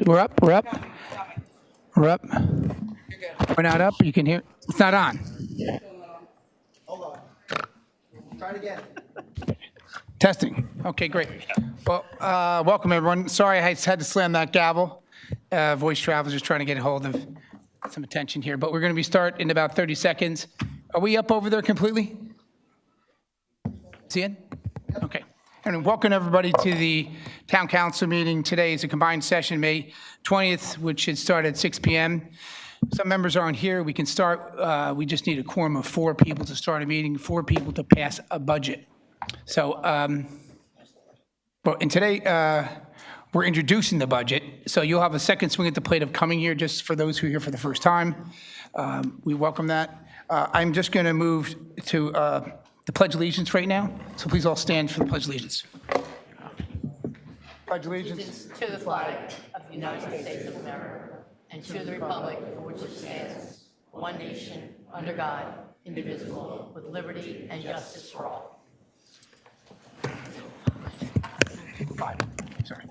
We're up. We're not up. You can hear. It's not on. Hold on. Try it again. Testing. Okay, great. Well, welcome everyone. Sorry I had to slam that gavel. Voice travelers just trying to get a hold of some attention here, but we're going to start in about 30 seconds. Are we up over there completely? See it? Okay. And welcome everybody to the Town Council meeting. Today is a combined session, May 20th, which should start at 6 p.m. Some members aren't here. We can start. We just need a quorum of 4 people to start a meeting, 4 people to pass a budget. So, and today we're introducing the budget. So you'll have a second swing at the plate of coming here, just for those who are here for the first time. We welcome that. I'm just going to move to the Pledge of Allegiance right now. So please all stand for the Pledge of Allegiance. Pledge allegiance to the flag of the United States of America and to the republic for which it stands, one nation, under God, indivisible, with liberty and justice for all. 5. Sorry.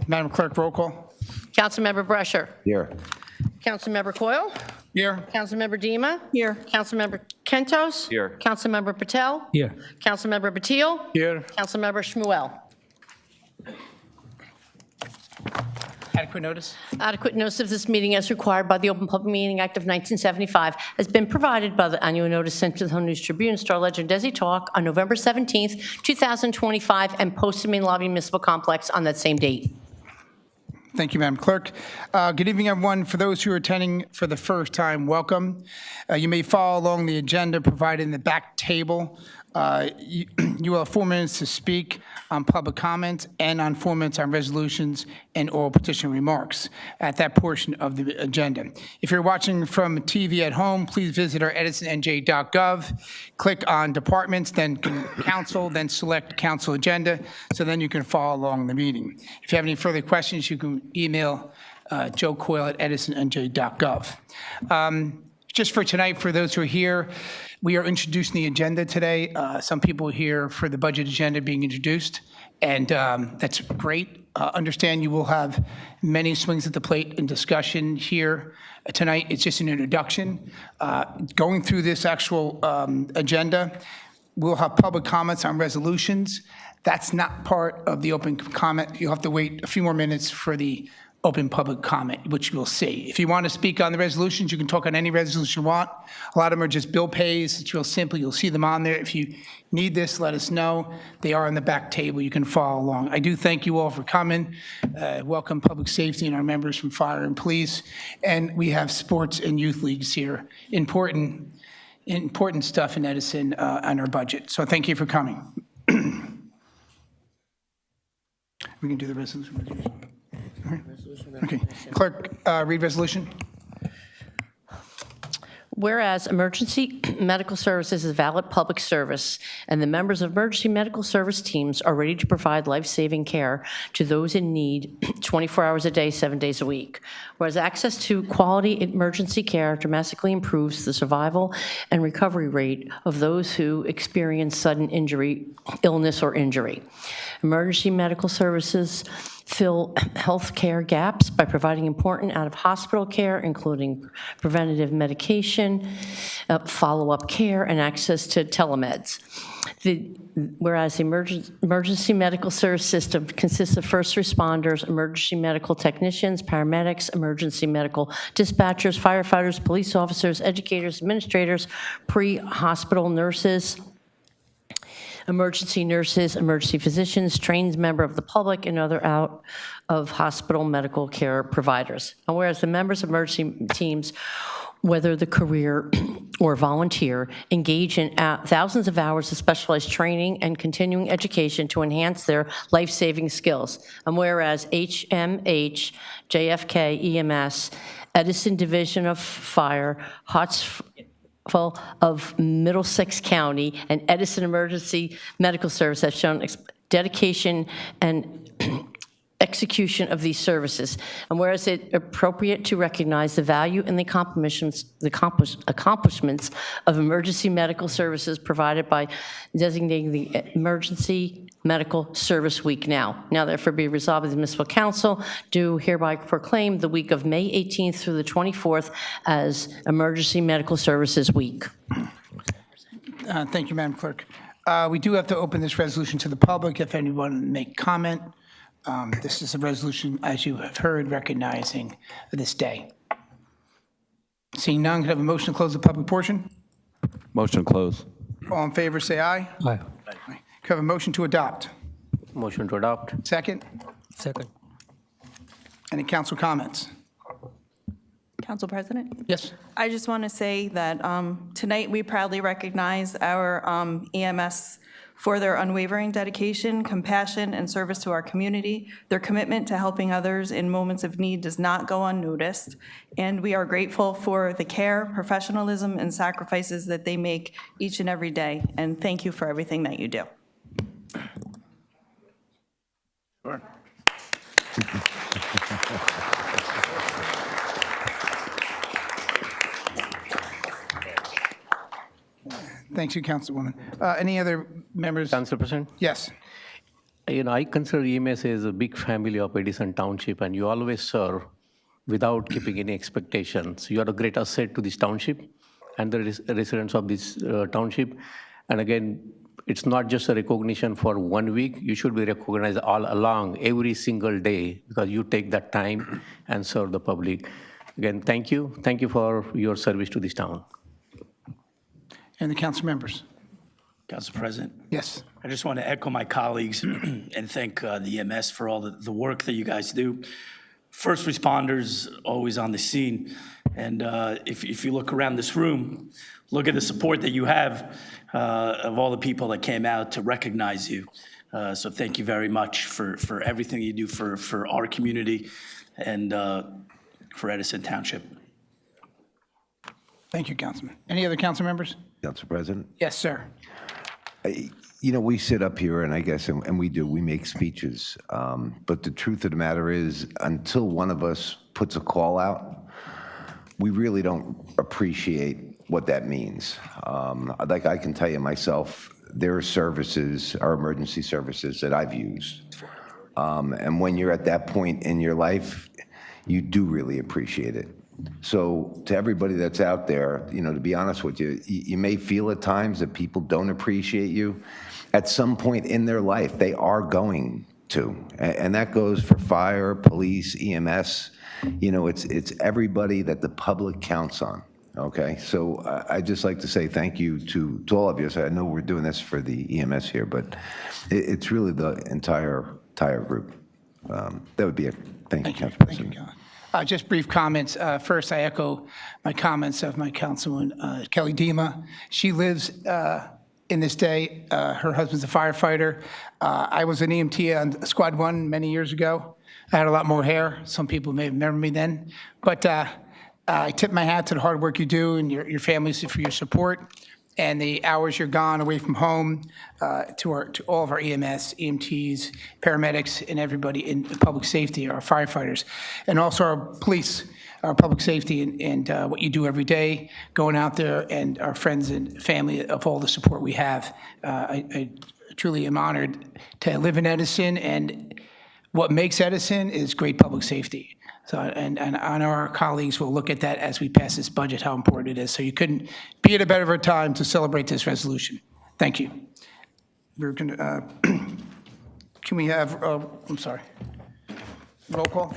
Madam Clerk, roll call. Councilmember Brescher. Here. Councilmember Coyle. Here. Councilmember Dima. Here. Councilmember Kentos. Here. Councilmember Patel. Here. Councilmember Batil. Here. Councilmember Shmuel. Adequate notice? Adequate notice of this meeting as required by the Open Public Meeting Act of 1975 has been provided by the annual notice sent to the Home News Tribune, Star Ledger, Desi Talk on November 17th, 2025, and posted in Main Lobby Municipal Complex on that same date. Thank you, Madam Clerk. Good evening, everyone. For those who are attending for the first time, welcome. You may follow along the agenda provided in the back table. You will have 4 minutes to speak on public comments and on 4 minutes on resolutions and oral petition remarks at that portion of the agenda. If you're watching from TV at home, please visit our edisonnj.gov, click on departments, then council, then select council agenda, so then you can follow along the meeting. If you have any further questions, you can email Joe Coyle at edisonnj.gov. Just for tonight, for those who are here, we are introducing the agenda today. Some people are here for the budget agenda being introduced, and that's great. Understand you will have many swings at the plate in discussion here tonight. It's just an introduction. Going through this actual agenda, we'll have public comments on resolutions. That's not part of the open comment. You'll have to wait a few more minutes for the open public comment, which you'll see. If you want to speak on the resolutions, you can talk on any resolution you want. A lot of them are just bill pays. It's real simple. You'll see them on there. If you need this, let us know. They are on the back table. You can follow along. I do thank you all for coming. Welcome public safety and our members from fire and police. And we have sports and youth leagues here. Important stuff in Edison on our budget. So thank you for coming. We can do the resolution. Okay, clerk, read resolution. Whereas emergency medical services is a valid public service, and the members of emergency medical service teams are ready to provide life-saving care to those in need 24 hours a day, 7 days a week. Whereas access to quality emergency care dramatically improves the survival and recovery rate of those who experience sudden injury, illness, or injury. Emergency medical services fill health care gaps by providing important out-of-hospital care, including preventative medication, follow-up care, and access to telemeds. Whereas the emergency medical service system consists of first responders, emergency medical technicians, paramedics, emergency medical dispatchers, firefighters, police officers, educators, administrators, pre-hospital nurses, emergency nurses, emergency physicians, trained member of the public, and other out-of-hospital medical care providers. And whereas the members of emergency teams, whether the career or volunteer, engage in thousands of hours of specialized training and continuing education to enhance their life-saving skills. And whereas HMH, JFK, EMS, Edison Division of Fire, of Middlesex County, and Edison Emergency Medical Service have shown dedication and execution of these services. And whereas it appropriate to recognize the value and the accomplishments of emergency medical services provided by designating the emergency Medical Service Week now. Now therefore be resolved that the Municipal Council do hereby proclaim the week of May 18th through the 24th as Emergency Medical Services Week. Thank you, Madam Clerk. We do have to open this resolution to the public if anyone make comment. This is a resolution, as you have heard, recognizing this day. Seeing none, could I have a motion to close the public portion? Motion to close. All in favor, say aye. Aye. Could I have a motion to adopt? Motion to adopt. Second? Second. Any council comments? Council President? Yes. I just want to say that tonight we proudly recognize our EMS for their unwavering dedication, compassion, and service to our community. Their commitment to helping others in moments of need does not go unnoticed, and we are grateful for the care, professionalism, and sacrifices that they make each and every day, and thank you for everything that you do. Sure. Thank you, Councilwoman. Any other members? Council President, Yes. I consider EMS as a big family of Edison Township, and you always serve without keeping any expectations. You are a great asset to this township and the residents of this township. And again, it's not just a recognition for 1 week. You should be recognized all along, every single day, because you take that time and serve the public. Again, thank you. Thank you for your service to this town. And the council members? Council President, Yes. I just want to echo my colleagues and thank the EMS for all the work that you guys do. First responders always on the scene. And if you look around this room, look at the support that you have of all the people that came out to recognize you. So thank you very much for everything you do for our community and for Edison Township. Thank you, Councilman. Any other council members? Council President, Yes, sir. we sit up here and I guess, and we make speeches. But the truth of the matter is, until one of us puts a call out, we really don't appreciate what that means. Like I can tell you myself, there are services, our emergency services that I've used. And when you're at that point in your life, you do really appreciate it. So to everybody that's out there, to be honest with you, you may feel at times that people don't appreciate you. At some point in their life, they are going to. And that goes for fire, police, EMS. It's everybody that the public counts on. Okay, so I'd just like to say thank you to all of you. So I know we're doing this for the EMS here, but it's really the entire group. That would be it. Thank you, Council Thank you, President. Kelly. Just brief comments. First, I echo my comments of my councilwoman, Kelly Dima. She lives in this day. Her husband's a firefighter. I was an EMT on Squad 1 many years ago. I had a lot more hair. Some people may remember me then. But I tip my hat to the hard work you do and your families for your support and the hours you're gone away from home, to all of our EMS, EMTs, paramedics, and everybody in public safety, our firefighters, and also our police, our public safety, and what you do every day, going out there, and our friends and family of all the support we have. I truly am honored to live in Edison, and what makes Edison is great public safety. So, and I know our colleagues will look at that as we pass this budget, how important it is. So you couldn't be at a better time to celebrate this resolution. Thank you. We're going to, can we have, I'm sorry, roll call?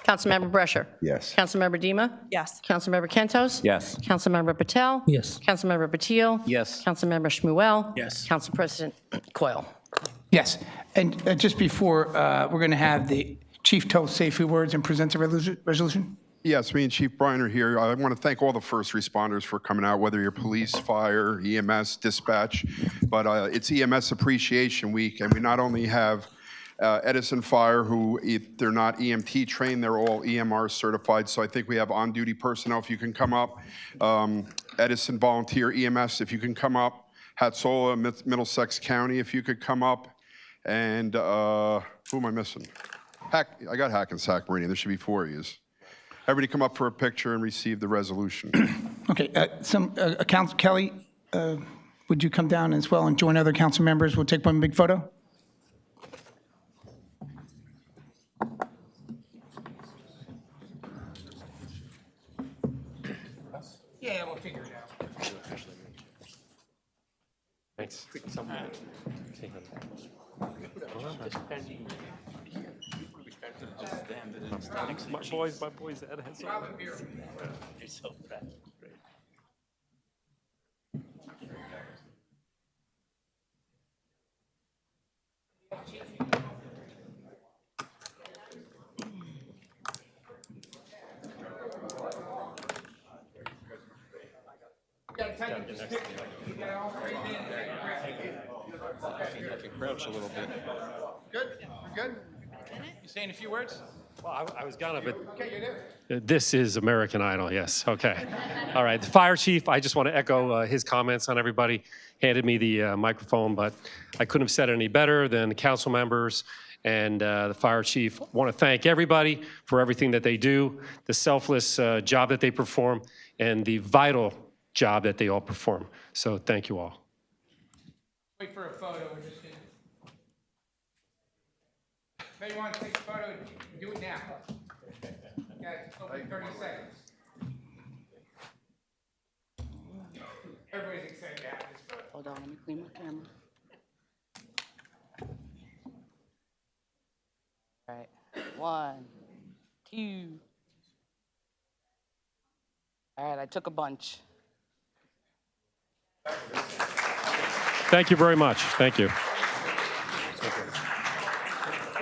Councilmember Brescher. Yes. Councilmember Dima. Yes. Councilmember Kentos. Yes. Councilmember Patel. Yes. Councilmember Batil. Yes. Councilmember Shmuel. Yes. Council President Coyle. Yes. And just before, we're going to have the chief tell us a few words and present the resolution. Yes, me and Chief Bryan are here. I want to thank all the first responders for coming out, whether you're police, fire, EMS, dispatch. But it's EMS Appreciation Week, and we not only have Edison Fire, who, if they're not EMT trained, they're all EMR certified. So I think we have on-duty personnel, if you can come up. Edison Volunteer EMS, if you can come up. Hatzola, Middlesex County, if you could come up. And who am I missing? I got Hackensack Meridian. There should be 4 of you. Everybody come up for a picture and receive the resolution. Okay, Council Kelly, would would you come down as well and join other council members? We'll take one big photo. Yeah, we'll figure it out. Thanks. My boys, Ed has You're so bad. Great. crouch a little bit. Good, we're good? You saying a few words? Well, I was gonna, but this is American Idol, yes, okay. All right, the fire chief, I just want to echo his comments on everybody. Handed me the microphone, but I couldn't have said it any better than the council members and the fire chief. Want to thank everybody for everything that they do, the selfless job that they perform, and the vital job that they all perform. So thank you all. Wait for a photo, we're just gonna. If you want to take a photo, do it now. Okay, open 30 seconds. Everybody's excited to have this photo. Hold on, let me clean my camera. All right, 1, 2. All right, I took a bunch. Thank you very much. Thank you.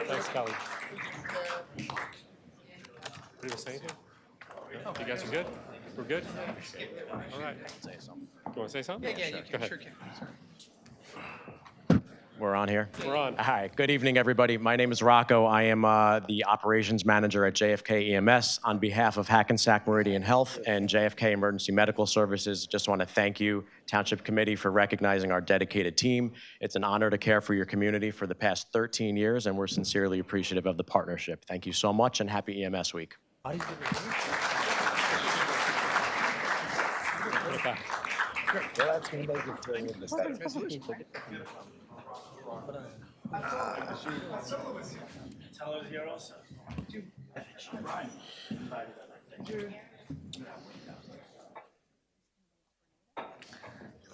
Thanks, Kelly. You want to say anything? No? You guys are good? We're good? All right. You want to say something? Yeah, you Go can, ahead. sure can. Sorry. We're on here? We're on. Hi, good evening, everybody. My name is Rocco. I am the operations manager at JFK EMS. On behalf of Hackensack Meridian Health and JFK Emergency Medical Services, just want to thank you, Township Committee, for recognizing our dedicated team. It's an honor to care for your community for the past 13 years, and we're sincerely appreciative of the partnership. Thank you so much, and happy EMS Week. Tell her here also.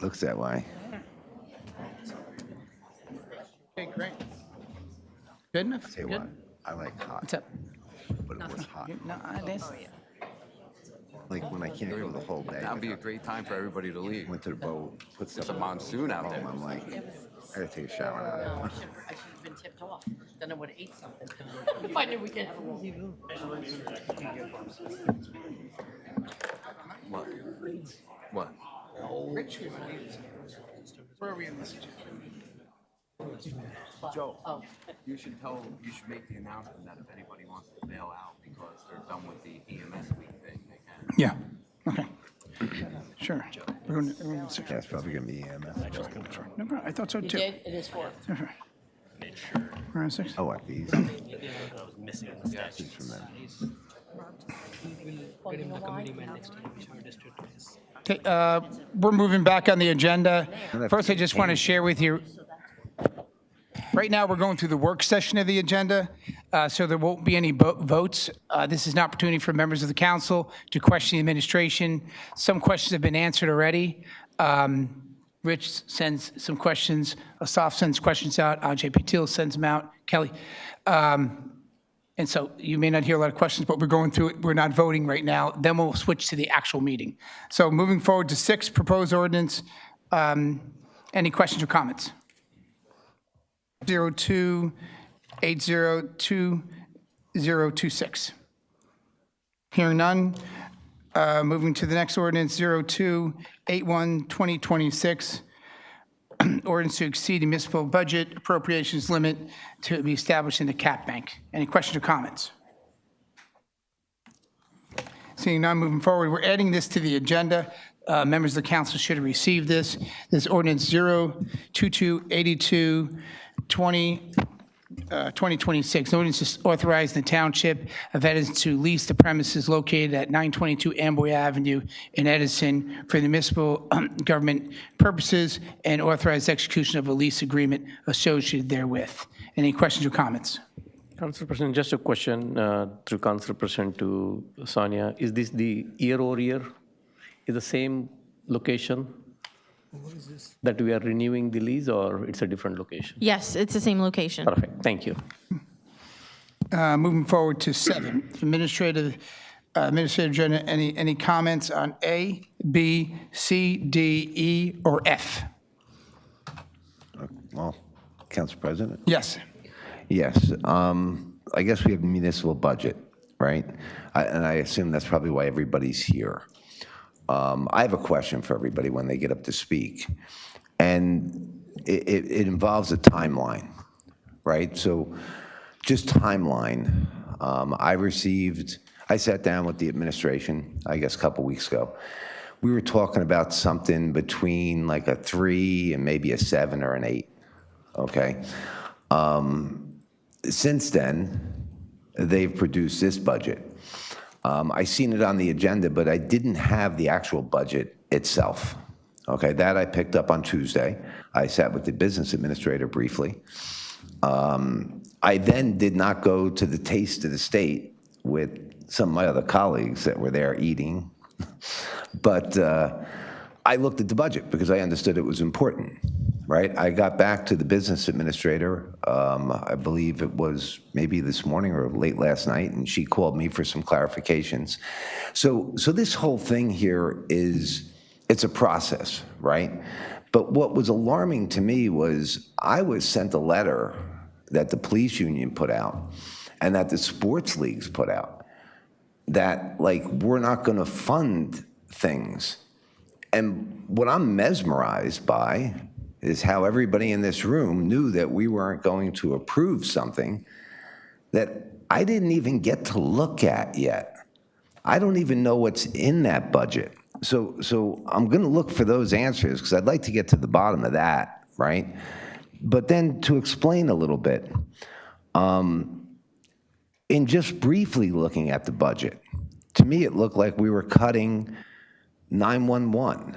Looks that way. Okay, great. Good enough? Say Good? what? I like hot, What's up? but it was hot. No, this. Like when I can't go the whole day. That'd be a great time for everybody to leave. Went to the boat, put stuff. It's a monsoon out there. I'm like, I gotta take a shower now. I should have been tipped off. Then I would have ate something. If I knew we could have a little. What? What? Where are we in this? Joe, Oh, you should make the announcement that if anybody wants to bail out because they're done with the EMS week thing, they can. Yeah, okay. Sure. Everyone, Yeah, it's probably gonna be EMS. no problem, I thought so you too. did? It is 4. We're on 6? Oh, what, these? I was missing the statue. Just remember. Well, you know why? Okay, we're moving back on the agenda. First, I just want to share with you, right now, we're going through the work session of the agenda, so there won't be any votes. This is an opportunity for members of the council to question the administration. Some questions have been answered already. Rich sends some questions, Asaf sends questions out, Ajay Patil sends them out, Kelly. And so you may not hear a lot of questions, but we're going through it. We're not voting right now. Then we'll switch to the actual meeting. So moving forward to 6, proposed ordinance. Any questions or comments? 02-802-026. Hearing none. Moving to the next ordinance, 02-81-2026. Ordinance to exceed the municipal budget appropriations limit to be established in the cap bank. Any questions or comments? Seeing none, moving forward, we're adding this to the agenda. Members of the council should have received this. This ordinance 02282-20, 2026, an ordinance to authorize the Township of Edison to lease the premises located at 922 Amboy Avenue in Edison for the municipal government purposes and authorize execution of a lease agreement associated therewith. Any questions or comments? Council President, just a question through Council President to Sonia. Is this the year-over-year? Is the same location that we are renewing the lease, or it's a different location? Yes, it's the same location. Perfect, thank you. Moving forward to 7, Administrative Agenda, any comments on A, B, C, D, E, or F? Well, Council President? Yes. Yes. I guess we have a municipal budget, right? And I assume that's probably why everybody's here. I have a question for everybody when they get up to speak, and it involves a timeline, right? So just timeline. I sat down with the administration, I guess, a couple weeks ago. We were talking about something between like a 3 and maybe a 7 or an 8, okay? Since then, they've produced this budget. I seen it on the agenda, but I didn't have the actual budget itself. Okay, that I picked up on Tuesday. I sat with the business administrator briefly. I then did not go to the Taste of the State with some of my other colleagues that were there eating. But I looked at the budget because I understood it was important, right? I got back to the business administrator, I believe it was maybe this morning or late last night, and she called me for some clarifications. So this whole thing here it's a process, right? But what was alarming to me was I was sent a letter that the police union put out and that the sports leagues put out that, like, we're not going to fund things. And what I'm mesmerized by is how everybody in this room knew that we weren't going to approve something that I didn't even get to look at yet. I don't even know what's in that budget. So I'm going to look for those answers because I'd like to get to the bottom of that, right? But then to explain a little bit, in just briefly looking at the budget, to me it looked like we were cutting 911,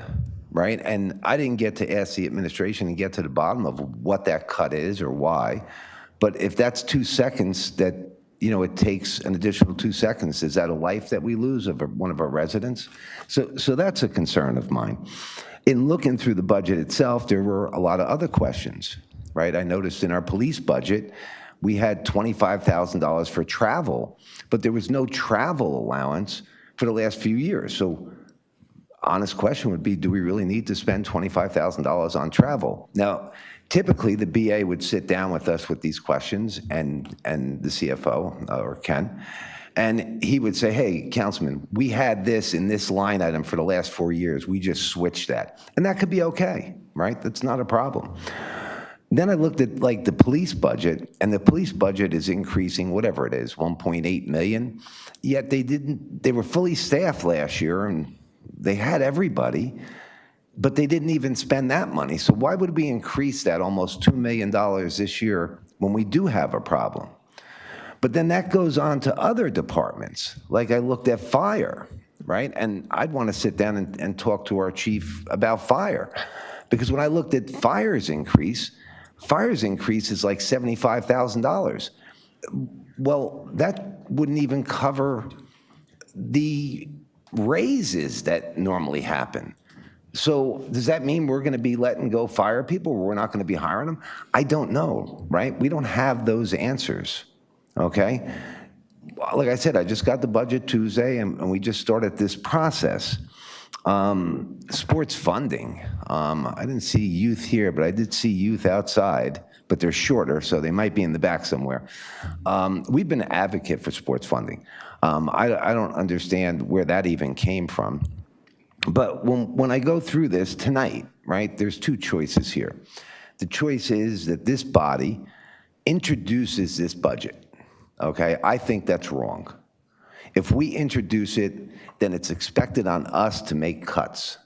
right? And I didn't get to ask the administration and get to the bottom of what that cut is or why. But if that's 2 seconds that, you know, it takes an additional 2 seconds, is that a life that we lose of one of our residents? So that's a concern of mine. In looking through the budget itself, there were a lot of other questions, right? I noticed in our police budget, we had $25,000 for travel, but there was no travel allowance for the last few years. So honest question would be, do we really need to spend $25,000 on travel? Now, typically, the BA would sit down with us with these questions and the CFO, or Ken, and he would say, hey, Councilman, we had this in this line item for the last 4 years. We just switched that. And that could be okay, right? That's not a problem. Then I looked at, like, the police budget, and the police budget is increasing, whatever it is, 1.8 million, yet they were fully staffed last year, and they had everybody, but they didn't even spend that money. So why would we increase that almost $2 million this year when we do have a problem? But then that goes on to other departments. Like, I looked at fire, right? And I'd want to sit down and talk to our chief about fire. Because when I looked at fire's increase is like $75,000. Well, that wouldn't even cover the raises that normally happen. So does that mean we're going to be letting go fire people, or we're not going to be hiring them? I don't know, right? We don't have those answers, okay? Like I said, I just got the budget Tuesday, and we just started this process. Sports funding. I didn't see youth here, but I did see youth outside, but they're shorter, so they might be in the back somewhere. We've been an advocate for sports funding. I don't understand where that even came from. But when I go through this tonight, right, there's 2 choices here. The choice is that this body introduces this budget, okay? I think that's wrong. If we introduce it, then it's expected on us to make cuts,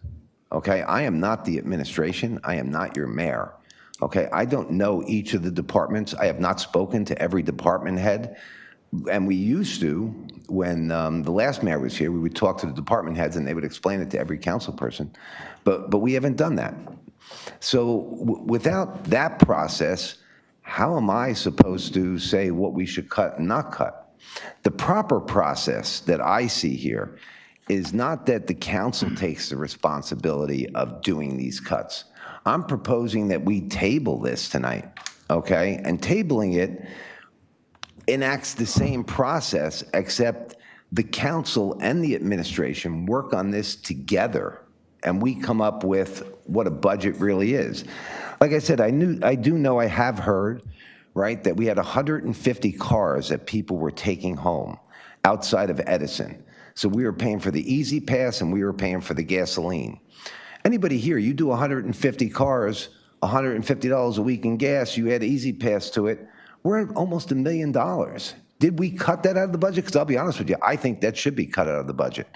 okay? I am not the administration. I am not your mayor. Okay, I don't know each of the departments. I have not spoken to every department head. And we used to, when the last mayor was here, we would talk to the department heads and they would explain it to every council person. But we haven't done that. So without that process, how am I supposed to say what we should cut and not cut? The proper process that I see here is not that the council takes the responsibility of doing these cuts. I'm proposing that we table this tonight, okay? And tabling it enacts the same process, except the council and the administration work on this together, and we come up with what a budget really is. Like I said, I do know, I have heard, right, that we had 150 cars that people were taking home outside of Edison. So we were paying for the Easy Pass and we were paying for the gasoline. Anybody here, you do 150 cars, $150 a week in gas, you add Easy Pass to it, we're at almost $1 million. Did we cut that out of the budget? Because I'll be honest with you, I think that should be cut out of the budget.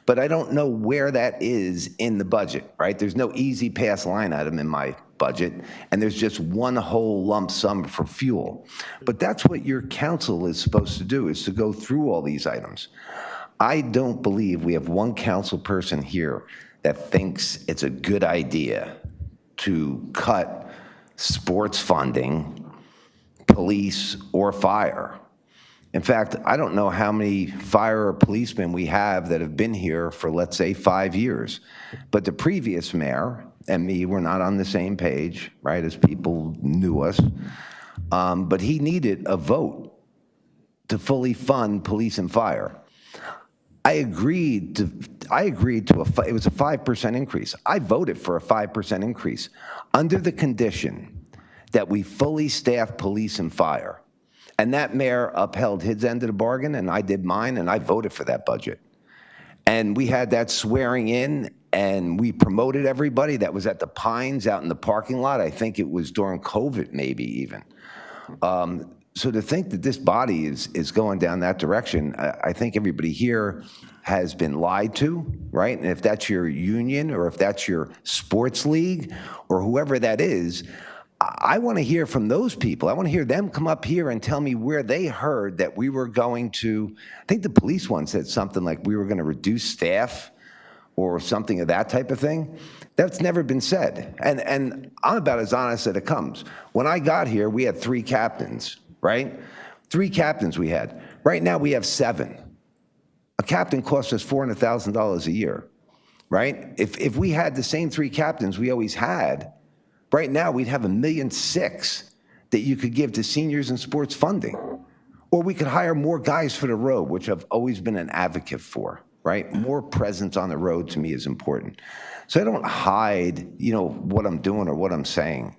But I don't know where that is in the budget, right? There's no Easy Pass line item in my budget, and there's just one whole lump sum for fuel. But that's what your council is supposed to do, is to go through all these items. I don't believe we have one council person here that thinks it's a good idea to cut sports funding, police, or fire. In fact, I don't know how many fire or policemen we have that have been here for, let's say, 5 years. But the previous mayor and me were not on the same page, right, as people knew us. But he needed a vote to fully fund police and fire. I agreed to it was a 5% increase. I voted for a 5% increase under the condition that we fully staff police and fire. And that mayor upheld his end of the bargain, and I did mine, and I voted for that budget. And we had that swearing in, and we promoted everybody that was at the Pines out in the parking lot. I think it was during COVID, maybe even. So to think that this body is going down that direction, I think everybody here has been lied to, right? And if that's your union or if that's your sports league or whoever that is, I want to hear from those people. I want to hear them come up here and tell me where they heard that we were going to, I think the police one said something like we were going to reduce staff or something of that type of thing. That's never been said. And I'm about as honest as it comes. When I got here, we had 3 captains, right? 3 captains we had. Right now we have 7. A captain costs us $400,000 a year, right? If we had the same 3 captains we always had, right now we'd have $1.6 million that you could give to seniors and sports funding. Or we could hire more guys for the road, which I've always been an advocate for, right? More presence on the road to me is important. So I don't hide, what I'm doing or what I'm saying.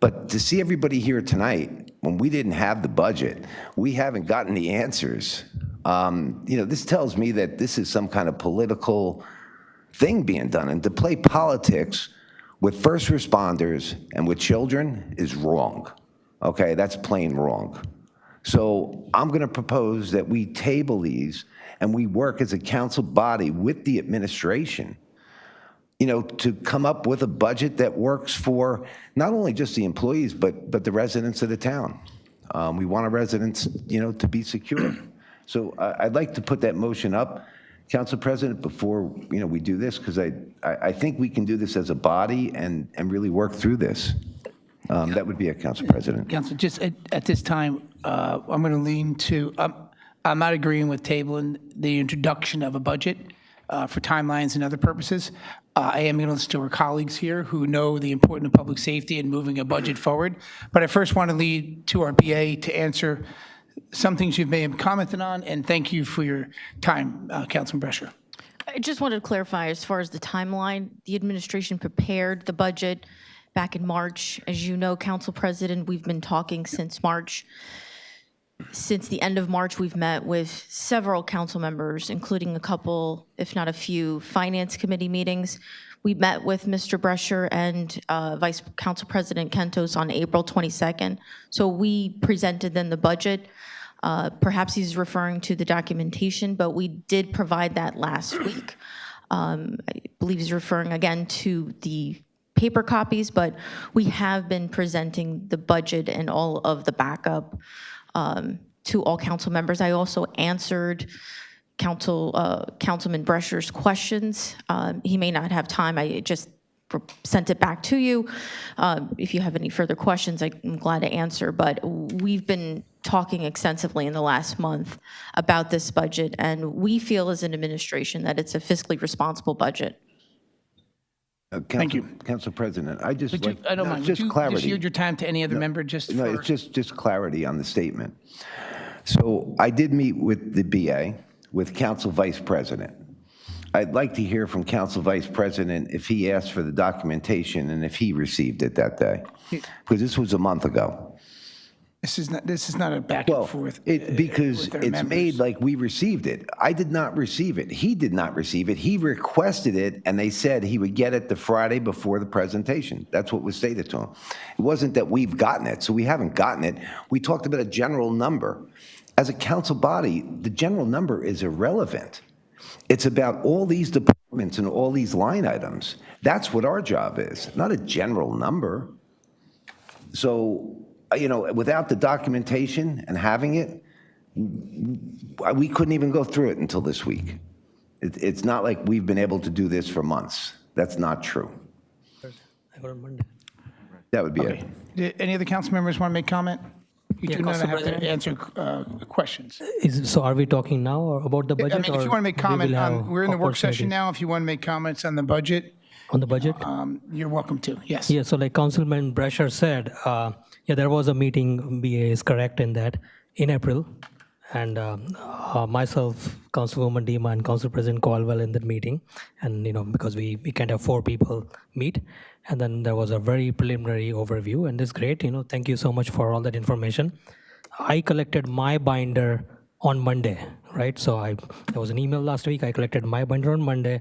But to see everybody here tonight, when we didn't have the budget, we haven't gotten the answers. This tells me that this is some kind of political thing being done. And to play politics with first responders and with children is wrong. Okay, that's plain wrong. So I'm going to propose that we table these and we work as a council body with the administration, to come up with a budget that works for not only just the employees, but the residents of the town. We want our residents, to be secure. So I'd like to put that motion up, Council President, before, we do this, because I think we can do this as a body and really work through this. That would be it, Council President. Council, just at this time, I'm going to lean to, I'm not agreeing with tabling the introduction of a budget for timelines and other purposes. I am going to listen to our colleagues here who know the importance of public safety and moving a budget forward. But I first want to lead to our BA to answer some things you may have commented on, and thank you for your time, Councilman Brescher. I just wanted to clarify, as far as the timeline, the administration prepared the budget back in March. As you know, Council President, we've been talking since March. Since the end of March, we've met with several council members, including a couple, if not a few, Finance Committee meetings. We met with Mr. Brescher and Vice Council President Kentos on April 22nd. So we presented them the budget. Perhaps he's referring to the documentation, but we did provide that last week. I believe he's referring again to the paper copies, but we have been presenting the budget and all of the backup to all council members. I also answered Councilman Brescher's questions. He may not have time. I just sent it back to you. If you have any further questions, I'm glad to answer. But we've been talking extensively in the last month about this budget, and we feel as an administration that it's a fiscally responsible budget. Thank you. Council President, I just Would you, like, I don't no, mind, would just you just clarity. yield your time to any other member just No, for? it's just clarity on the statement. So I did meet with the BA, with Council Vice President. I'd like to hear from Council Vice President if he asked for the documentation and if he received it that day, because this was a month ago. This is not a back and forth. Because with our it's members. made like we received it. I did not receive it. He did not receive it. He requested it, and they said he would get it the Friday before the presentation. That's what was stated to him. It wasn't that we've gotten it, so we haven't gotten it. We talked about a general number. As a council body, the general number is irrelevant. It's about all these departments and all these line items. That's what our job is, not a general number. So, without the documentation and having it, we couldn't even go through it until this week. It's not like we've been able to do this for months. That's not true. That would be it. Any other council members want to make comment? You do not Council have to President. answer questions. So are we talking now or about the budget? I mean, if you want to make comment on, we're in the work session opportunities? now. If you want to make comments on the budget, On the budget? you're welcome to. Yes. Yeah, so like Councilman Brescher said, there was a meeting, BA is correct in that, in April. And myself, Councilwoman Dima, and Council President Caldwell in that meeting. And, because we can't have 4 people meet. And then there was a very preliminary overview, and it's great. Thank you so much for all that information. I collected my binder on Monday, right? So there was an email last week. I collected my binder on Monday.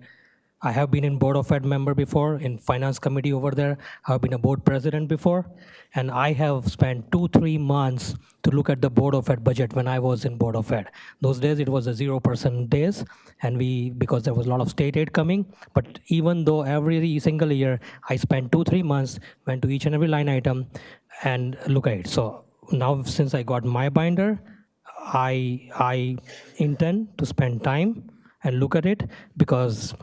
I have been in Board of Ed member before, in Finance Committee over there. I've been a board president before. And I have spent 2-3 months to look at the Board of Ed budget when I was in Board of Ed. Those days, it was a 0% days, and because there was a lot of state aid coming. But even though every single year, I spent 2-3 months, went to each and every line item and look at it. So now, since I got my binder, I intend to spend time and look at it, because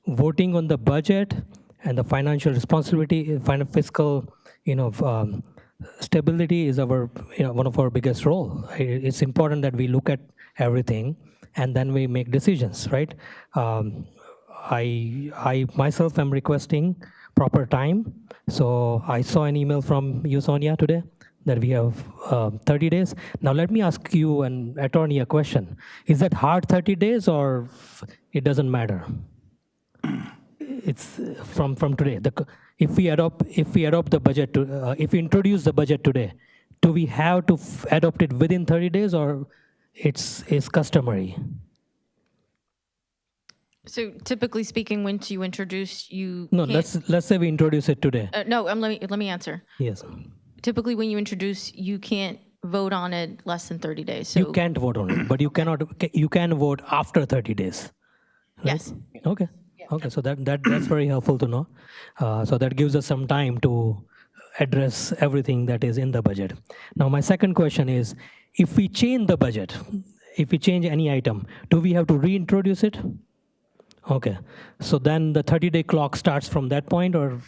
voting on the budget and the financial responsibility, fiscal, stability is one of our biggest role. It's important that we look at everything and then we make decisions, right? I myself am requesting proper time. So I saw an email from you, Sonia, today that we have 30 days. Now let me ask you, an attorney, a question. Is that hard 30 days or it doesn't matter? It's from today. If we adopt the budget, if we introduce the budget today, do we have to adopt it within 30 days, or it's customary? So typically speaking, once you introduce, you No, can't- let's say we introduce it today. No, let me answer. Yes, Typically, when you introduce, you can't vote on it less than 30 days. So you can't vote on it, but you can vote after 30 days. yes. Okay. Okay, so that's very helpful to know. So that gives us some time to address everything that is in the budget. Now, my second question is, if we change the budget, if we change any item, do we have to reintroduce it? Okay, so then the 30-day clock starts from that point, or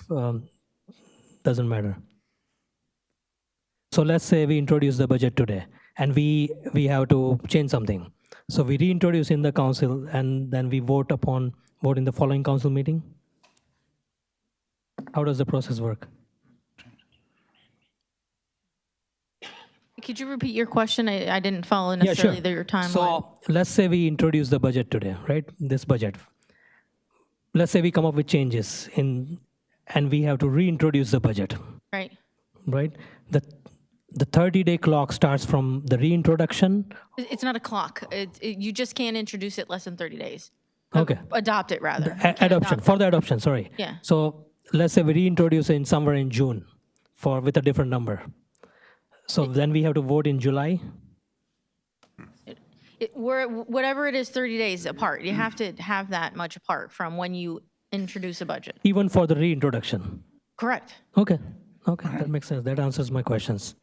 doesn't matter? So let's say we introduce the budget today, and we have to change something. So we reintroduce in the council, and then we vote in the following council meeting? How does the process work? Could you repeat your question? I didn't follow necessarily your timeline. So let's say we introduce the budget today, right? This budget. Let's say we come up with changes and we have to reintroduce the budget, Right. right? The 30-day clock starts from the reintroduction. It's not a clock. You just can't introduce it less than 30 days. Okay. Adopt it, rather. Adoption, for the adoption, sorry. Yeah. So let's say we reintroduce it somewhere in June with a different number. So then we have to vote in July? Whatever it is, 30 days apart. You have to have that much apart from when you introduce a budget. Even for the reintroduction? Correct. Okay, that makes sense. That answers my questions.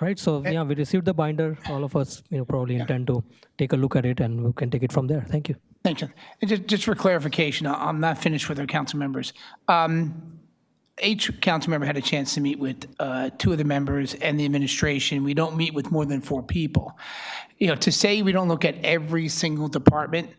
Right, so yeah, we received the binder. All of us, probably intend to take a look at it, and we can take it from there. Thank you. Thank you. And just for clarification, I'm not finished with our council members. Each council member had a chance to meet with 2 of the members and the administration. We don't meet with more than 4 people. To say we don't look at every single department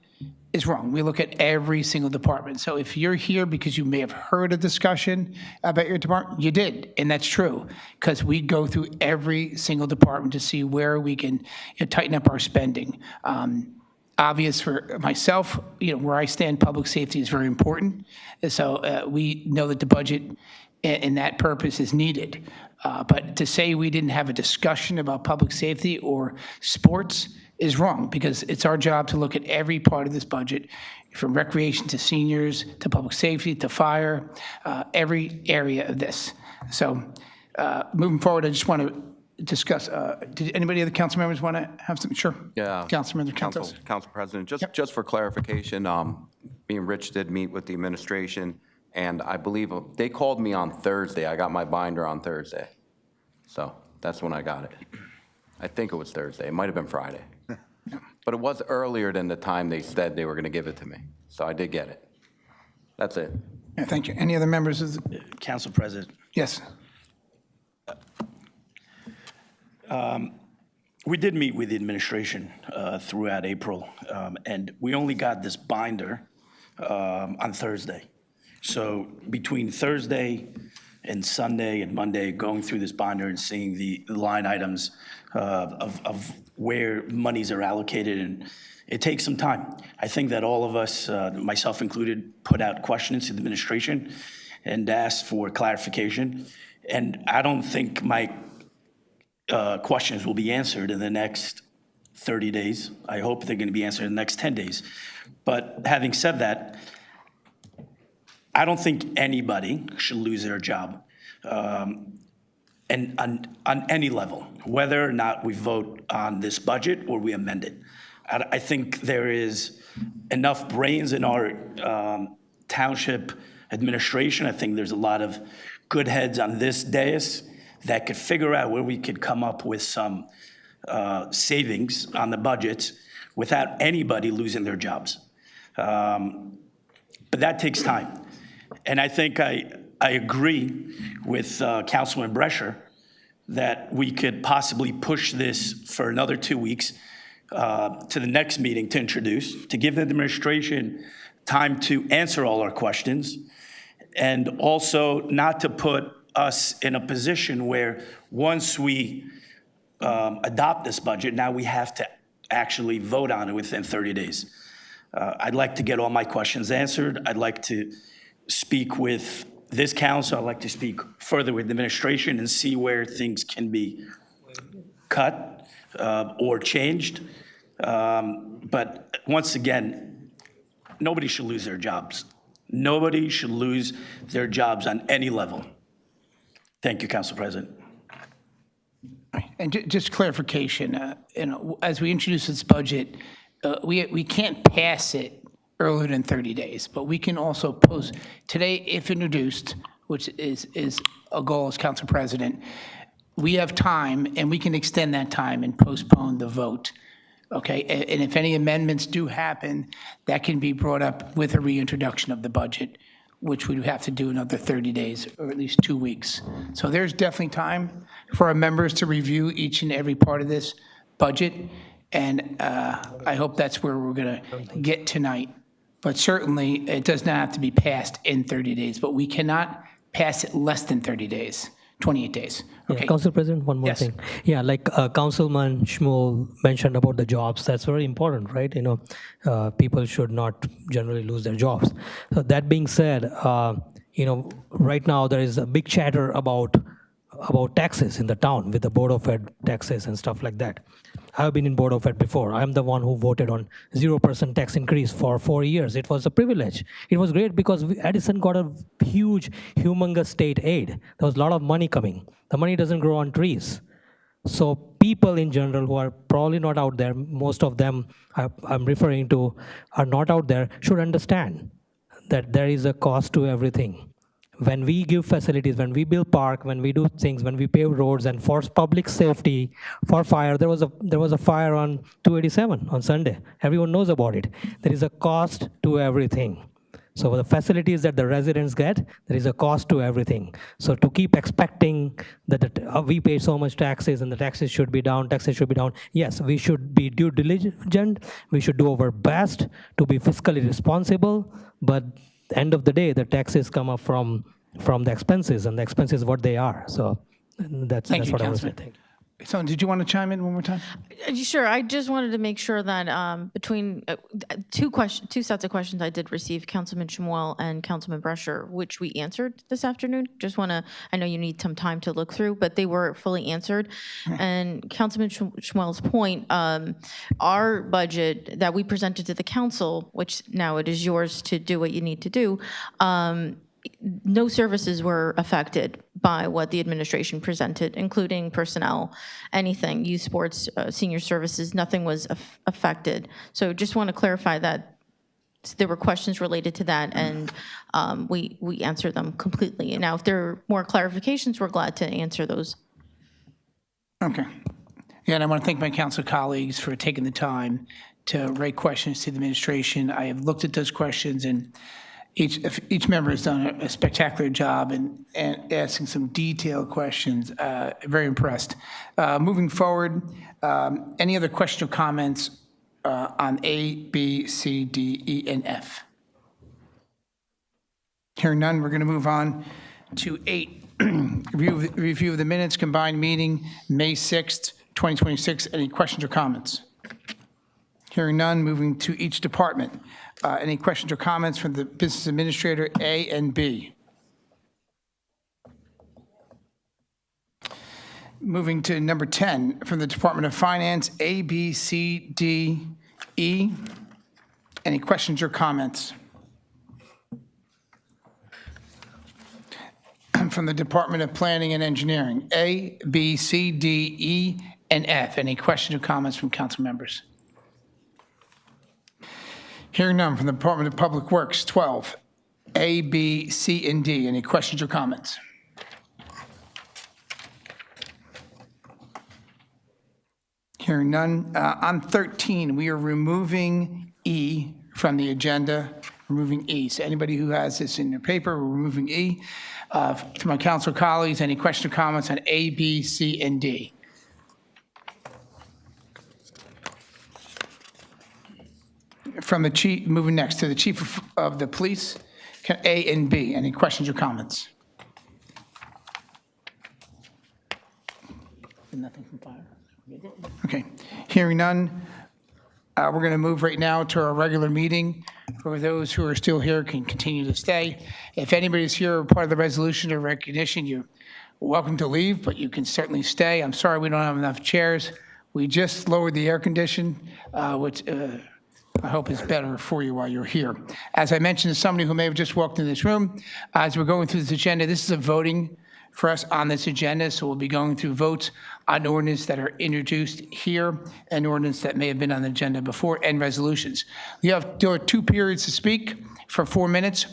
is wrong. We look at every single department. So if you're here because you may have heard a discussion about your department, you did, and that's true, because we go through every single department to see where we can tighten up our spending. Obvious for myself, where I stand, public safety is very important. So we know that the budget and that purpose is needed. But to say we didn't have a discussion about public safety or sports is wrong, because it's our job to look at every part of this budget, from recreation to seniors to public safety to fire, every area of this. So moving forward, I just want to discuss, did anybody of the council members want to have something? Sure. Yeah. Councilmember Council Contos. President, just for clarification, me and Rich did meet with the administration, and I believe they called me on Thursday. I got my binder on Thursday. So that's when I got it. I think it was Thursday. It might have been Friday. But it was earlier than the time they said they were going to give it to me. So I did get it. That's it. Yeah, thank you. Any other members of the, Council President. yes? We did meet with the administration throughout April, and we only got this binder on Thursday. So between Thursday and Sunday and Monday, going through this binder and seeing the line items of where monies are allocated, and it takes some time. I think that all of us, myself included, put out questions to the administration and asked for clarification. And I don't think my questions will be answered in the next 30 days. I hope they're going to be answered in the next 10 days. But having said that, I don't think anybody should lose their job, and on any level, whether or not we vote on this budget or we amend it. I think there is enough brains in our township administration. I think there's a lot of good heads on this dais that could figure out where we could come up with some savings on the budget without anybody losing their jobs. But that takes time. And I think I agree with Councilman Brescher that we could possibly push this for another 2 weeks to the next meeting to introduce, to give the administration time to answer all our questions, and also not to put us in a position where once we adopt this budget, now we have to actually vote on it within 30 days. I'd like to get all my questions answered. I'd like to speak with this council. I'd like to speak further with the administration and see where things can be cut or changed. But once again, nobody should lose their jobs. Nobody should lose their jobs on any level. Thank you, Council President. And just clarification, as we introduce this budget, we can't pass it earlier than 30 days, but we can also post, today, if introduced, which is a goal as Council President, we have time, and we can extend that time and postpone the vote, okay? And if any amendments do happen, that can be brought up with a reintroduction of the budget, which we would have to do another 30 days, or at least 2 weeks. So there's definitely time for our members to review each and every part of this budget, and I hope that's where we're going to get tonight. But certainly, it does not have to be passed in 30 days, but we cannot pass it less than 30 days, 28 days. Okay. Yeah, Council President, one more Yes. thing. Yeah, like Councilman Schmuel mentioned about the jobs, that's very important, right? People should not generally lose their jobs. So that being said, right now there is a big chatter about taxes in the town with the Board of Ed taxes and stuff like that. I've been in Board of Ed before. I'm the one who voted on 0% tax increase for 4 years. It was a privilege. It was great because Edison got a huge, humongous state aid. There was a lot of money coming. The money doesn't grow on trees. So people in general who are probably not out there, most of them I'm referring to are not out there, should understand that there is a cost to everything. When we give facilities, when we build park, when we do things, when we pave roads, and for public safety, for fire, there was a fire on 287 on Sunday. Everyone knows about it. There is a cost to everything. So the facilities that the residents get, there is a cost to everything. So to keep expecting that we pay so much taxes and the taxes should be down, yes, we should be due diligent. We should do our best to be fiscally responsible. But end of the day, the taxes come up from the expenses, and the expenses what they are. So that's Thank you, what I was Councilman. saying. So, did you want to chime in one more time? Sure, I just wanted to make sure that between two sets of questions I did receive, Councilman Shmuel and Councilman Brescher, which we answered this afternoon. I know you need some time to look through, but they were fully answered. And Councilman Shmuel's point, our budget that we presented to the council, which now it is yours to do what you need to do, no services were affected by what the administration presented, including personnel, anything, youth sports, senior services, nothing was affected. So just want to clarify that there were questions related to that, and we answered them completely. And now if there are more clarifications, we're glad to answer those. Okay. Yeah, and I want to thank my council colleagues for taking the time to write questions to the administration. I have looked at those questions, and each member has done a spectacular job in asking some detailed questions. Very impressed. Moving forward, any other questions or comments on A, B, C, D, E, and F? Hearing none, we're going to move on to 8. Review of the minutes, combined meeting, May 6th, 2026. Any questions or comments? Hearing none, moving to each department. Any questions or comments from the business administrator, A and B? Moving to number 10, from the Department of Finance, A, B, C, D, E. Any questions or comments? From the Department of Planning and Engineering, A, B, C, D, E, and F. Any questions or comments from council members? Hearing none, from the Department of Public Works, 12, A, B, C, and D. Any questions or comments? Hearing none. On 13, we are removing E from the agenda, removing E. So anybody who has this in their paper, we're removing E. To my council colleagues, any questions or comments on A, B, C, and D? From the chief, moving next to the chief of the police, A and B. Any questions or comments? Nothing from fire. Okay. Hearing none, we're going to move right now to our regular meeting. For those who are still here, can continue to stay. If anybody's here part of the resolution or recognition, you're welcome to leave, but you can certainly stay. I'm sorry we don't have enough chairs. We just lowered the air condition, which I hope is better for you while you're here. As I mentioned to somebody who may have just walked in this room, as we're going through this agenda, this is a voting for us on this agenda, so we'll be going through votes on ordinance that are introduced here and ordinance that may have been on the agenda before, and resolutions. There are 2 periods to speak for 4 minutes.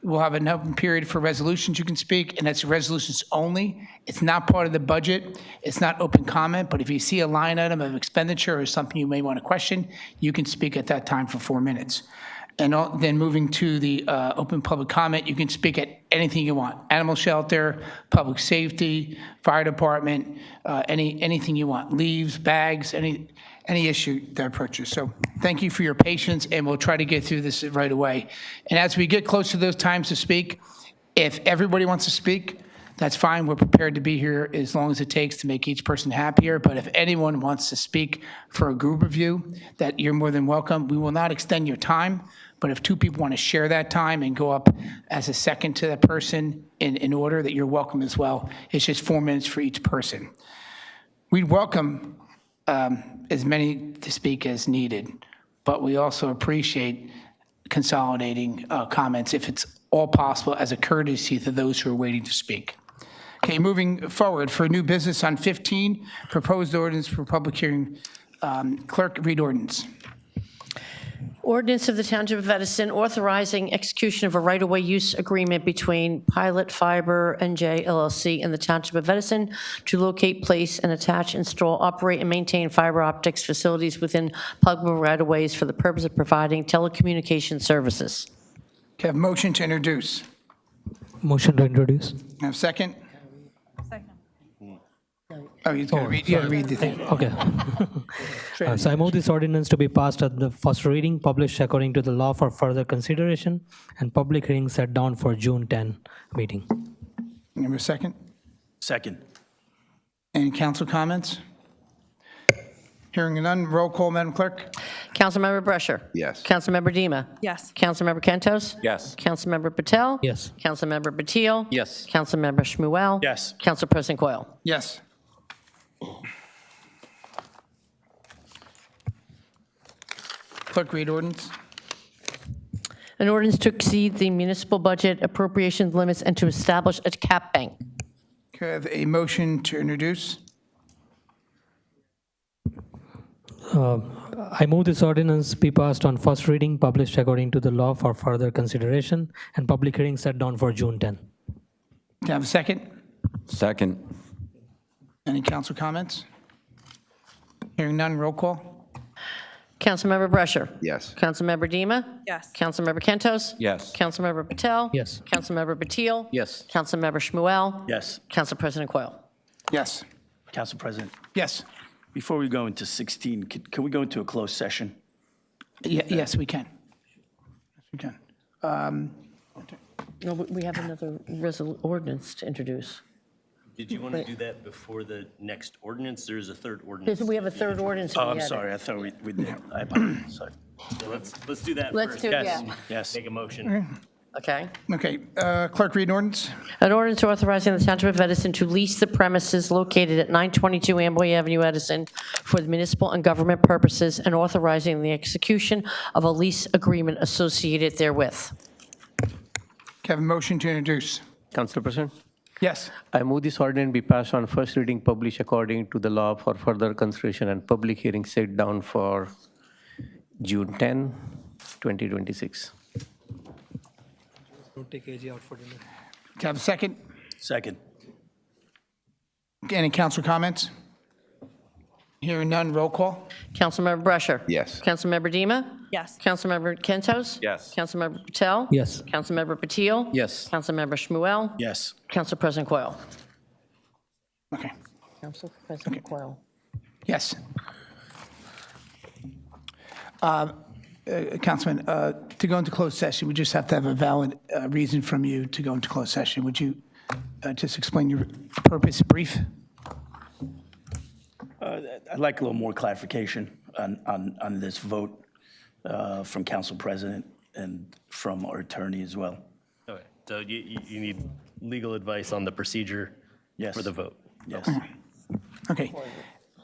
We'll have an open period for resolutions you can speak, and that's resolutions only. It's not part of the budget. It's not open comment, but if you see a line item of expenditure or something you may want to question, you can speak at that time for 4 minutes. And then moving to the open public comment, you can speak at anything you want. Animal shelter, public safety, fire department, anything you want. Leaves, bags, any issue that approaches. So thank you for your patience, and we'll try to get through this right away. And as we get close to those times to speak, if everybody wants to speak, that's fine. We're prepared to be here as long as it takes to make each person happier. But if anyone wants to speak for a group of you, that you're more than welcome. We will not extend your time, but if 2 people want to share that time and go up as a second to that person in order, that you're welcome as well. It's just 4 minutes for each person. We'd welcome as many to speak as needed, but we also appreciate consolidating comments if it's all possible as a courtesy to those who are waiting to speak. Okay, moving forward for new business on 15, proposed ordinance for public hearing. Clerk, read ordinance. Ordinance of the Township of Edison authorizing execution of a right-of-way use agreement between Pilot Fiber NJ LLC and the Township of Edison to locate, place, and attach, install, operate, and maintain fiber optics facilities within public right-of-ways for the purpose of providing telecommunication services. Can I have a motion to introduce? Motion to introduce. Can I have a second? Second. Oh, you gotta read the thing. Okay. So I move this ordinance to be passed at the first reading, published according to the law for further consideration, and public hearing set down for June 10 meeting. Number second. Second. Any council comments? Hearing none, roll call, Madam Clerk. Councilmember Brescher. Yes. Councilmember Dima. Yes. Councilmember Kentos. Yes. Councilmember Patel. Yes. Councilmember Batil. Yes. Councilmember Shmuel. Yes. Council President Coyle. Yes. Clerk, read ordinance. An ordinance to exceed the municipal budget appropriations limits and to establish a cap bank. Can I have a motion to introduce? I move this ordinance be passed on first reading, published according to the law for further consideration, and public hearing set down for June 10. Can I have a second? Second. Any council comments? Hearing none, roll call. Councilmember Brescher. Yes. Councilmember Dima. Yes. Councilmember Kentos. Yes. Councilmember Patel. Yes. Councilmember Batil. Yes. Councilmember Shmuel. Yes. Council President Coyle. Yes. Council President, Yes. before we go into 16, can we go into a closed session? Yes, we can. Yes, we can. No, we have another ordinance to introduce. Did you want to do that before the next ordinance? There is a third ordinance. We have a third ordinance. Oh, I'm sorry, I thought we did. I apologize. Sorry. So let's do that Let's first. do it, Yes, yeah. yes. Make a motion. Okay. Okay, clerk, read ordinance. An ordinance authorizing the Township of Edison to lease the premises located at 922 Amboy Avenue, Edison, for the municipal and government purposes, and authorizing the execution of a lease agreement associated therewith. Can I have a motion to introduce? Council President, Yes. I move this ordinance be passed on first reading, published according to the law for further consideration and public hearing set down for June 10, 2026. Don't take AG out for dinner. Can I have a second? Second. Any council comments? Hearing none, roll call. Councilmember Brescher. Yes. Councilmember Dima. Yes. Councilmember Kentos. Yes. Councilmember Patel. Yes. Councilmember Batil. Yes. Councilmember Shmuel. Yes. Council President Coyle. Okay. Council President Coyle. Yes. Councilman, to go into closed session, we just have to have a valid reason from you to go into closed session. Would you just explain your purpose brief? I'd like a little more clarification on this vote from Council President and from our attorney as well. Okay, so you need legal advice on the procedure Yes. for the vote. Yes. Okay.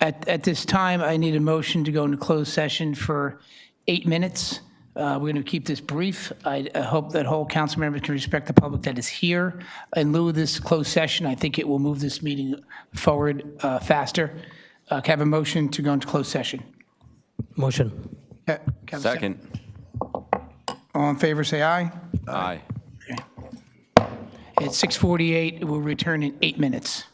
At this time, I need a motion to go into closed session for 8 minutes. We're going to keep this brief. I hope that whole council members can respect the public that is here. In lieu of this closed session, I think it will move this meeting forward faster. Can I have a motion to go into closed session? Motion. Can I have a Second. All in favor, say aye. Aye. It's 6:48. We'll return in 8 minutes.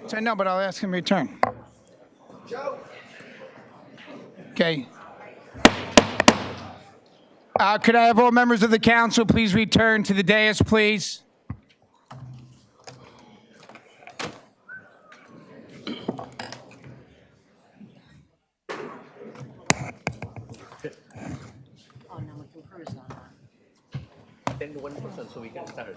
So no, but I'll ask him to return. Okay. Could I have all members of the council please return to the dais, please? Then 1% so we can start.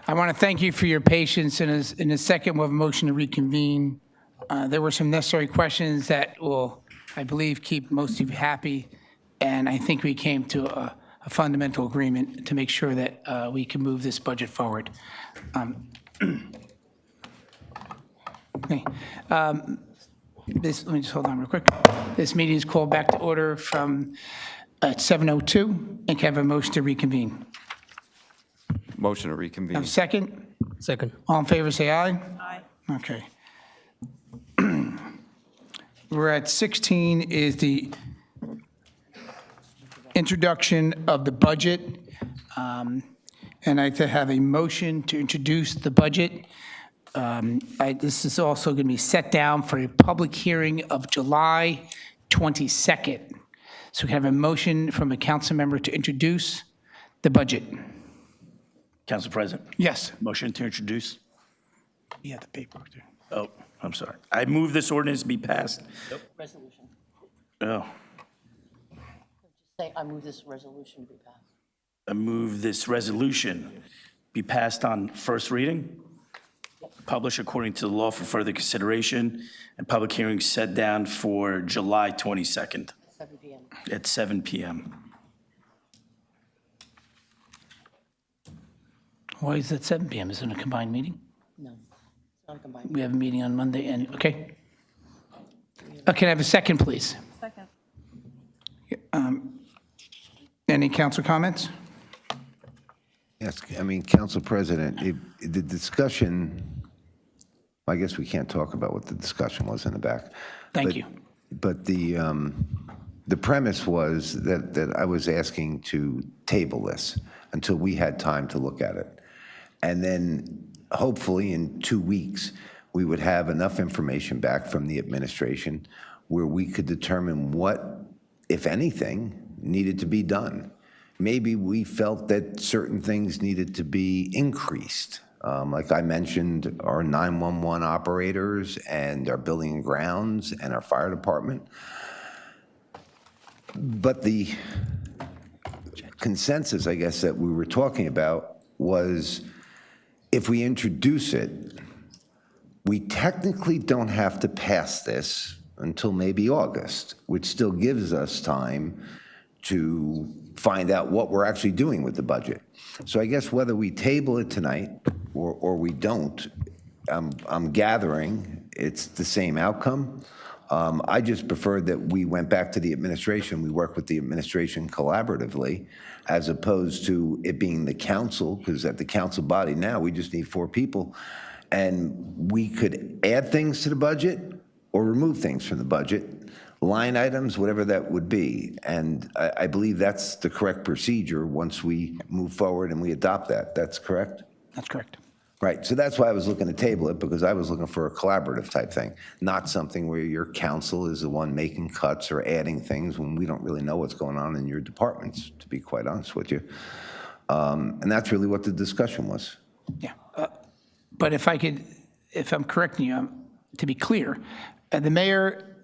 I want to thank you for your patience. In a second, we'll have a motion to reconvene. There were some necessary questions that will, I believe, keep most of you happy, and I think we came to a fundamental agreement to make sure that we can move this budget forward. Okay. Let me just hold on real quick. This meeting is called back to order from at 7:02, and can I have a motion to reconvene? Motion to reconvene. Have a second? Second. All in favor, say aye. Aye. Okay. We're at 16 is the introduction of the budget. And I have a motion to introduce the budget. This is also going to be set down for a public hearing of July 22nd. So we can have a motion from a council member to introduce the budget. Council President, Yes. motion to introduce. Yeah, the paperwork there. Oh, I'm sorry. I move this ordinance be passed. Resolution. Oh, Say, I move this resolution to be passed. I move this resolution be passed on first reading, published according to the law for further consideration, and public hearing set down for July 22nd 7 p.m. at 7 p.m. Why is it 7 p.m.? Is it a combined meeting? No, it's not a combined. We have a meeting on Monday and, okay. Can I have a second, please? Second. Any council comments? Yes, I mean, Council President, the discussion, I guess we can't talk about what the discussion was in the back. Thank you. But the premise was that I was asking to table this until we had time to look at it. And then hopefully in 2 weeks, we would have enough information back from the administration where we could determine what, if anything, needed to be done. Maybe we felt that certain things needed to be increased. Like I mentioned, our 911 operators and our building and grounds and our fire department. But the consensus, I guess, that we were talking about was if we introduce it, we technically don't have to pass this until maybe August, which still gives us time to find out what we're actually doing with the budget. So I guess whether we table it tonight or we don't, I'm gathering it's the same outcome. I just preferred that we went back to the administration, we work with the administration collaboratively, as opposed to it being the council, because at the council body now, we just need 4 people, and we could add things to the budget or remove things from the budget, line items, whatever that would be. And I believe that's the correct procedure once we move forward and we adopt that. That's correct? That's correct. Right, so that's why I was looking to table it, because I was looking for a collaborative type thing, not something where your council is the one making cuts or adding things when we don't really know what's going on in your departments, to be quite honest with you. And that's really what the discussion was. Yeah. But if I'm correcting you, to be clear, the mayor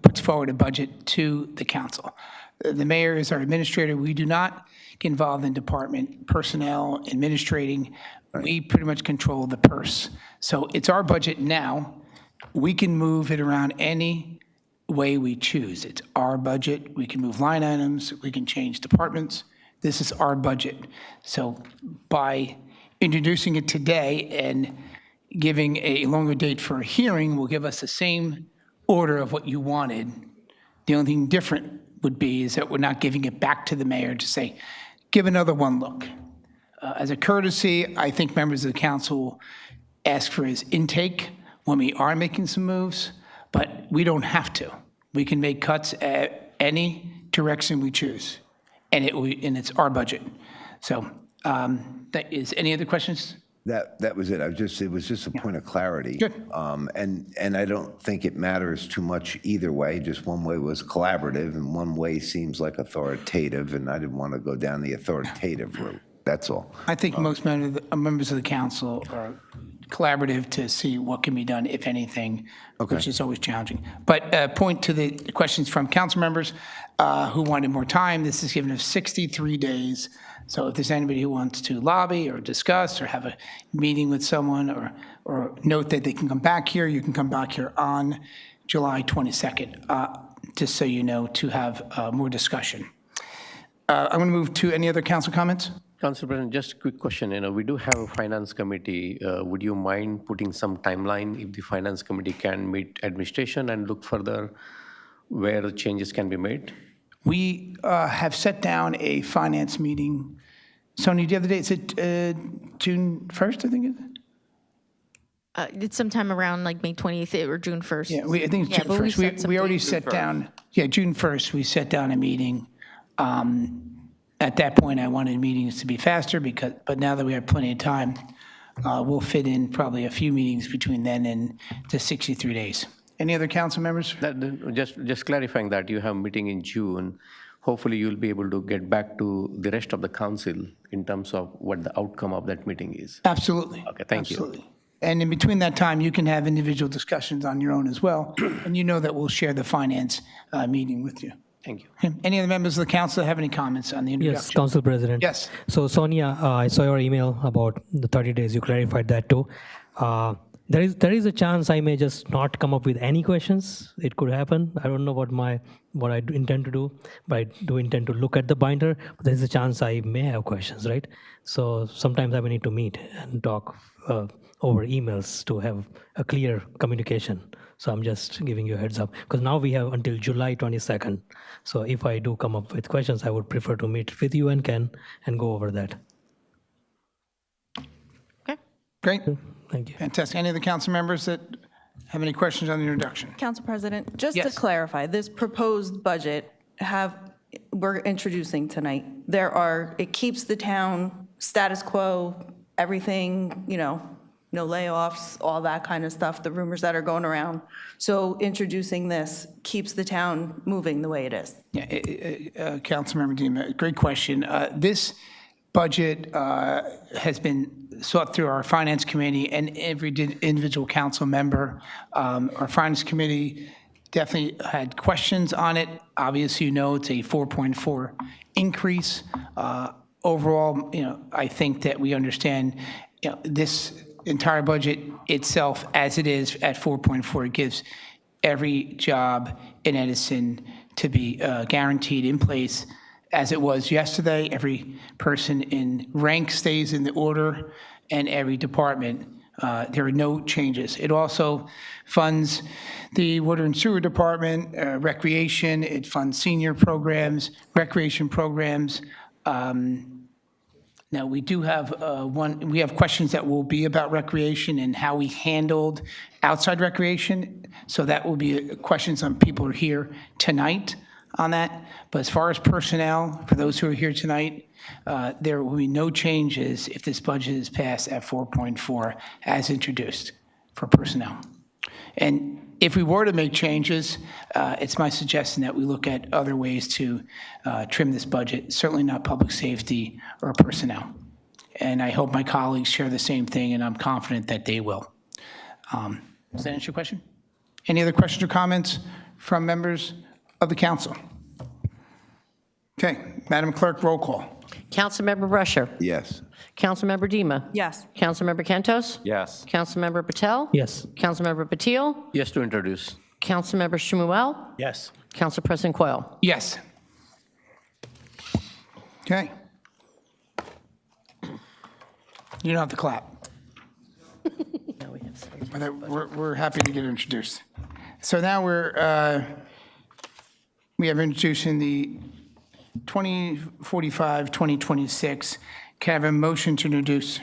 puts forward a budget to the council. The mayor is our administrator. We do not get involved in department personnel, administrating. We pretty much control the purse. So it's our budget now. We can move it around any way we choose. It's our budget. We can move line items. We can change departments. This is our budget. So by introducing it today and giving a longer date for a hearing will give us the same order of what you wanted. The only thing different would be is that we're not giving it back to the mayor to say, give another one look. As a courtesy, I think members of the council will ask for his intake when we are making some moves, but we don't have to. We can make cuts at any direction we choose, and it's our budget. So that is, any other questions? That was it. It was just a point of clarity. Good. And I don't think it matters too much either way. Just one way was collaborative, and one way seems like authoritative, and I didn't want to go down the authoritative route. That's all. I think most members of the council are collaborative to see what can be done, if anything, which is always challenging. But point to the questions from council members who wanted more time. This is given us 63 days. So if there's anybody who wants to lobby or discuss or have a meeting with someone or note that they can come back here, you can come back here on July 22nd, just so you know, to have more discussion. I'm going to move to any other council comments? Council President, just a quick question. We do have a finance committee. Would you mind putting some timeline if the finance committee can meet administration and look further where the changes can be made? We have set down a finance meeting. Sonia, do you have the date? Is it June 1st, I think? It's sometime around like May 20th or June 1st. Yeah, I think it's June but 1st. We already set down, June 1st, we set down a meeting. At that point, I wanted meetings to be faster, but now that we have plenty of time, we'll fit in probably a few meetings between then and the 63 days. Any other council members? Just clarifying that you have a meeting in June. Hopefully, you'll be able to get back to the rest of the council in terms of what the outcome of that meeting is. Absolutely. Okay, thank you. Absolutely. And in between that time, you can have individual discussions on your own as well, and you know that we'll share the finance meeting with you. Thank you. Any other members of the council have any comments on the introduction? Yes, Council President. Yes. So Sonia, I saw your email about the 30 days. You clarified that too. There is a chance I may just not come up with any questions. It could happen. I don't know what I intend to do, but I do intend to look at the binder. But there is a chance I may have questions, right? So sometimes I will need to meet and talk over emails to have a clear communication. So I'm just giving you a heads up, because now we have until July 22nd. So if I do come up with questions, I would prefer to meet with you and Ken and go over that. Okay. Great. Thank you. Fantastic. Any of the council members that have any questions on the introduction? Council President, just to Yes. clarify, this proposed budget we're introducing tonight, it keeps the town status quo, everything, no layoffs, all that kind of stuff, the rumors that are going around. So introducing this keeps the town moving the way it is. Yeah, Councilmember Dima, great question. This budget has been sought through our finance committee and every individual council member. Our finance committee definitely had questions on it. Obviously, it's a 4.4 increase. Overall, I think that we understand, this entire budget itself, as it is at 4.4, gives every job in Edison to be guaranteed in place as it was yesterday. Every person in rank stays in the order, and every department, there are no changes. It also funds the water and sewer department, recreation. It funds senior programs, recreation programs. Now, we do have we have questions that will be about recreation and how we handled outside recreation. So that will be questions on people who are here tonight on that. But as far as personnel, for those who are here tonight, there will be no changes if this budget is passed at 4.4 as introduced for personnel. And if we were to make changes, it's my suggestion that we look at other ways to trim this budget, certainly not public safety or personnel. And I hope my colleagues share the same thing, and I'm confident that they will. Does that answer your question? Any other questions or comments from members of the council? Okay, Madam Clerk, roll call. Councilmember Brusher. Yes. Councilmember Dima. Yes. Councilmember Kentos. Yes. Councilmember Patel. Yes. Councilmember Patil. Yes to introduce. Councilmember Shmuel. Yes. Council President Coyle. Yes. Okay. You don't have to clap. But we're happy to get introduced. So now we have introducing the 2045, 2026. Can I have a motion to introduce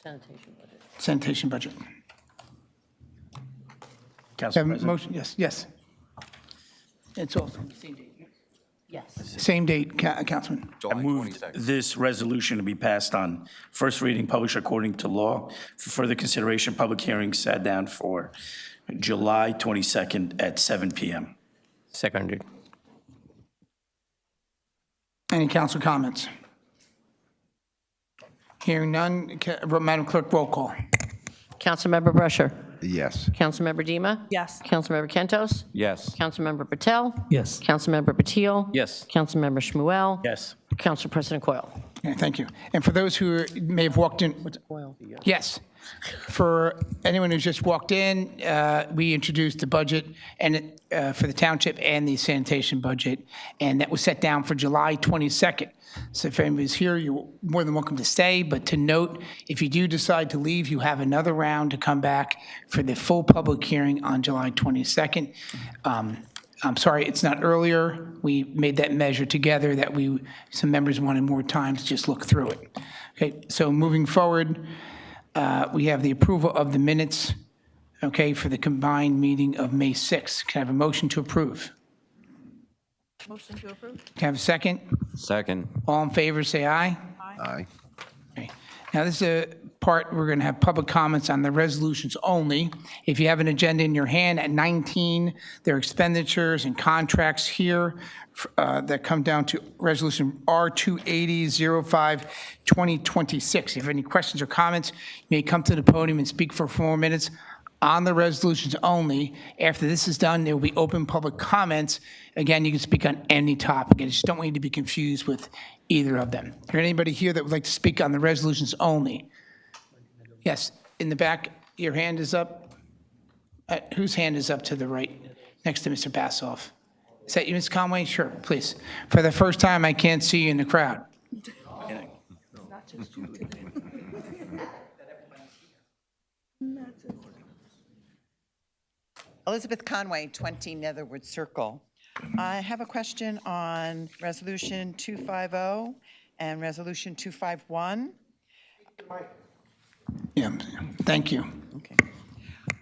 Sanitation budget. sanitation budget? Council Have a President. motion, yes, yes. It's also the same date. Yes. Same date, Councilman. I moved this resolution to be passed on first reading, published according to law. For further consideration, public hearing sat down for July 22nd at 7 PM. Seconded. Any council comments? Hearing none, Madam Clerk, roll call. Councilmember Brusher. Yes. Councilmember Dima. Yes. Councilmember Kentos. Yes. Councilmember Patel. Yes. Councilmember Patil. Yes. Councilmember Shmuel. Yes. Council President Coyle. Okay, thank you. And for those who may have walked in, yes, for anyone who's just walked in, we introduced the budget and for the township and the sanitation budget, and that was set down for July 22nd. So if anybody's here, you're more than welcome to stay, but to note, if you do decide to leave, you have another round to come back for the full public hearing on July 22nd. I'm sorry it's not earlier. We made that measure together that some members wanted more time to just look through it. Okay, so moving forward, we have the approval of the minutes, okay, for the combined meeting of May 6th. Can I have a motion to approve? Motion to approve? Can I have a second? Second. All in favor, say aye. Aye. Okay. Now, this is a part we're going to have public comments on the resolutions only. If you have an agenda in your hand at 19, there are expenditures and contracts here that come down to Resolution R-280-05-2026. If you have any questions or comments, you may come to the podium and speak for 4 minutes on the resolutions only. After this is done, there will be open public comments. Again, you can speak on any topic. I just don't want you to be confused with either of them. Is there anybody here that would like to speak on the resolutions only? Yes, in the back, your hand is up. Whose hand is up to the right, next to Mr. Bassoff? Is that you, Ms. Conway? Sure, please. For the first time, I can't see you in the crowd. Elizabeth Conway, 20 Netherwood Circle. I have a question on Resolution 250 and Resolution 251. Yeah, thank you. Okay.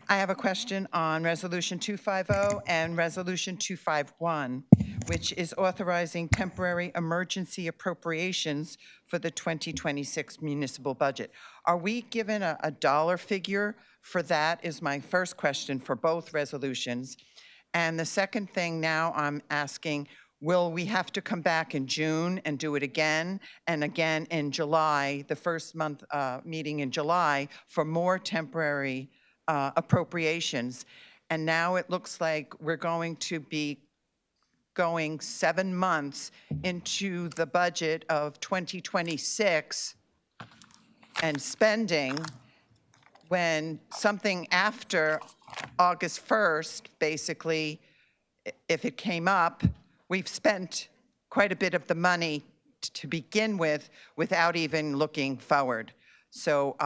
I have a question on Resolution 250 and Resolution 251, which is authorizing temporary emergency appropriations for the 2026 municipal budget. Are we given a dollar figure for that is my first question for both resolutions. And the second thing now I'm asking, will we have to come back in June and do it again and again in July, the first month meeting in July, for more temporary appropriations? And now it looks like we're going to be going 7 months into the budget of 2026 and spending when something after August 1st, basically, if it came up, we've spent quite a bit of the money to begin with without even looking forward. So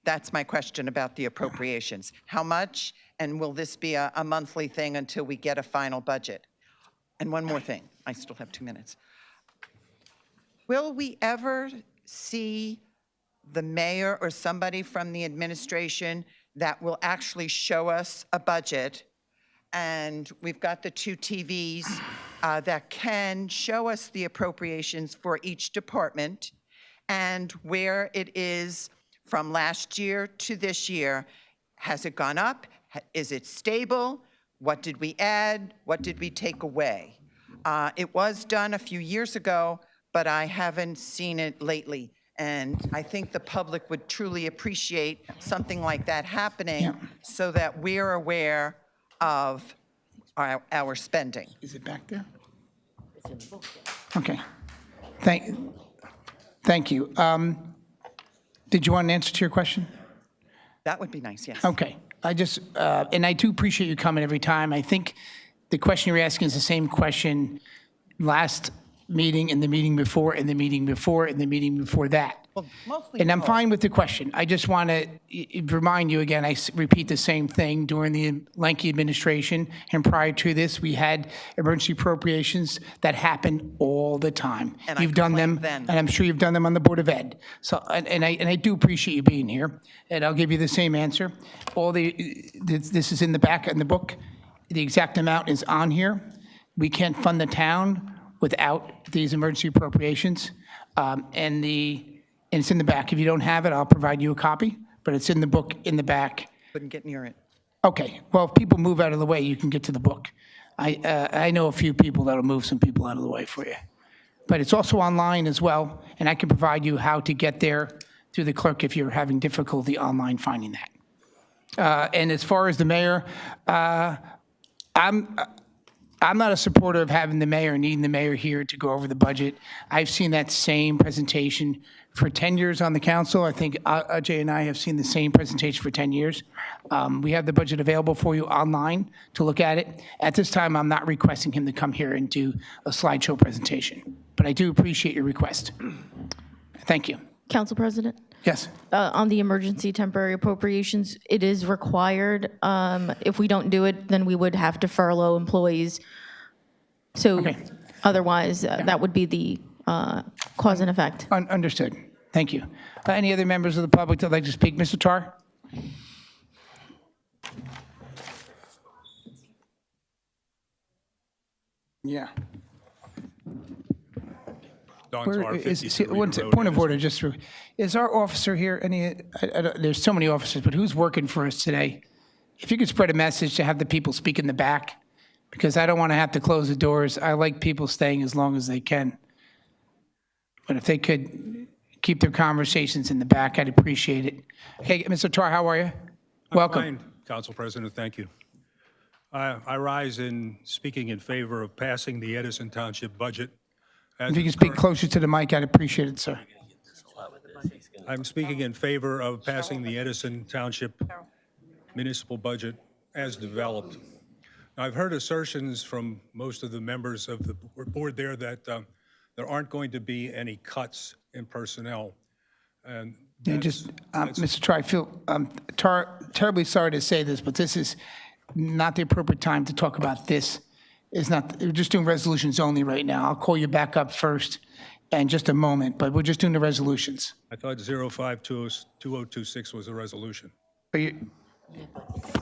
that's my question about the appropriations. How much, and will this be a monthly thing until we get a final budget? And one more thing, I still have 2 minutes. Will we ever see the mayor or somebody from the administration that will actually show us a budget? And we've got the 2 TVs that can show us the appropriations for each department and where it is from last year to this year. Has it gone up? Is it stable? What did we add? What did we take away? It was done a few years ago, but I haven't seen it lately. And I think the public would truly appreciate something like that happening so that we're aware of our spending. Is it back there? Okay. Thank you. Did you want an answer to your question? That would be nice, yes. Okay. And I do appreciate you coming every time. I think the question you're asking is the same question last meeting and the meeting before and the meeting before and the meeting before that. Well, mostly. And I'm both. fine with the question. I just want to remind you again, repeat the same thing. During the Lanky administration and prior to this, we had emergency appropriations that happened all the time. And I You've done them, complained then. and I'm sure you've done them on the Board of Ed. So, and I do appreciate you being here, and I'll give you the same answer. This is in the back in the book. The exact amount is on here. We can't fund the town without these emergency appropriations. And it's in the back. If you don't have it, I'll provide you a copy, but it's in the book in the back. Couldn't get near it. Okay, well, if people move out of the way, you can get to the book. I know a few people that'll move some people out of the way for you. But it's also online as well, and I can provide you how to get there through the clerk if you're having difficulty online finding that. And as far as the mayor, I'm not a supporter of having the mayor, needing the mayor here to go over the budget. I've seen that same presentation for 10 years on the council. I think Ajay and I have seen the same presentation for 10 years. We have the budget available for you online to look at it. At this time, I'm not requesting him to come here and do a slideshow presentation, but I do appreciate your request. Thank you. Council President? Yes. On the emergency temporary appropriations, it is required. If we don't do it, then we would have to furlough employees. So Okay. otherwise, that would be the cause and effect. Understood. Thank you. Any other members of the public that would like to speak? Mr. Tar? Yeah. Don Tar, 53 Point Road, of order, just through. Is our officer here? There's so many officers, but who's working for us today? If you could spread a message to have the people speak in the back, because I don't want to have to close the doors. I like people staying as long as they can. But if they could keep their conversations in the back, I'd appreciate it. Okay, Mr. Tar, how are you? Welcome. Fine, Council President, thank you. I rise in speaking in favor of passing the Edison Township budget. If you could speak closer to the mic, I'd appreciate it, sir. I'm speaking in favor of passing the Edison Township municipal budget as developed. Now, I've heard assertions from most of the members of the board there that there aren't going to be any cuts in personnel. And Yeah, Mr. Tar, I feel, terribly sorry to say this, but this is not the appropriate time to talk about this. We're just doing resolutions only right now. I'll call you back up first in just a moment, but we're just doing the resolutions. I thought 052026 was a resolution. Are you,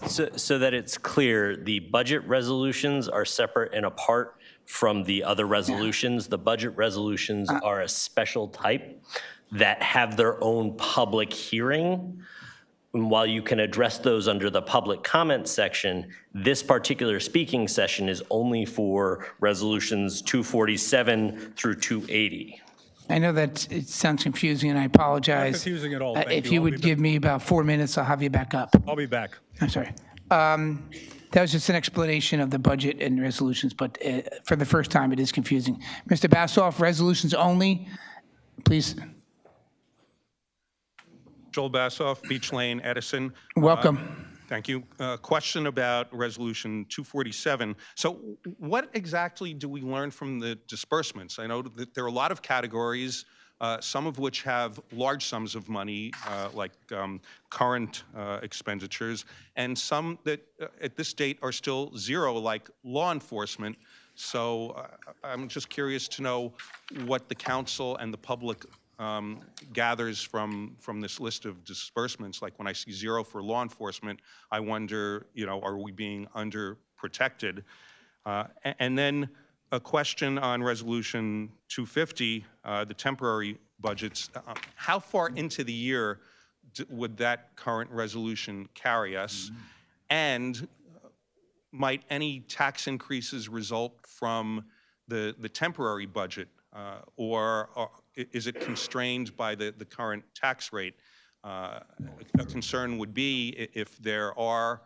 So that it's clear, the budget resolutions are separate and apart from the other resolutions. The budget resolutions are a special type that have their own public hearing. And while you can address those under the public comment section, this particular speaking session is only for resolutions 247 through 280. I know that it sounds confusing, and I apologize. Not confusing at all. Thank If you. you I'll would be give me about 4 minutes, I'll have you back up. I'll be back. I'm sorry. That was just an explanation of the budget and resolutions, but for the first time, it is confusing. Mr. Bassoff, resolutions only, please. Joel Bassoff, Beach Lane, Edison. Welcome. Thank you. Question about Resolution 247. So what exactly do we learn from the disbursements? I know that there are a lot of categories, some of which have large sums of money, like current expenditures, and some that at this date are still zero, like law enforcement. So I'm just curious to know what the council and the public gathers from this list of disbursements. Like when I see zero for law enforcement, I wonder, are we being underprotected? And then a question on Resolution 250, the temporary budgets. How far into the year would that current resolution carry us? And might any tax increases result from the temporary budget, or is it constrained by the current tax rate? A concern would be if there are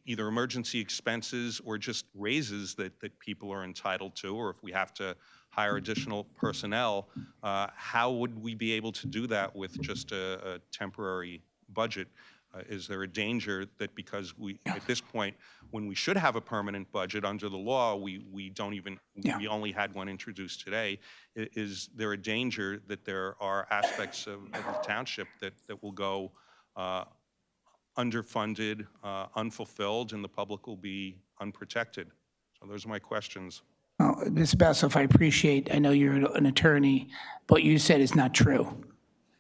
either emergency expenses or just raises that people are entitled to, or if we have to hire additional personnel, how would we be able to do that with just a temporary budget? Is there a danger that because at this point, when we should have a permanent budget under the law, we don't even, we only had one introduced today. Is there a danger that there are aspects of the township that will go underfunded, unfulfilled, and the public will be unprotected? So those are my questions. Well, Ms. Basso, I appreciate, I know you're an attorney, but you said is not true.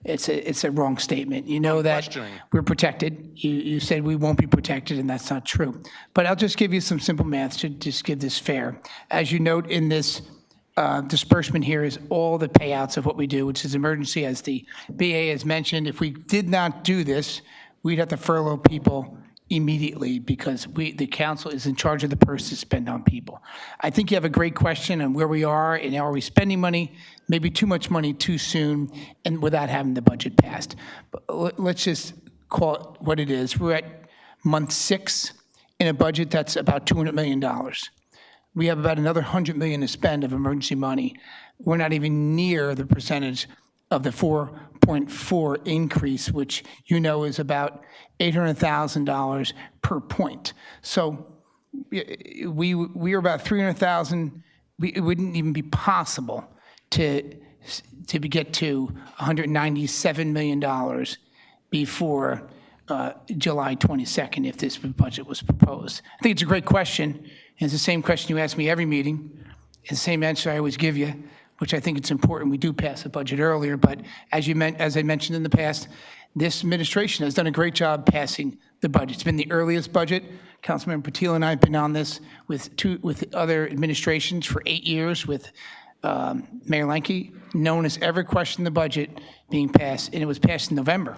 It's a wrong statement. You know that questioning. we're protected. You said we won't be protected, and that's not true. But I'll just give you some simple math to just give this fair. As you note in this disbursement here is all the payouts of what we do, which is emergency, as the BA has mentioned. If we did not do this, we'd have to furlough people immediately because the council is in charge of the purse to spend on people. I think you have a great question on where we are and are we spending money, maybe too much money too soon and without having the budget passed. But let's just call it what it is. We're at month 6 in a budget that's about $200 million. We have about another $100 million to spend of emergency money. We're not even near the percentage of the 4.4 increase, which you know is about $800,000 per point. So we are about 300,000. It wouldn't even be possible to get to $197 million before July 22nd if this budget was proposed. I think it's a great question. It's the same question you ask me every meeting. It's the same answer I always give you, which I think it's important. We do pass the budget earlier, but as I mentioned in the past, this administration has done a great job passing the budget. It's been the earliest budget. Councilmember Patil and I have been on this with other administrations for 8 years with Mayor Lenke. No one has ever questioned the budget being passed, and it was passed in November.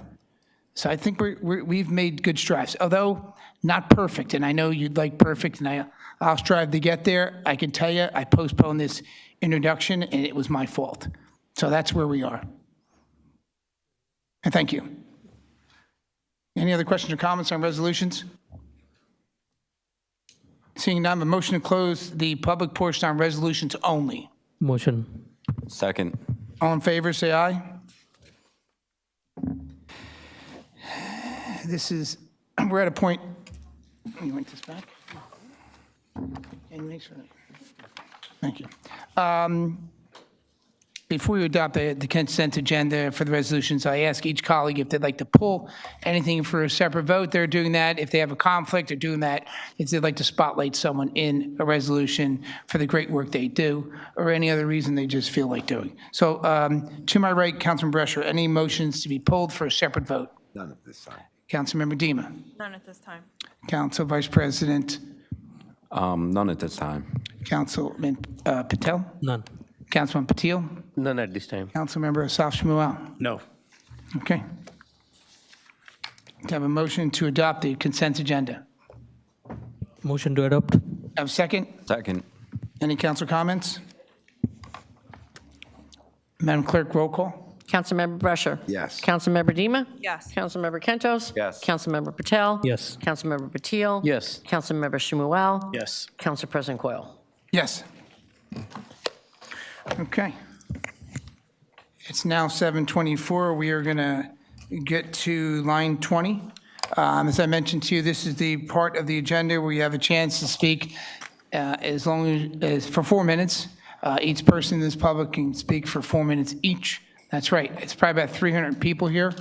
So I think we've made good strides, although not perfect, and I know you'd like perfect, and I'll strive to get there. I can tell you, I postponed this introduction, and it was my fault. So that's where we are. And thank you. Any other questions or comments on resolutions? Seeing none, a motion to close the public portion on resolutions only. Motion. Second. All in favor, say aye. We're at a point, you want this back? And make sure. Thank you. Before we adopt the consent agenda for the resolutions, I ask each colleague if they'd like to pull anything for a separate vote. They're doing that. If they have a conflict, they're doing that. If they'd like to spotlight someone in a resolution for the great work they do, or any other reason they just feel like doing. So to my right, Councilman Brescher, any motions to be pulled for a separate vote? None at this time. Councilmember Dima. None at this time. Council Vice President. None at this time. Councilman Patel. None. Councilman Patil. None at this time. Councilmember Asaf Shmuel. No. Okay. To have a motion to adopt the consent agenda. Motion to adopt. Have a second? Second. Any council comments? Madam Clerk, roll call. Councilmember Brescher. Yes. Councilmember Dima. Yes. Councilmember Kentos. Yes. Councilmember Patel. Yes. Councilmember Patil. Yes. Councilmember Shmuel. Yes. Council President Coyle. Yes. Okay. It's now 7:24. We are going to get to line 20. As I mentioned to you, this is the part of the agenda where you have a chance to speak as long as for 4 minutes. Each person in this public can speak for 4 minutes each. That's right. It's probably about 300 people here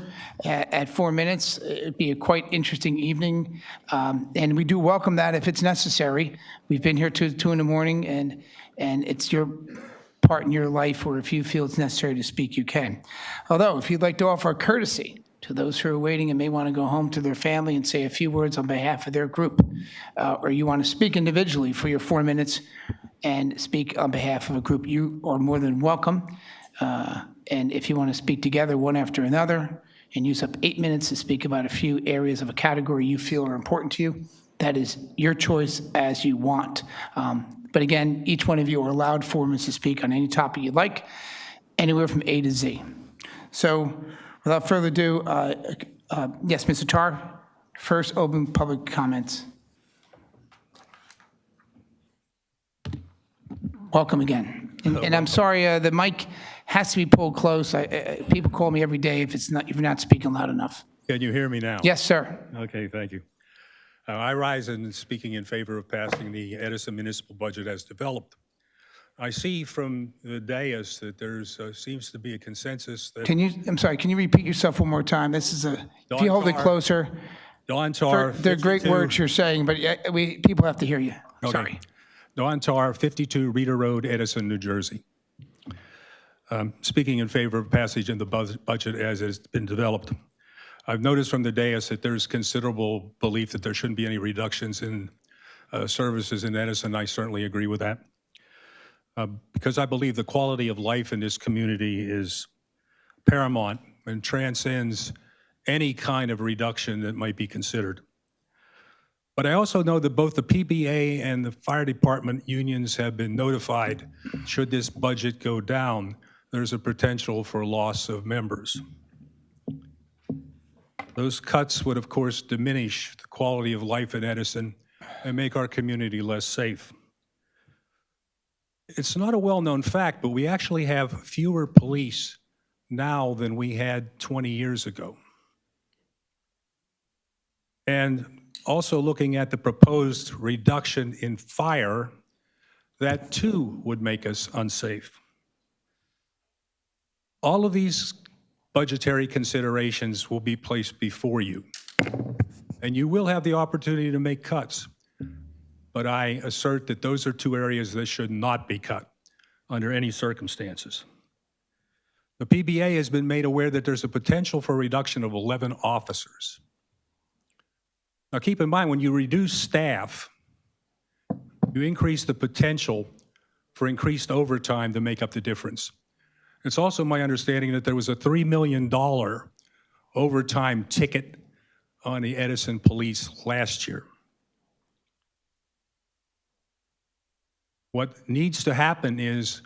at 4 minutes. It'd be a quite interesting evening. And we do welcome that if it's necessary. We've been here till 2 in the morning, and it's your part in your life where if you feel it's necessary to speak, you can. Although, if you'd like to offer a courtesy to those who are waiting and may want to go home to their family and say a few words on behalf of their group, or you want to speak individually for your 4 minutes and speak on behalf of a group, you are more than welcome. And if you want to speak together one after another and use up 8 minutes to speak about a few areas of a category you feel are important to you, that is your choice as you want. But again, each one of you are allowed 4 minutes to speak on any topic you'd like, anywhere from A to Z. So without further ado, yes, Mr. Tarr, first open public comments. Welcome again. And I'm sorry, the mic has to be pulled close. People call me every day if you're not speaking loud enough. Can you hear me now? Yes, sir. Okay, thank you. I rise in speaking in favor of passing the Edison municipal budget as developed. I see from the dais that there's seems to be a consensus that I'm sorry, can you repeat yourself one more time? If you hold it Tar- closer. Dawn Tar, They're great 52 words you're saying, but people have to hear you. Okay. Sorry. Dawn Tar, 52 Reeder Road, Edison, New Jersey. Speaking in favor of passage in the budget as it's been developed. I've noticed from the dais that there's considerable belief that there shouldn't be any reductions in services in Edison. I certainly agree with that. Because I believe the quality of life in this community is paramount and transcends any kind of reduction that might be considered. But I also know that both the PBA and the fire department unions have been notified, should this budget go down, there's a potential for loss of members. Those cuts would, of course, diminish the quality of life in Edison and make our community less safe. It's not a well-known fact, but we actually have fewer police now than we had 20 years ago. And also looking at the proposed reduction in fire, that too would make us unsafe. All of these budgetary considerations will be placed before you, and you will have the opportunity to make cuts. But I assert that those are two areas that should not be cut under any circumstances. The PBA has been made aware that there's a potential for a reduction of 11 officers. Now keep in mind, when you reduce staff, you increase the potential for increased overtime to make up the difference. It's also my understanding that there was a $3 million overtime ticket on the Edison police last year. What needs to happen is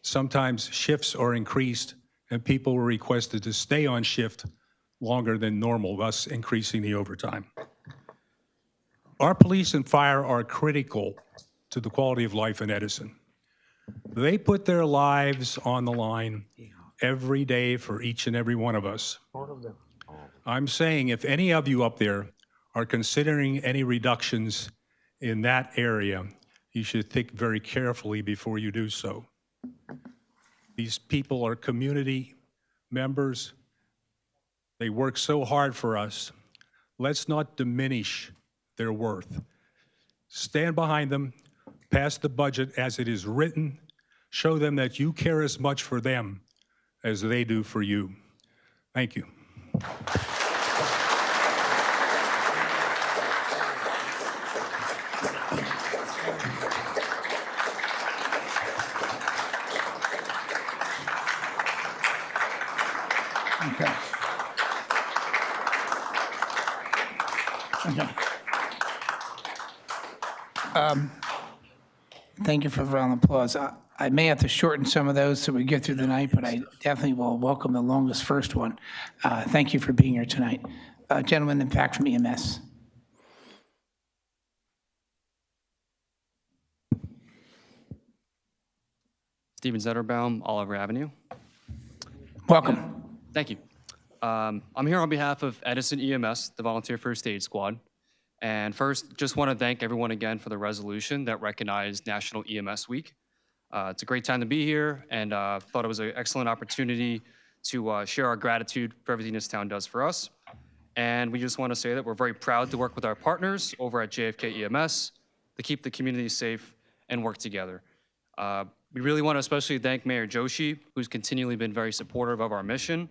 sometimes shifts are increased and people are requested to stay on shift longer than normal, thus increasing the overtime. Our police and fire are critical to the quality of life in Edison. They put their lives on the line every day for each and every one of us. I'm saying if any of you up there are considering any reductions in that area, you should think very carefully before you do so. These people are community members. They work so hard for us. Let's not diminish their worth. Stand behind them, pass the budget as it is written, show them that you care as much for them as they do for you. Thank you. Okay. Okay. Thank you for the round of applause. I may have to shorten some of those so we get through the night, but I definitely will welcome the longest first one. Thank you for being here tonight. Gentleman in fact from EMS. Steven Zetterbaum, Oliver Avenue. Welcome. Thank you. I'm here on behalf of Edison EMS, the Volunteer First Aid Squad. And first, just want to thank everyone again for the resolution that recognized National EMS Week. It's a great time to be here, and thought it was an excellent opportunity to share our gratitude for everything this town does for us. And we just want to say that we're very proud to work with our partners over at JFK EMS to keep the community safe and work together. We really want to especially thank Mayor Joshi, who's continually been very supportive of our mission.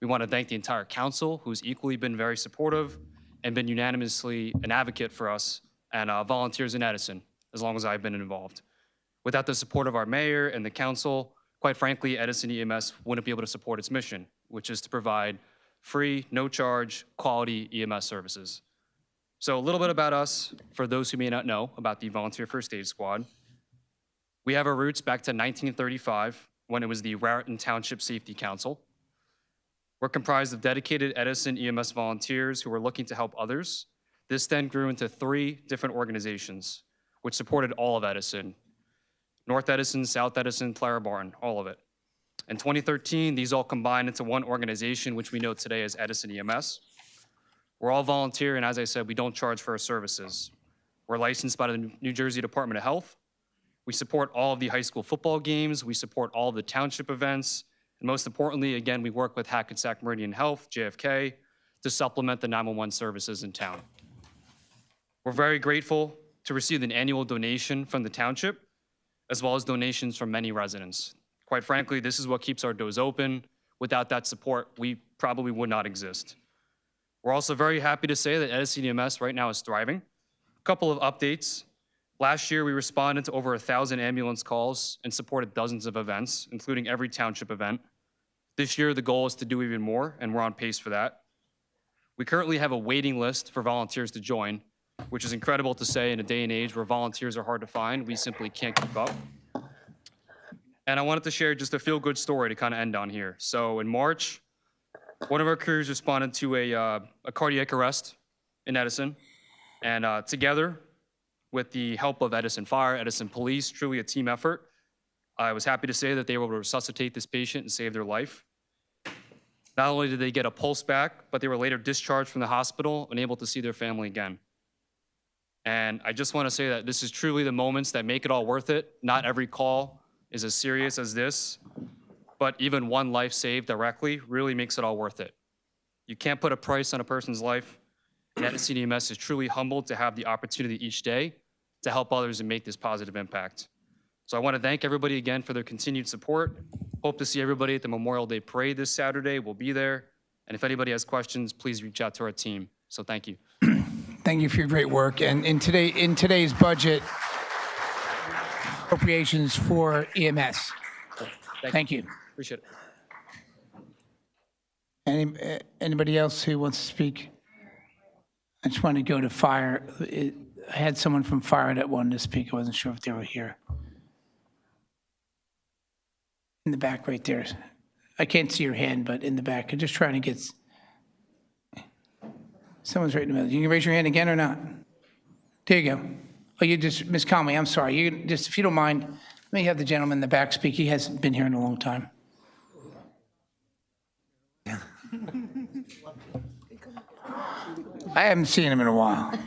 We want to thank the entire council, who's equally been very supportive and been unanimously an advocate for us and volunteers in Edison, as long as I've been involved. Without the support of our mayor and the council, quite frankly, Edison EMS wouldn't be able to support its mission, which is to provide free, no-charge, quality EMS services. So a little bit about us, for those who may not know about the Volunteer First Aid Squad. We have our roots back to 1935, when it was the Raritan Township Safety Council. We're comprised of dedicated Edison EMS volunteers who were looking to help others. This then grew into 3 different organizations, which supported all of Edison. North Edison, South Edison, Clara Barton, all of it. In 2013, these all combined into one organization, which we know today as Edison EMS. We're all volunteer, and as I said, we don't charge for our services. We're licensed by the New Jersey Department of Health. We support all of the high school football games. We support all of the township events. And most importantly, again, we work with Hackensack Meridian Health, JFK, to supplement the 911 services in town. We're very grateful to receive an annual donation from the township, as well as donations from many residents. Quite frankly, this is what keeps our doors open. Without that support, we probably would not exist. We're also very happy to say that Edison EMS right now is thriving. A couple of updates. Last year, we responded to over 1,000 ambulance calls and supported dozens of events, including every township event. This year, the goal is to do even more, and we're on pace for that. We currently have a waiting list for volunteers to join, which is incredible to say in a day and age where volunteers are hard to find. We simply can't keep up. And I wanted to share just a feel-good story to kind of end on here. So in March, one of our crews responded to a cardiac arrest in Edison. And together, with the help of Edison Fire, Edison Police, truly a team effort, I was happy to say that they were able to resuscitate this patient and save their life. Not only did they get a pulse back, but they were later discharged from the hospital and able to see their family again. And I just want to say that this is truly the moments that make it all worth it. Not every call is as serious as this, but even one life saved directly really makes it all worth it. You can't put a price on a person's life, and Edison EMS is truly humbled to have the opportunity each day to help others and make this positive impact. So I want to thank everybody again for their continued support. Hope to see everybody at the Memorial Day Parade this Saturday. We'll be there. And if anybody has questions, please reach out to our team. So thank you. Thank you for your great work. And in today's budget, appropriations for EMS. Thank you. Appreciate it. Anybody else who wants to speak? I just want to go to fire. I had someone from fire that wanted to speak. I wasn't sure if they were here. In the back right there. I can't see your hand, but in the back. I'm just trying to get... Someone's right in the middle. You can raise your hand again or not? There you go. Oh, you just, Ms. Conway, I'm sorry. You just, if you don't mind, let me have the gentleman in the back speak. He hasn't been here in a long time. I haven't seen him in a while.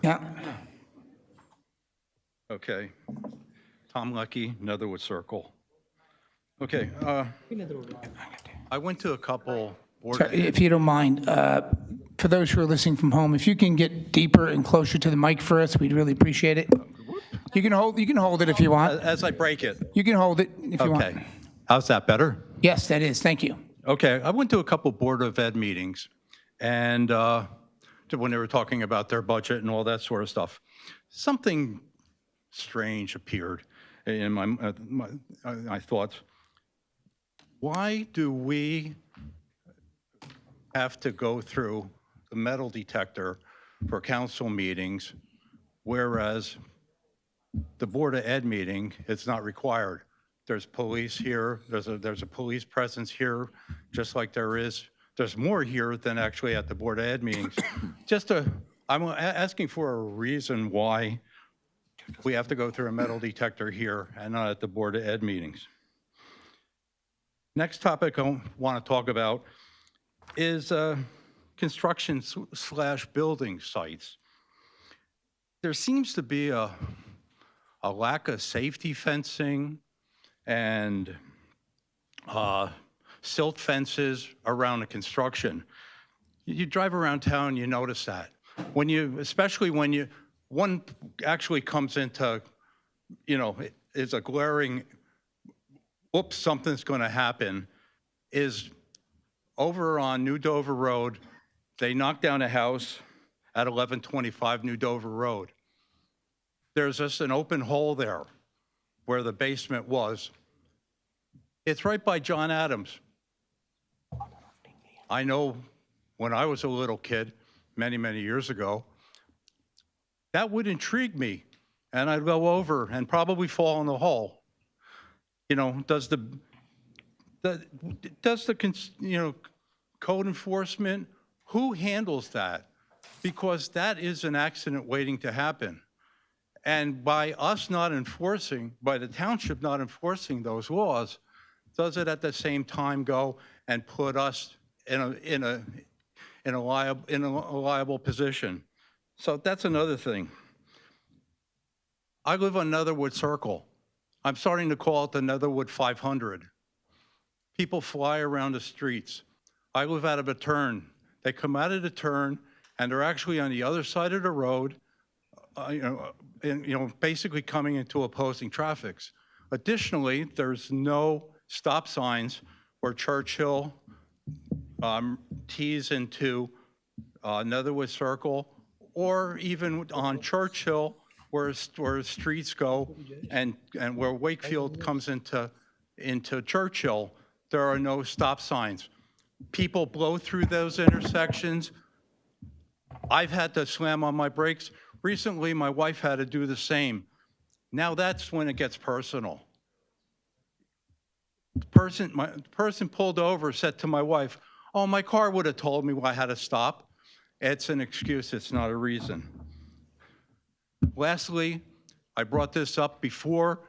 Yeah. Okay. Tom Lucky, Netherwood Circle. Okay. I went to a couple board. Sorry, if you don't mind, for those who are listening from home, if you can get deeper and closer to the mic for us, we'd really appreciate it. You can hold it if you want. As I break it. You can hold it if you want. Okay. How's that better? Yes, that is. Thank you. Okay. I went to a couple Board of Ed meetings, and when they were talking about their budget and all that sort of stuff, something strange appeared in my thoughts. Why do we have to go through the metal detector for council meetings, whereas the Board of Ed meeting, it's not required? There's police here, there's a police presence here, just like there's more here than actually at the Board of Ed meetings. I'm asking for a reason why we have to go through a metal detector here and not at the Board of Ed meetings. Next topic I want to talk about is construction / building sites. There seems to be a lack of safety fencing and silt fences around the construction. You drive around town, you notice that. Especially when one actually comes into, is a glaring, oops, something's going to happen, is over on New Dover Road. They knocked down a house at 1125 New Dover Road. There's just an open hole there where the basement was. It's right by John Adams. I know when I was a little kid, many, many years ago, that would intrigue me, and I'd go over and probably fall in the hole. Does the code enforcement, who handles that? Because that is an accident waiting to happen. And by the township not enforcing those laws, does it at the same time go and put us in in a liable position. So that's another thing. I live on Netherwood Circle. I'm starting to call it the Netherwood 500. People fly around the streets. I live out of a turn. They come out of the turn, and they're actually on the other side of the road, basically coming into opposing traffics. Additionally, there's no stop signs where Churchill tees into Netherwood Circle, or even on Churchill where streets go and where Wakefield comes into Churchill, there are no stop signs. People blow through those intersections. I've had to slam on my brakes. Recently, my wife had to do the same. Now that's when it gets personal. The person pulled over, said to my wife, "Oh, my car would have told me I had to stop." It's an excuse, it's not a reason. Lastly, I brought this up before,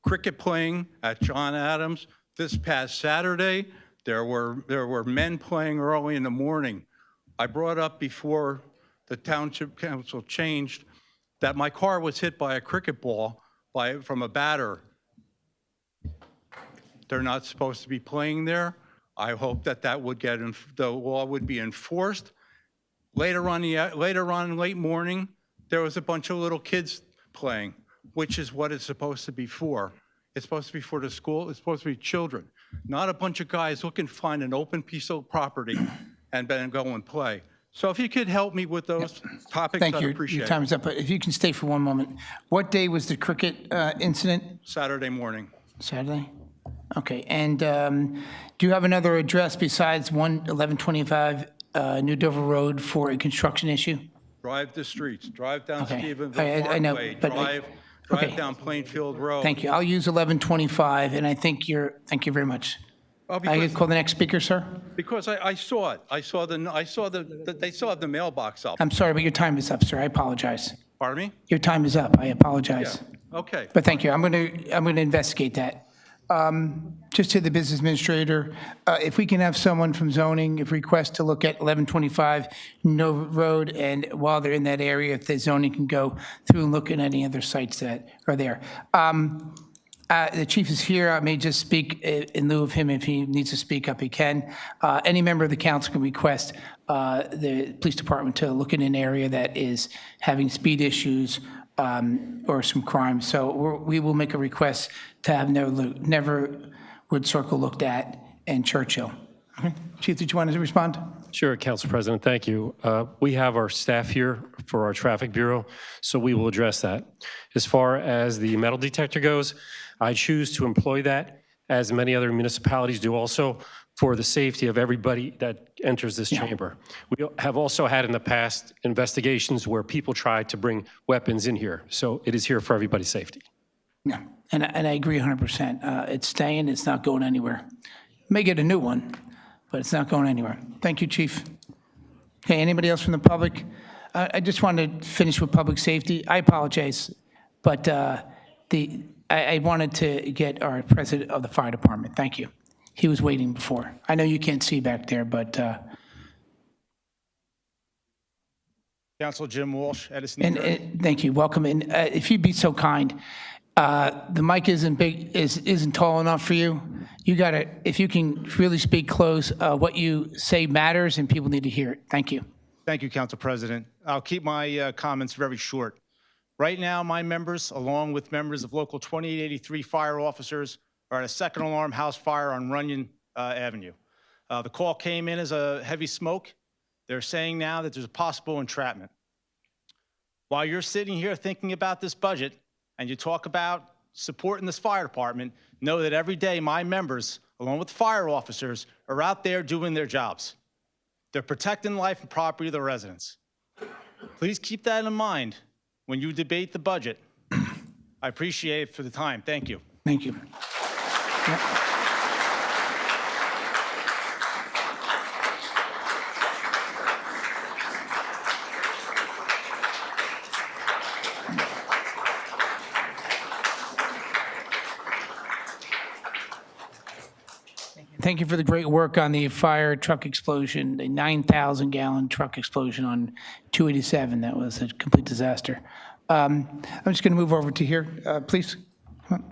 cricket playing at John Adams. This past Saturday, there were men playing early in the morning. I brought up before the Township Council changed that my car was hit by a cricket ball from a batter. They're not supposed to be playing there. I hope that the law would be enforced. Later on late morning, there was a bunch of little kids playing, which is what it's supposed to be for. It's supposed to be for the school. It's supposed to be children, not a bunch of guys looking to find an open piece of property and then go and play. So if you could help me with those topics, Thank I'd you. appreciate Your it. time is up, but if you can stay for one moment. What day was the cricket incident? Saturday morning. Saturday? Okay, and do you have another address besides 1125 New Dover Road for a construction issue? Drive the streets, drive down Okay. Stephenville I know, Parkway, but drive okay. down Plainfield Road. Thank you. I'll use 1125, and I think thank you very much. Well, I can call the next speaker, sir? Because I saw it. they still have the mailbox up. I'm sorry, but your time is up, sir. I apologize. Pardon me? Your time is up. I apologize. Okay. But thank you. I'm going to investigate that. Just to the business administrator, if we can have someone from zoning, if request to look at 1125 Nova Road, and while they're in that area, if the zoning can go through and look at any other sites that are there. The chief is here. I may just speak in lieu of him. If he needs to speak up, he can. Any member of the council can request the police department to look in an area that is having speed issues or some crime. So we will make a request to have Neverwood Circle looked at and Churchill. Okay. Chief, did you want to respond? Sure, Council President, thank you. We have our staff here for our traffic bureau, so we will address that. As far as the metal detector goes, I choose to employ that, as many other municipalities do also, for the safety of everybody that enters this chamber. We have also had in the past investigations where people tried to bring weapons in here, so it is here for everybody's safety. Yeah, and I agree 100%. It's staying, it's not going anywhere. May get a new one, but it's not going anywhere. Thank you, Chief. Okay, anybody else from the public? I just wanted to finish with public safety. I apologize, but I wanted to get our president of the fire department. Thank you. He was waiting before. I know you can't see back there, but Council Jim Walsh, Edison, New Jersey. and thank you. Welcome. And if you'd be so kind, the mic isn't tall enough for you. You got to, if you can really speak close, what you say matters and people need to hear it. Thank you. Thank you, Council President. I'll keep my comments very short. Right now, my members, along with members of Local 2883 fire officers, are at a second alarm house fire on Runyon Avenue. The call came in as a heavy smoke. They're saying now that there's a possible entrapment. While you're sitting here thinking about this budget and you talk about supporting this fire department, know that every day my members, along with fire officers, are out there doing their jobs. They're protecting life and property of the residents. Please keep that in mind when you debate the budget. I appreciate it for the time. Thank you. Thank you. Yep. thank you for the great work on the fire truck explosion, the 9,000-gallon truck explosion on 287. That was a complete disaster. I'm just going to move over to here, please. Come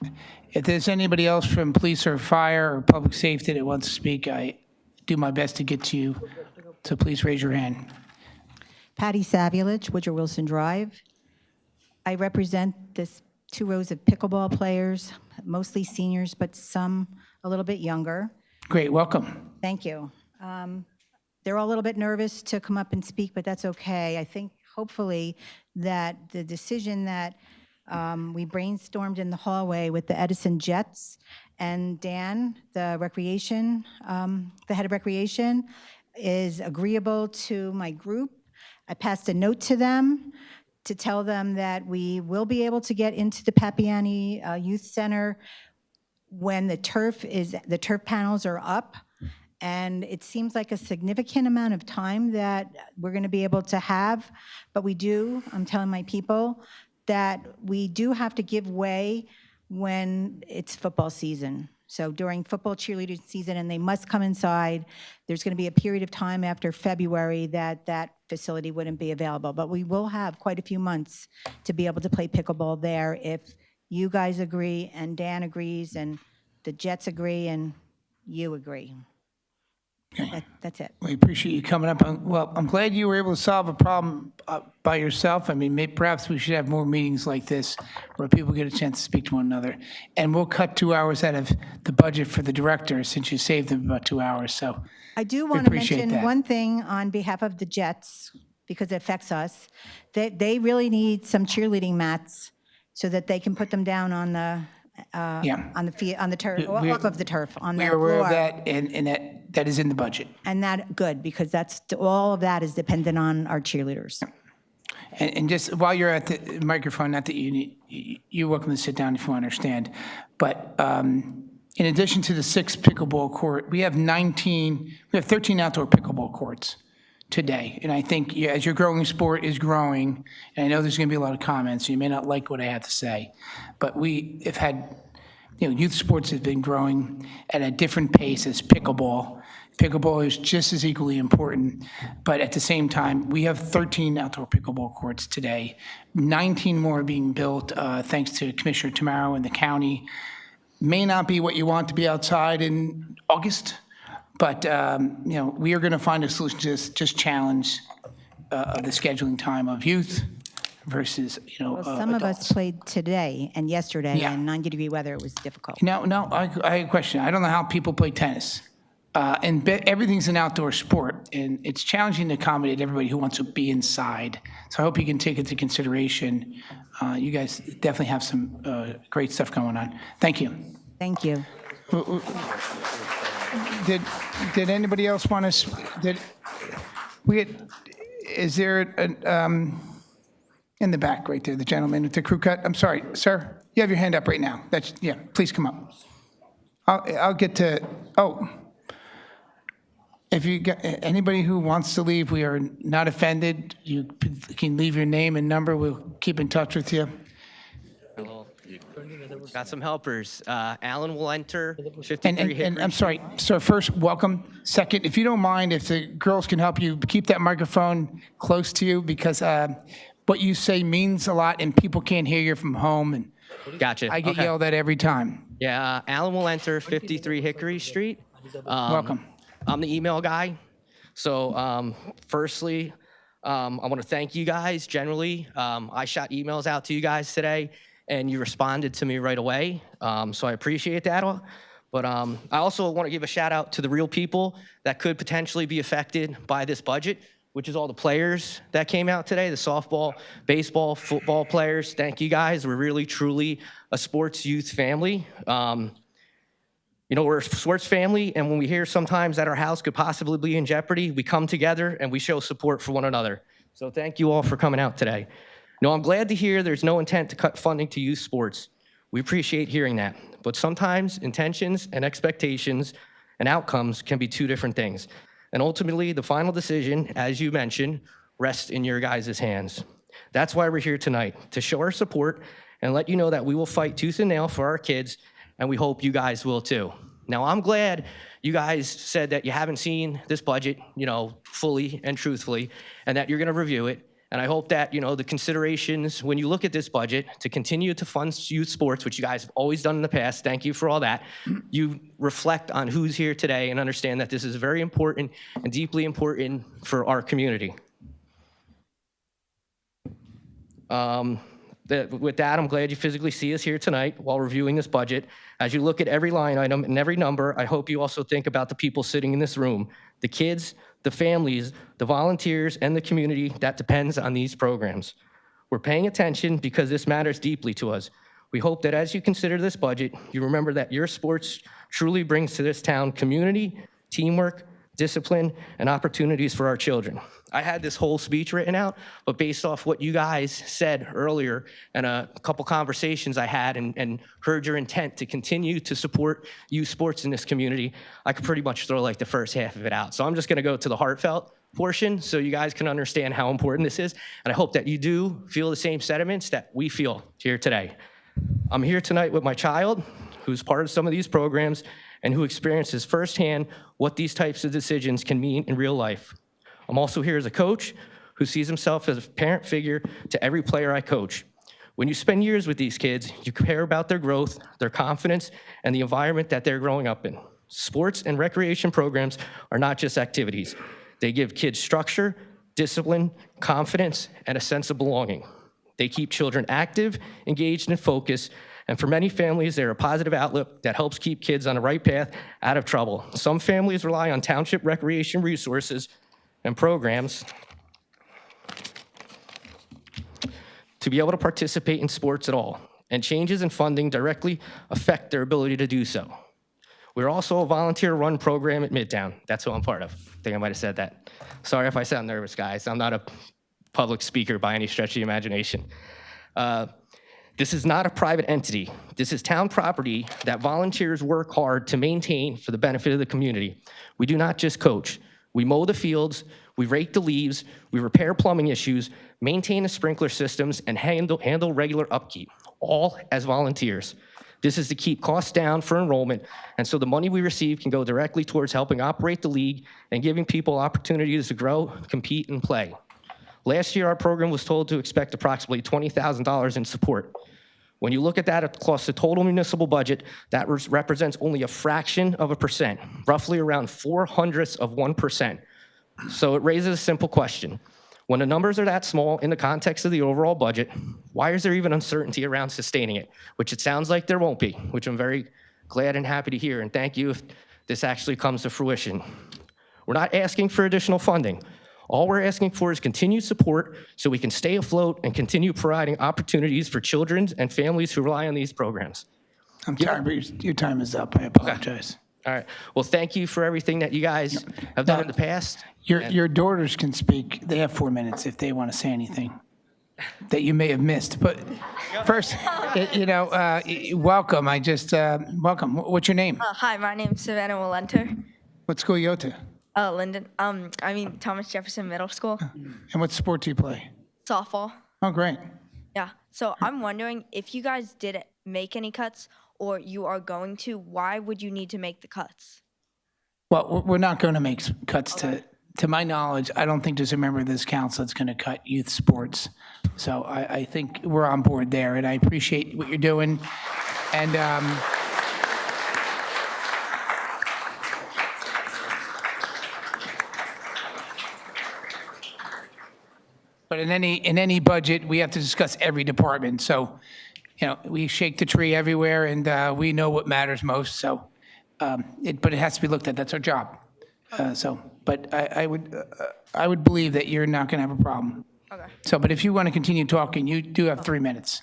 on. If there's anybody else from police or fire or public safety that wants to speak, I do my best to get to you, so please raise your hand. Patty Savulich, Woodrow Wilson Drive. I represent this 2 rows of pickleball players, mostly seniors, but some a little bit younger. Great, welcome. Thank you. They're all a little bit nervous to come up and speak, but that's okay. I think hopefully that the decision that we brainstormed in the hallway with the Edison Jets and Dan, the recreation, the head of recreation, is agreeable to my group. I passed a note to them to tell them that we will be able to get into the Papiani Youth Center when the turf panels are up. And it seems like a significant amount of time that we're going to be able to have. But I'm telling my people, that we do have to give way when it's football season. So during football cheerleading season, and they must come inside, there's going to be a period of time after February that facility wouldn't be available. But we will have quite a few months to be able to play pickleball there if you guys agree and Dan agrees and the Jets agree and you agree. That's it. We appreciate you coming up. Well, I'm glad you were able to solve a problem by yourself. I mean, perhaps we should have more meetings like this where people get a chance to speak to one another. And we'll cut 2 hours out of the budget for the director since you saved them about 2 hours. So I do want to mention one thing on behalf of the Jets, because it affects us. They really need some cheerleading mats so that they can put them down on the on the turf, off of the turf, on the floor. We're aware of that, and that is in the budget. And that, good, because all of that is dependent on our cheerleaders. And just while you're at the microphone, not that you're welcome to sit down if you want to understand, but in addition to the 6 pickleball court, we have 13 outdoor pickleball courts today. And I think as your growing sport is growing, and I know there's going to be a lot of comments, so you may not like what I have to say, but we have had, youth sports have been growing at a different pace as pickleball. Pickleball is just as equally important, but at the same time, we have 13 outdoor pickleball courts today. 19 more are being built thanks to Commissioner Tamaro and the county. May not be what you want to be outside in August, but we are going to find a solution to this just challenge of the scheduling time of youth versus Well, some of us played today and yesterday in 90-degree weather. It was difficult. No, I have a question. I don't know how people play tennis. And everything's an outdoor sport, and it's challenging to accommodate everybody who wants to be inside. So I hope you can take it into consideration. You guys definitely have some great stuff going on. Thank you. Thank you. Did anybody else want to? Is there in the back right there, the gentleman with the crew cut? I'm sorry, sir. You have your hand up right now. Please come up. I'll get to. Oh. If you got anybody who wants to leave, we are not offended. You can leave your name and number. We'll keep in touch with you. Hello. Got some helpers. Alan will enter 53 Hickory. And I'm sorry, so first, welcome. Second, if you don't mind, if the girls can help you, keep that microphone close to you because what you say means a lot and people can't hear you from home. And gotcha. I get yelled at every time. Yeah, Alan will enter 53 Hickory Street. Welcome. I'm the email guy. So firstly, I want to thank you guys generally. I shot emails out to you guys today, and you responded to me right away. So I appreciate that. But I also want to give a shout out to the real people that could potentially be affected by this budget, which is all the players that came out today, the softball, baseball, football players. Thank you guys. We're really, truly a sports youth family. We're a sports family, and when we hear sometimes that our house could possibly be in jeopardy, we come together and we show support for one another. So thank you all for coming out today. I'm glad to hear there's no intent to cut funding to youth sports. We appreciate hearing that. But sometimes intentions and expectations and outcomes can be two different things. And ultimately, the final decision, as you mentioned, rests in your guys' hands. That's why we're here tonight, to show our support and let you know that we will fight tooth and nail for our kids and we hope you guys will too. Now, I'm glad you guys said that you haven't seen this budget, fully and truthfully, and that you're going to review it. And I hope that, the considerations, when you look at this budget, to continue to fund youth sports, which you guys have always done in the past, thank you for all that, you reflect on who's here today and understand that this is very important and deeply important for our community. With that, I'm glad you physically see us here tonight while reviewing this budget. As you look at every line item and every number, I hope you also think about the people sitting in this room, the kids, the families, the volunteers, and the community that depends on these programs. We're paying attention because this matters deeply to us. We hope that as you consider this budget, you remember that your sports truly brings to this town community, teamwork, discipline, and opportunities for our children. I had this whole speech written out, but based off what you guys said earlier and a couple conversations I had and heard your intent to continue to support youth sports in this community, I could pretty much throw like the first half of it out. So I'm just gonna go to the heartfelt portion so you guys can understand how important this is. And I hope that you do feel the same sentiments that we feel here today. I'm here tonight with my child, who's part of some of these programs and who experiences firsthand what these types of decisions can mean in real life. I'm also here as a coach who sees himself as a parent figure to every player I coach. When you spend years with these kids, you care about their growth, their confidence, and the environment that they're growing up in. Sports and recreation programs are not just activities. They give kids structure, discipline, confidence, and a sense of belonging. They keep children active, engaged, and focused, and for many families, they're a positive outlet that helps keep kids on the right path out of trouble. Some families rely on township recreation resources and programs to be able to participate in sports at all, and changes in funding directly affect their ability to do so. We're also a volunteer-run program at Midtown. That's who I'm part of. I think I might have said that. Sorry if I sound nervous, guys. I'm not a public speaker by any stretch of the imagination. This is not a private entity. This is town property that volunteers work hard to maintain for the benefit of the community. We do not just coach. We mow the fields, we rake the leaves, we repair plumbing issues, maintain the sprinkler systems, and handle regular upkeep, all as volunteers. This is to keep costs down for enrollment, and so the money we receive can go directly towards helping operate the league and giving people opportunities to grow, compete, and play. Last year, our program was told to expect approximately $20,000 in support. When you look at that across the total municipal budget, that represents only a fraction of a percent, roughly around 0.04%. So it raises a simple question. When the numbers are that small in the context of the overall budget, why is there even uncertainty around sustaining it? Which it sounds like there won't be, which I'm very glad and happy to hear, and thank you if this actually comes to fruition. We're not asking for additional funding. All we're asking for is continued support so we can stay afloat and continue providing opportunities for children and families who rely on these programs. I'm sorry, but your time is up. I apologize. All right. Well, thank you for everything that you guys have done in the past. Your daughters can speak. They have 4 minutes if they want to say anything that you may have missed. But first, welcome. Welcome. What's your name? Hi, my name's Savannah Walenter. What school you go to? Linden. Thomas Jefferson Middle School. And what sport do you play? Softball. Oh, great. Yeah. So I'm wondering if you guys didn't make any cuts or you are going to, why would you need to make the cuts? Well, we're not going to make cuts to my knowledge. I don't think there's a member of this council that's going to cut youth sports. So I think we're on board there, and I appreciate what you're doing. And but in any budget, we have to discuss every department. So, we shake the tree everywhere, and we know what matters most. So, but it has to be looked at. That's our job. But I would believe that you're not going to have a problem. Okay. So, but if you want to continue talking, you do have 3 minutes.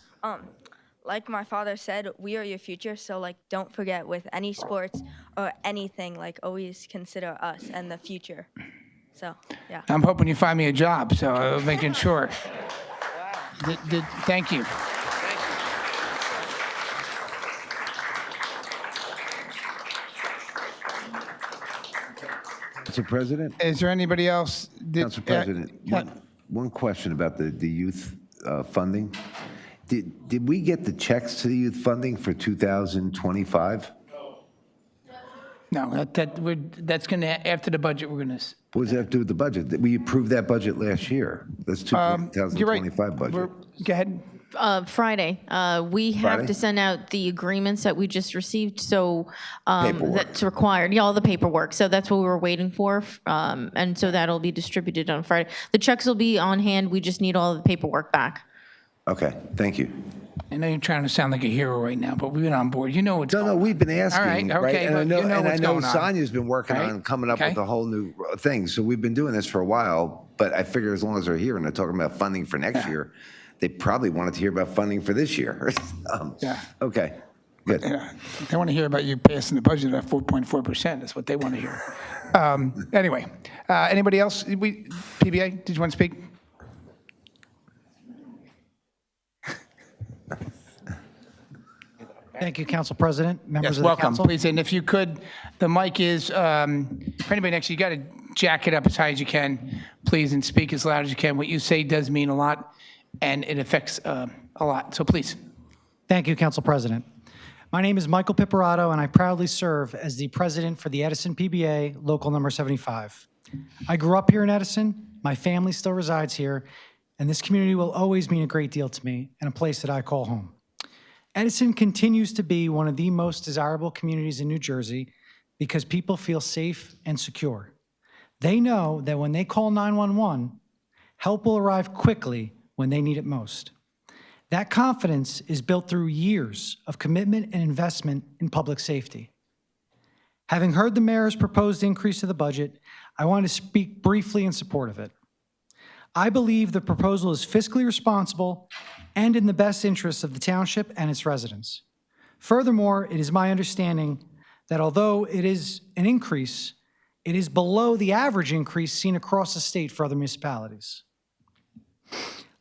Like my father said, we are your future. So don't forget with any sports or anything, always consider us and the future. So, yeah. I'm hoping you find me a job, so I'm making sure. Thank you. Council President? Is there anybody else? Council President, one question about the youth funding. Did we get the checks to the youth funding for 2025? No, that's going to, after the budget, we're going to, What does that have to do with the budget? We approved that budget last year. That's you're right. 2025 budget. Go ahead. Friday, we have Friday? to send out the agreements that we just received, so Paperwork. that's required, yeah, all the paperwork. So that's what we were waiting for, and so that'll be distributed on Friday. The checks will be on hand, we just need all the paperwork back. Okay, thank you. I know you're trying to sound like a hero right now, but we've been on board. You know what's No, we've been asking, All right, okay, And I but know, you know what's going on. Sonia's been working Right? on coming up Okay. with a whole new thing. So we've been doing this for a while, but I figure as long as they're here and they're talking about funding for next year, they probably wanted to hear about funding for this year. Yeah. Okay, good. They want to hear about you passing the budget at 4.4%. That's what they want to hear. Anyway, anybody else? PBA, did you want to speak? Thank you, Council President, members Yes, of the welcome, council. please. And if you could, the mic is, for anybody next to you, got to jack it up as high as you can, please, and speak as loud as you can. What you say does mean a lot, and it affects a lot. So please. Thank you, Council President. My name is Michael Pipperato, and I proudly serve as the president for the Edison PBA, local number 75. I grew up here in Edison. My family still resides here, and this community will always mean a great deal to me and a place that I call home. Edison continues to be one of the most desirable communities in New Jersey because people feel safe and secure. They know that when they call 911, help will arrive quickly when they need it most. That confidence is built through years of commitment and investment in public safety. Having heard the mayor's proposed increase to the budget, I want to speak briefly in support of it. I believe the proposal is fiscally responsible and in the best interests of the township and its residents. Furthermore, it is my understanding that although it is an increase, it is below the average increase seen across the state for other municipalities.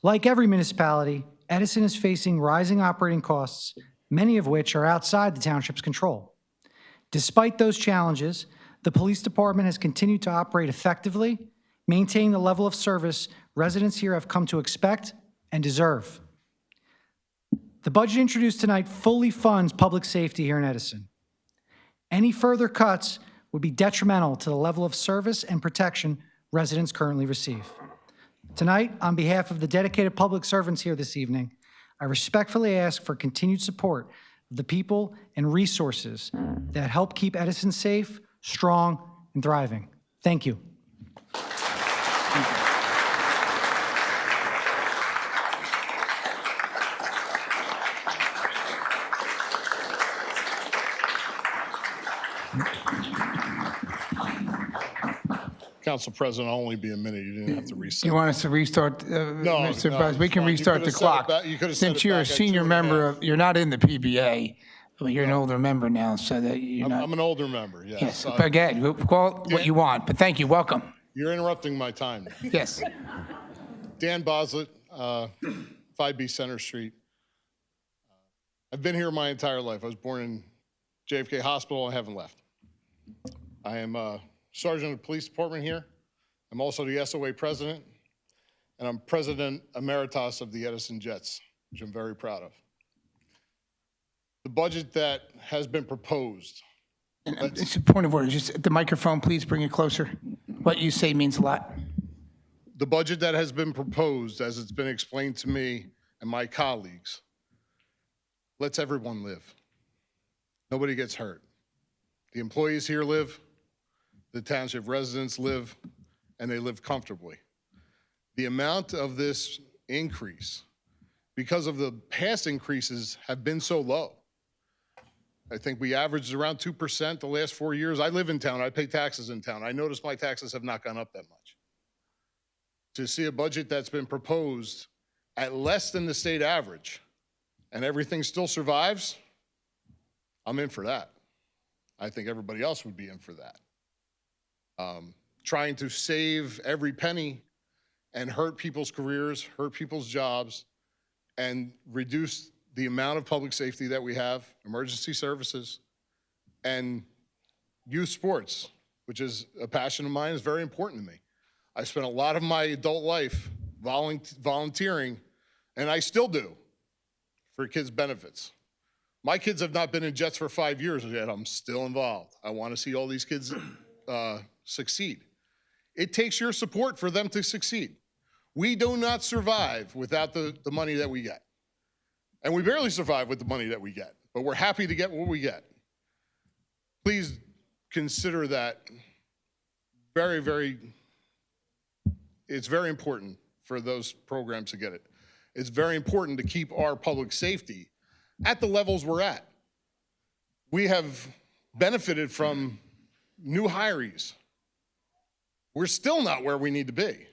Like every municipality, Edison is facing rising operating costs, many of which are outside the township's control. Despite those challenges, the police department has continued to operate effectively, maintaining the level of service residents here have come to expect and deserve. The budget introduced tonight fully funds public safety here in Edison. Any further cuts would be detrimental to the level of service and protection residents currently receive. Tonight, on behalf of the dedicated public servants here this evening, I respectfully ask for continued support of the people and resources that help keep Edison safe, strong, and thriving. Thank you. Council President, I'll only be a minute. You didn't have to reset. You want us to restart, Mr. Buzz? We can restart the clock. Since you're a senior member, you're not in the PBA, but you're an older member now, so that you're not. I'm an older member, yes. Yes, but again, we'll call it what you want, but thank you, welcome. You're interrupting my time. Yes. Dan Boslett, 5B Center Street. I've been here my entire life. I was born in JFK Hospital. I haven't left. I am Sergeant of the Police Department here. I'm also the SOA president, and I'm president emeritus of the Edison Jets, which I'm very proud of. The budget that has been proposed. And it's a point of order, just the microphone, please bring it closer. What you say means a lot. The budget that has been proposed, as it's been explained to me and my colleagues, lets everyone live. Nobody gets hurt. The employees here live, the township residents live, and they live comfortably. The amount of this increase, because of the past increases, have been so low. I think we averaged around 2% the last 4 years. I live in town, I pay taxes in town. I notice my taxes have not gone up that much. To see a budget that's been proposed at less than the state average and everything still survives, I'm in for that. I think everybody else would be in for that. Trying to save every penny and hurt people's careers, hurt people's jobs, and reduce the amount of public safety that we have, emergency services, and youth sports, which is a passion of mine, is very important to me. I spent a lot of my adult life volunteering, and I still do, for kids' benefits. My kids have not been in Jets for 5 years yet. I'm still involved. I want to see all these kids succeed. It takes your support for them to succeed. We do not survive without the money that we get. And we barely survive with the money that we get, but we're happy to get what we get. Please consider that it's very important for those programs to get it. It's very important to keep our public safety at the levels we're at. We have benefited from new hirees. We're still not where we need to be.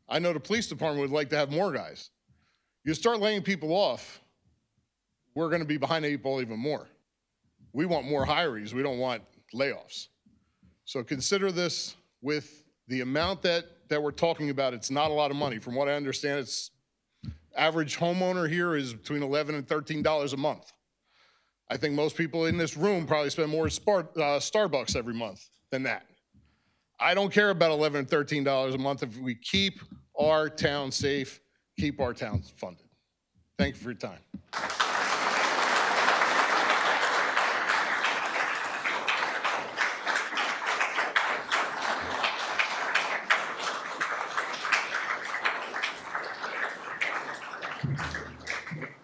I know the police department would like to have more guys. You start laying people off, we're going to be behind the 8 ball even more. We want more hirees. We don't want layoffs. So consider this with the amount that we're talking about. It's not a lot of money. From what I understand, it's average homeowner here is between $11 and $13 a month. I think most people in this room probably spend more at Starbucks every month than that. I don't care about $11 and $13 a month if we keep our town safe, keep our town funded. Thank you for your time.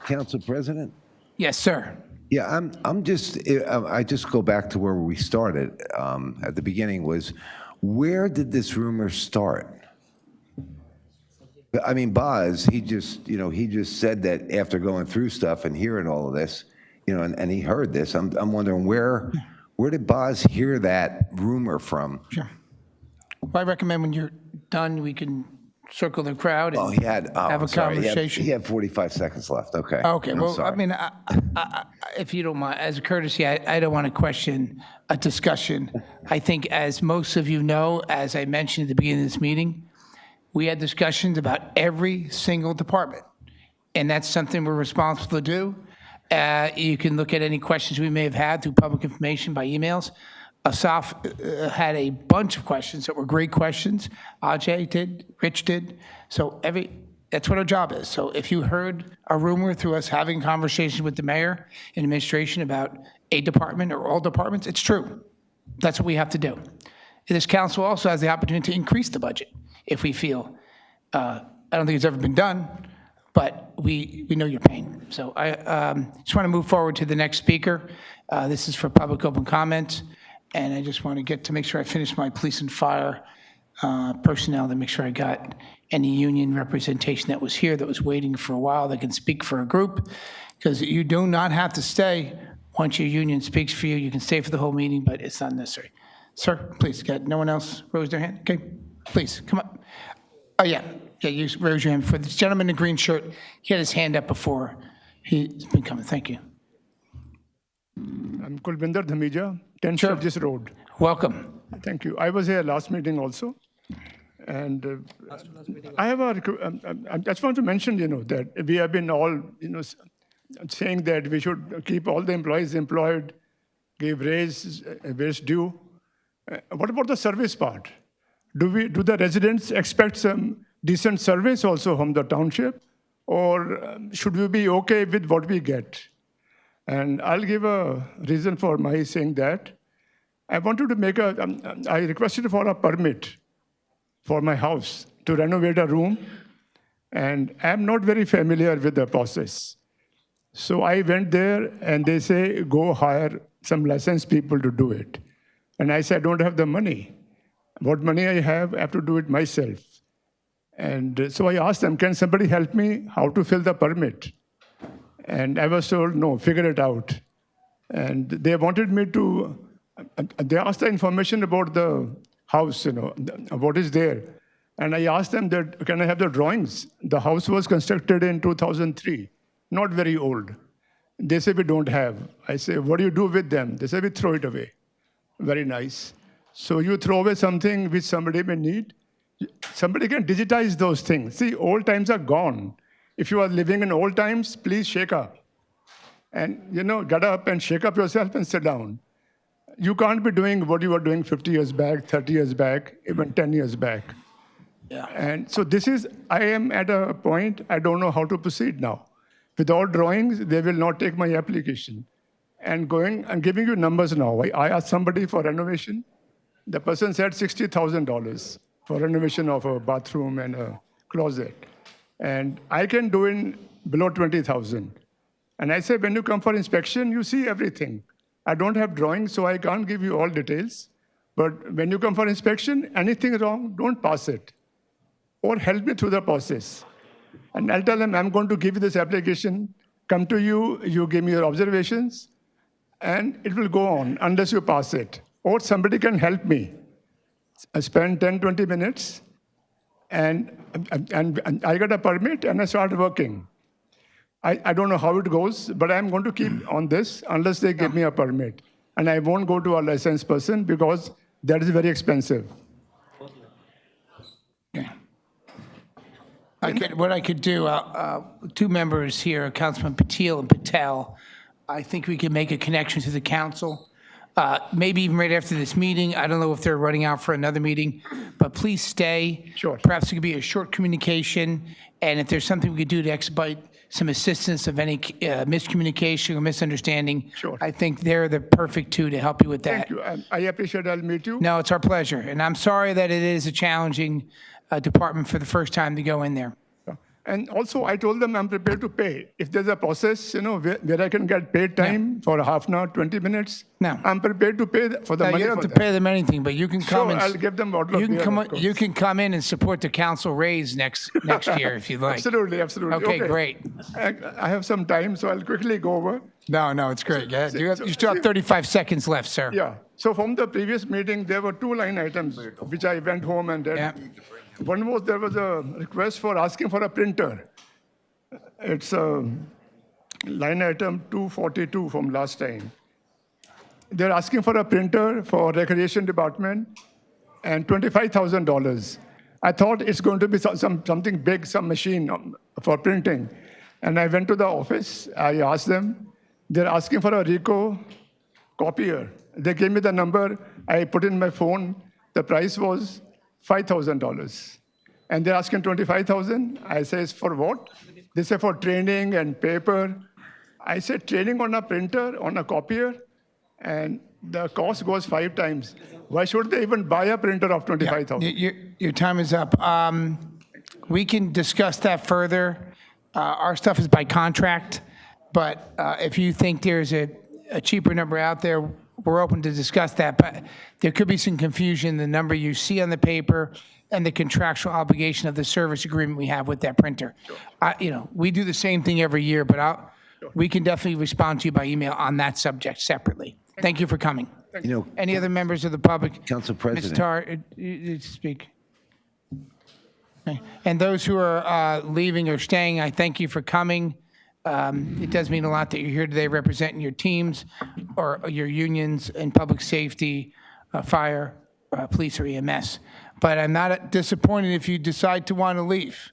Council President? Yes, sir. Yeah, I just go back to where we started at the beginning was, where did this rumor start? I mean, Boz, he just said that after going through stuff and hearing all of this, and he heard this. I'm wondering where did Boz hear that rumor from? Sure. Well, I recommend when you're done, we can circle the crowd and have a conversation. He had 45 seconds left. Okay. Okay, I'm well, sorry. I mean, if you don't mind, as a courtesy, I don't want to question a discussion. I think, as most of you know, as I mentioned at the beginning of this meeting, we had discussions about every single department, and that's something we're responsible to do. You can look at any questions we may have had through public information by emails. Asaf had a bunch of questions that were great questions. Ajay did, Rich did. So that's what our job is. So if you heard a rumor through us having conversations with the mayor and administration about a department or all departments, it's true. That's what we have to do. This council also has the opportunity to increase the budget if we feel. I don't think it's ever been done, but we know your pain. So I just want to move forward to the next speaker. This is for public open comments. And I just want to get to make sure I finish my police and fire personnel, to make sure I got any union representation that was here, that was waiting for a while, that can speak for a group. Because you do not have to stay once your union speaks for you. You can stay for the whole meeting, but it's not necessary. Sir, please, got no one else raised their hand? Okay, please, come up. Oh, yeah, you raise your hand. For this gentleman in the green shirt, he had his hand up before. He's been coming, thank you. I'm Kulbinder Dhamija, 10 Sturgis Road. Welcome. Thank you. I was here last meeting also. And I have I just want to mention, that we have been all, saying that we should keep all the employees employed, give raise due. What about the service part? Do the residents expect some decent service also from the township? Or should we be okay with what we get? And I'll give a reason for my saying that. I wanted to make I requested for a permit for my house to renovate a room, and I'm not very familiar with the process. So I went there, and they say, go hire some licensed people to do it. And I said, I don't have the money. What money I have to do it myself. And so I asked them, can somebody help me how to fill the permit? And I was told, no, figure it out. And they wanted me to, they asked the information about the house, what is there. And I asked them that, can I have the drawings? The house was constructed in 2003, not very old. They say, we don't have. I say, what do you do with them? They say, we throw it away. Very nice. So you throw away something which somebody may need. Somebody can digitize those things. See, old times are gone. If you are living in old times, please shake up. And, get up and shake up yourself and sit down. You can't be doing what you were doing 50 years back, 30 years back, even 10 years back. Yeah. And so I am at a point, I don't know how to proceed now. Without drawings, they will not take my application. And I'm giving you numbers now. I asked somebody for renovation. The person said $60,000 for renovation of a bathroom and a closet. And I can do it below 20,000. And I said, when you come for inspection, you see everything. I don't have drawings, so I can't give you all details. But when you come for inspection, anything wrong, don't pass it. Or help me through the process. And I'll tell them, I'm going to give you this application, come to you, you give me your observations, and it will go on unless you pass it. Or somebody can help me. I spend 10, 20 minutes, and I get a permit, and I start working. I don't know how it goes, but I'm going to keep on this unless they give me a permit. And I won't go to a licensed person because that is very expensive. What I could do, two members here, Councilman Patil and Patel, I think we can make a connection to the council. Maybe even right after this meeting. I don't know if they're running out for another meeting, but please stay. Sure. Perhaps it could be a short communication, and if there's something we could do to expedite some assistance of any miscommunication or misunderstanding, Sure. I think they're the perfect two to help you with that. Thank you. I appreciate it. I'll meet you. No, it's our pleasure, and I'm sorry that it is a challenging department for the first time to go in there. And also, I told them I'm prepared to pay. If there's a process, where I can get paid time for half an hour, 20 minutes, No. I'm prepared to pay for the No, money. you don't have for to that. pay them anything, but you can come Sure, and I'll give them bottle of you can beer, come. of course. You can come in and support the council raise next year if you'd like. Absolutely, absolutely. Okay, great. I have some time, so I'll quickly go over. No, it's great. Go ahead. You still have 35 seconds left, sir. Yeah. So from the previous meeting, there were 2 line items which I went home and did. Yeah. One was there was a request for asking for a printer. It's line item 242 from last time. They're asking for a printer for recreation department and $25,000. I thought it's going to be something big, some machine for printing. And I went to the office. I asked them. They're asking for a Ricoh copier. They gave me the number. I put in my phone. The price was $5,000. And they're asking $25,000. I says, for what? They say for training and paper. I said, training on a printer, on a copier, and the cost goes 5 times. Why should they even buy a printer of $25,000? Your time is up. We can discuss that further. Our stuff is by contract, but if you think there's a cheaper number out there, we're open to discuss that. But there could be some confusion, the number you see on the paper and the contractual obligation of the service agreement we have with that printer. We do the same thing every year, but we can definitely respond to you by email on that subject separately. Thank you for coming. Any other members of the public? Council Ms. President. Tar, you speak. Okay. And those who are leaving or staying, I thank you for coming. It does mean a lot that you're here today representing your teams or your unions in public safety, fire, police, or EMS. But I'm not disappointed if you decide to want to leave.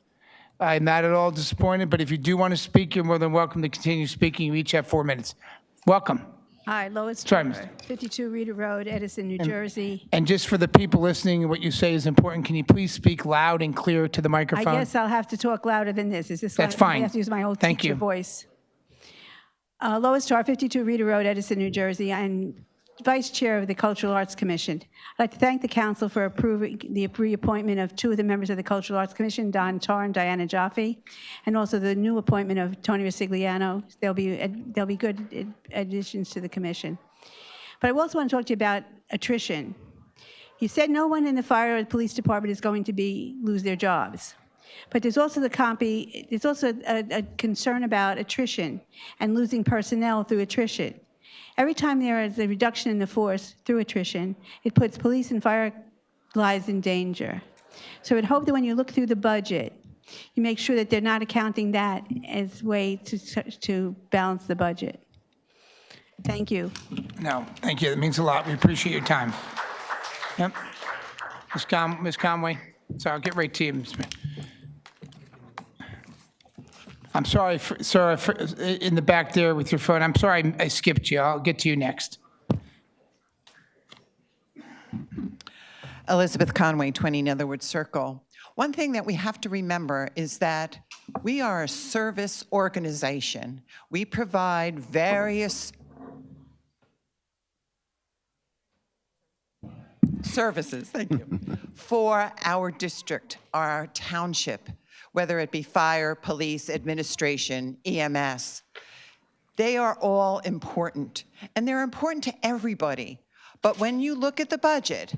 I'm not at all disappointed, but if you do want to speak, you're more than welcome to continue speaking. You each have 4 minutes. Welcome. Hi, Lois. Sorry, Mr. 52 Reeder Road, Edison, New Jersey. And just for the people listening, what you say is important. Can you please speak loud and clear to the I microphone? guess I'll have to talk louder than this. Is this That's I fine. have to use my old Thank teacher you. voice. Lois Tarr, 52 Reeder Road, Edison, New Jersey. I'm Vice Chair of the Cultural Arts Commission. I'd like to thank the council for approving the reappointment of 2 of the members of the Cultural Arts Commission, Don Tarr and Diana Jaffe, and also the new appointment of Tony Rosigliano. They'll be good additions to the commission. But I also want to talk to you about attrition. You said no one in the fire or the police department is going to lose their jobs. But there's also a concern about attrition and losing personnel through attrition. Every time there is a reduction in the force through attrition, it puts police and fire lives in danger. So I'd hope that when you look through the budget, you make sure that they're not accounting that as a way to balance the budget. Thank you. No, thank you. That means a lot. We appreciate your time. Yep. Ms. Conway? Sorry, I'll get right to you. I'm sorry, sir, in the back there with your phone. I'm sorry I skipped you. I'll get to you next. Elizabeth Conway, 20 Netherwood Circle. One thing that we have to remember is that we are a service organization. We provide various services, thank you, for our district, our township, whether it be fire, police, administration, EMS. They are all important, and they're important to everybody. But when you look at the budget,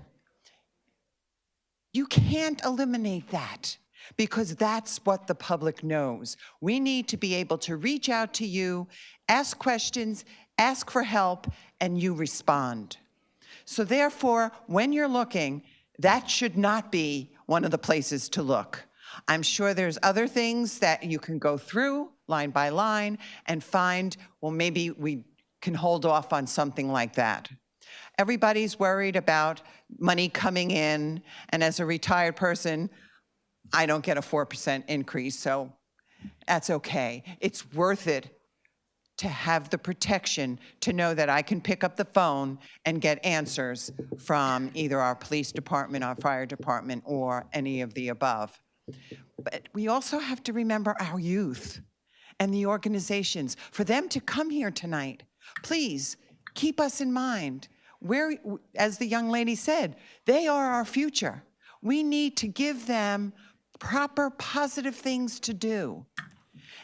you can't eliminate that because that's what the public knows. We need to be able to reach out to you, ask questions, ask for help, and you respond. So therefore, when you're looking, that should not be one of the places to look. I'm sure there's other things that you can go through line by line and find, well, maybe we can hold off on something like that. Everybody's worried about money coming in, and as a retired person, I don't get a 4% increase, so that's okay. It's worth it to have the protection to know that I can pick up the phone and get answers from either our police department, our fire department, or any of the above. But we also have to remember our youth and the organizations. For them to come here tonight, please keep us in mind. We're, as the young lady said, they are our future. We need to give them proper positive things to do.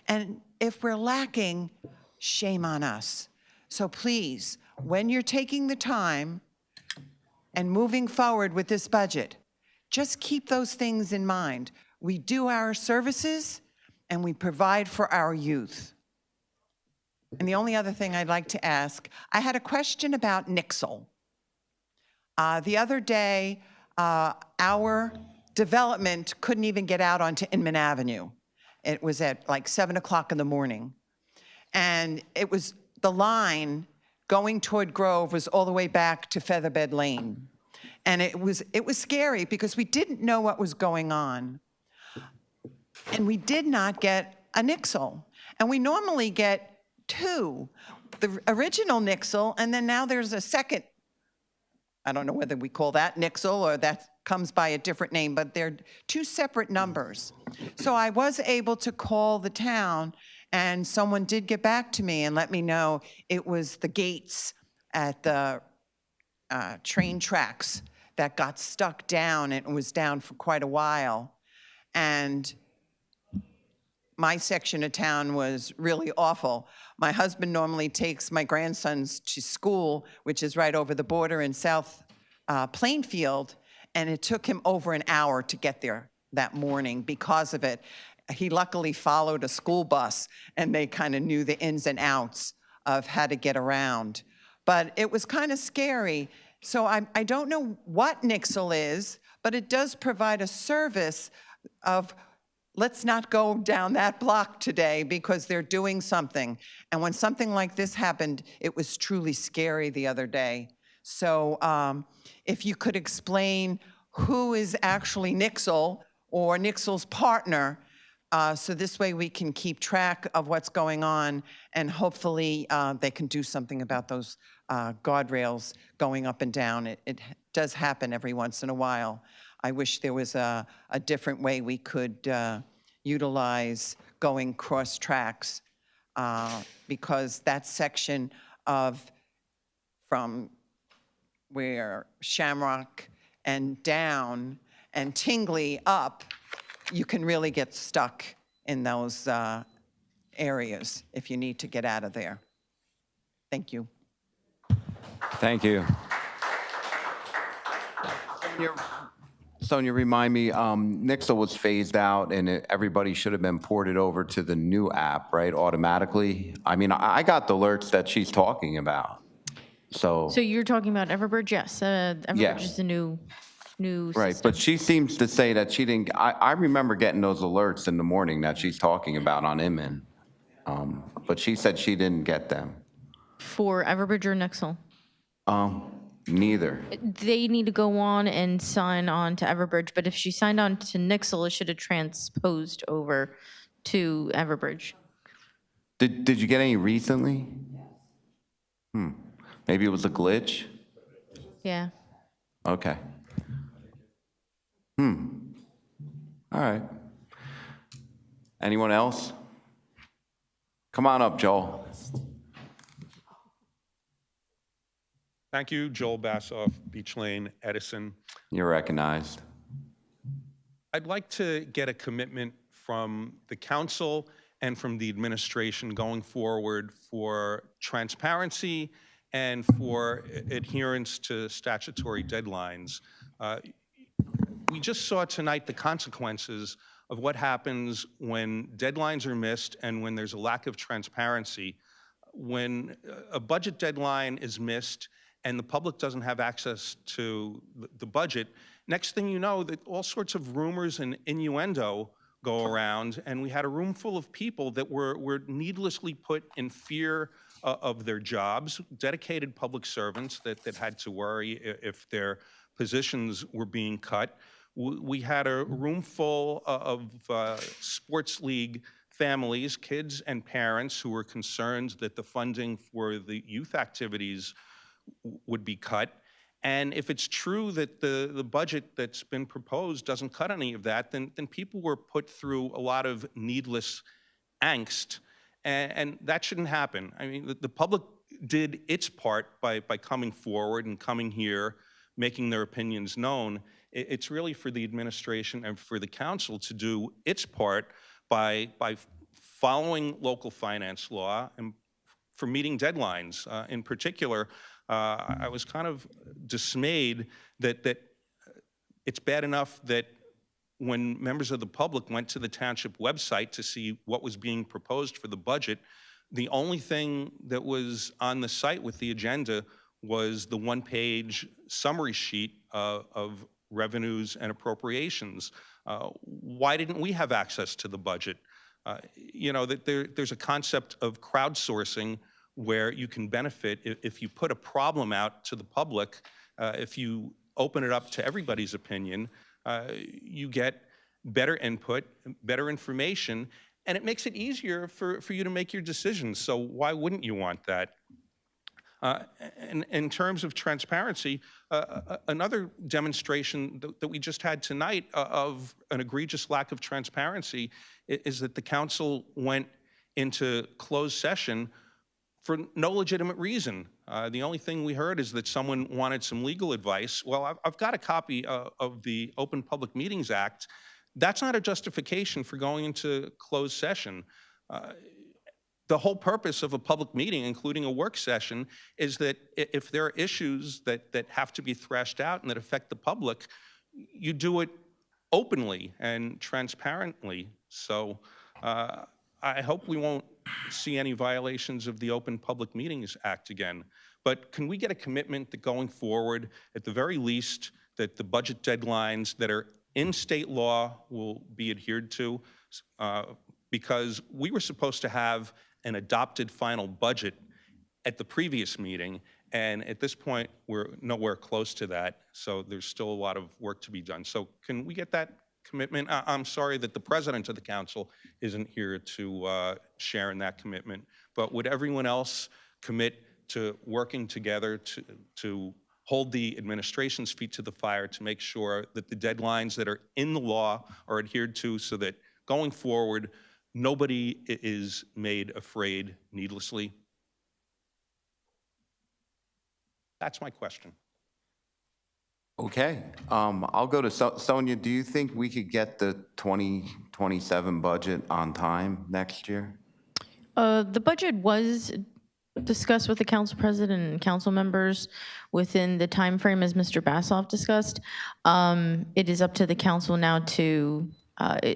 And if we're lacking, shame on us. So please, when you're taking the time and moving forward with this budget, just keep those things in mind. We do our services and we provide for our youth. And the only other thing I'd like to ask, I had a question about Nixle. The other day, our development couldn't even get out onto Inman Avenue. It was at like 7 o'clock in the morning. And it was, the line going toward Grove was all the way back to Featherbed Lane. And it was scary because we didn't know what was going on. And we did not get a Nixle. And we normally get 2. The original Nixle, and then now there's a second. I don't know whether we call that Nixle or that comes by a different name, but they're 2 separate numbers. So I was able to call the town, and someone did get back to me and let me know it was the gates at the train tracks that got stuck down, and it was down for quite a while. And my section of town was really awful. My husband normally takes my grandsons to school, which is right over the border in South Plainfield, and it took him over an hour to get there that morning because of it. He luckily followed a school bus, and they kind of knew the ins and outs of how to get around. But it was kind of scary. So I don't know what Nixle is, but it does provide a service of let's not go down that block today because they're doing something. And when something like this happened, it was truly scary the other day. So if you could explain who is actually Nixle or Nixle's partner, so this way we can keep track of what's going on, and hopefully they can do something about those guardrails going up and down. It does happen every once in a while. I wish there was a different way we could utilize going cross tracks because that section of from where Shamrock and down and Tingley up, you can really get stuck in those areas if you need to get out of there. Thank you. Thank you. Sonia, remind me, Nixle was phased out and everybody should have been ported over to the new app, right, automatically? I mean, I got the alerts that she's talking about, so. So you're talking about Everbridge? Yes, Everbridge Yeah. is the new Right, system. but she seems to say that she didn't, I remember getting those alerts in the morning that she's talking about on Inman. But she said she didn't get them. For Everbridge or Nixle? Neither. They need to go on and sign on to Everbridge, but if she signed on to Nixle, it should have transposed over to Everbridge. Did you get any recently? Maybe it was a glitch? Yeah. Okay. All right. Anyone else? Come on up, Joel. Thank you, Joel Bassoff, Beach Lane, Edison. You're recognized. I'd like to get a commitment from the council and from the administration going forward for transparency and for adherence to statutory deadlines. We just saw tonight the consequences of what happens when deadlines are missed and when there's a lack of transparency. When a budget deadline is missed and the public doesn't have access to the budget, next thing you know, that all sorts of rumors and innuendo go around, and we had a room full of people that were needlessly put in fear of their jobs, dedicated public servants that had to worry if their positions were being cut. We had a room full of sports league families, kids and parents who were concerned that the funding for the youth activities would be cut. And if it's true that the budget that's been proposed doesn't cut any of that, then people were put through a lot of needless angst, and that shouldn't happen. I mean, the public did its part by coming forward and coming here, making their opinions known. It's really for the administration and for the council to do its part by following local finance law and for meeting deadlines. In particular, I was kind of dismayed that it's bad enough that when members of the public went to the township website to see what was being proposed for the budget, the only thing that was on the site with the agenda was the one-page summary sheet of revenues and appropriations. Why didn't we have access to the budget? You know, that there's a concept of crowdsourcing where you can benefit if you put a problem out to the public, if you open it up to everybody's opinion, you get better input, better information, and it makes it easier for you to make your decisions. So why wouldn't you want that? In terms of transparency, another demonstration that we just had tonight of an egregious lack of transparency is that the council went into closed session for no legitimate reason. The only thing we heard is that someone wanted some legal advice. Well, I've got a copy of the Open Public Meetings Act. That's not a justification for going into closed session. The whole purpose of a public meeting, including a work session, is that if there are issues that have to be thrashed out and that affect the public, you do it openly and transparently. So I hope we won't see any violations of the Open Public Meetings Act again. But can we get a commitment that going forward, at the very least, that the budget deadlines that are in state law will be adhered to? Because we were supposed to have an adopted final budget at the previous meeting, and at this point, we're nowhere close to that, so there's still a lot of work to be done. So can we get that commitment? I'm sorry that the president of the council isn't here to share in that commitment, but would everyone else commit to working together to hold the administration's feet to the fire to make sure that the deadlines that are in the law are adhered to so that going forward, nobody is made afraid needlessly? That's my question. Okay, I'll go to Sonia. Do you think we could get the 2027 budget on time next year? The budget was discussed with the council president and council members within the time frame as Mr. Bassoff discussed. It is up to the council now to,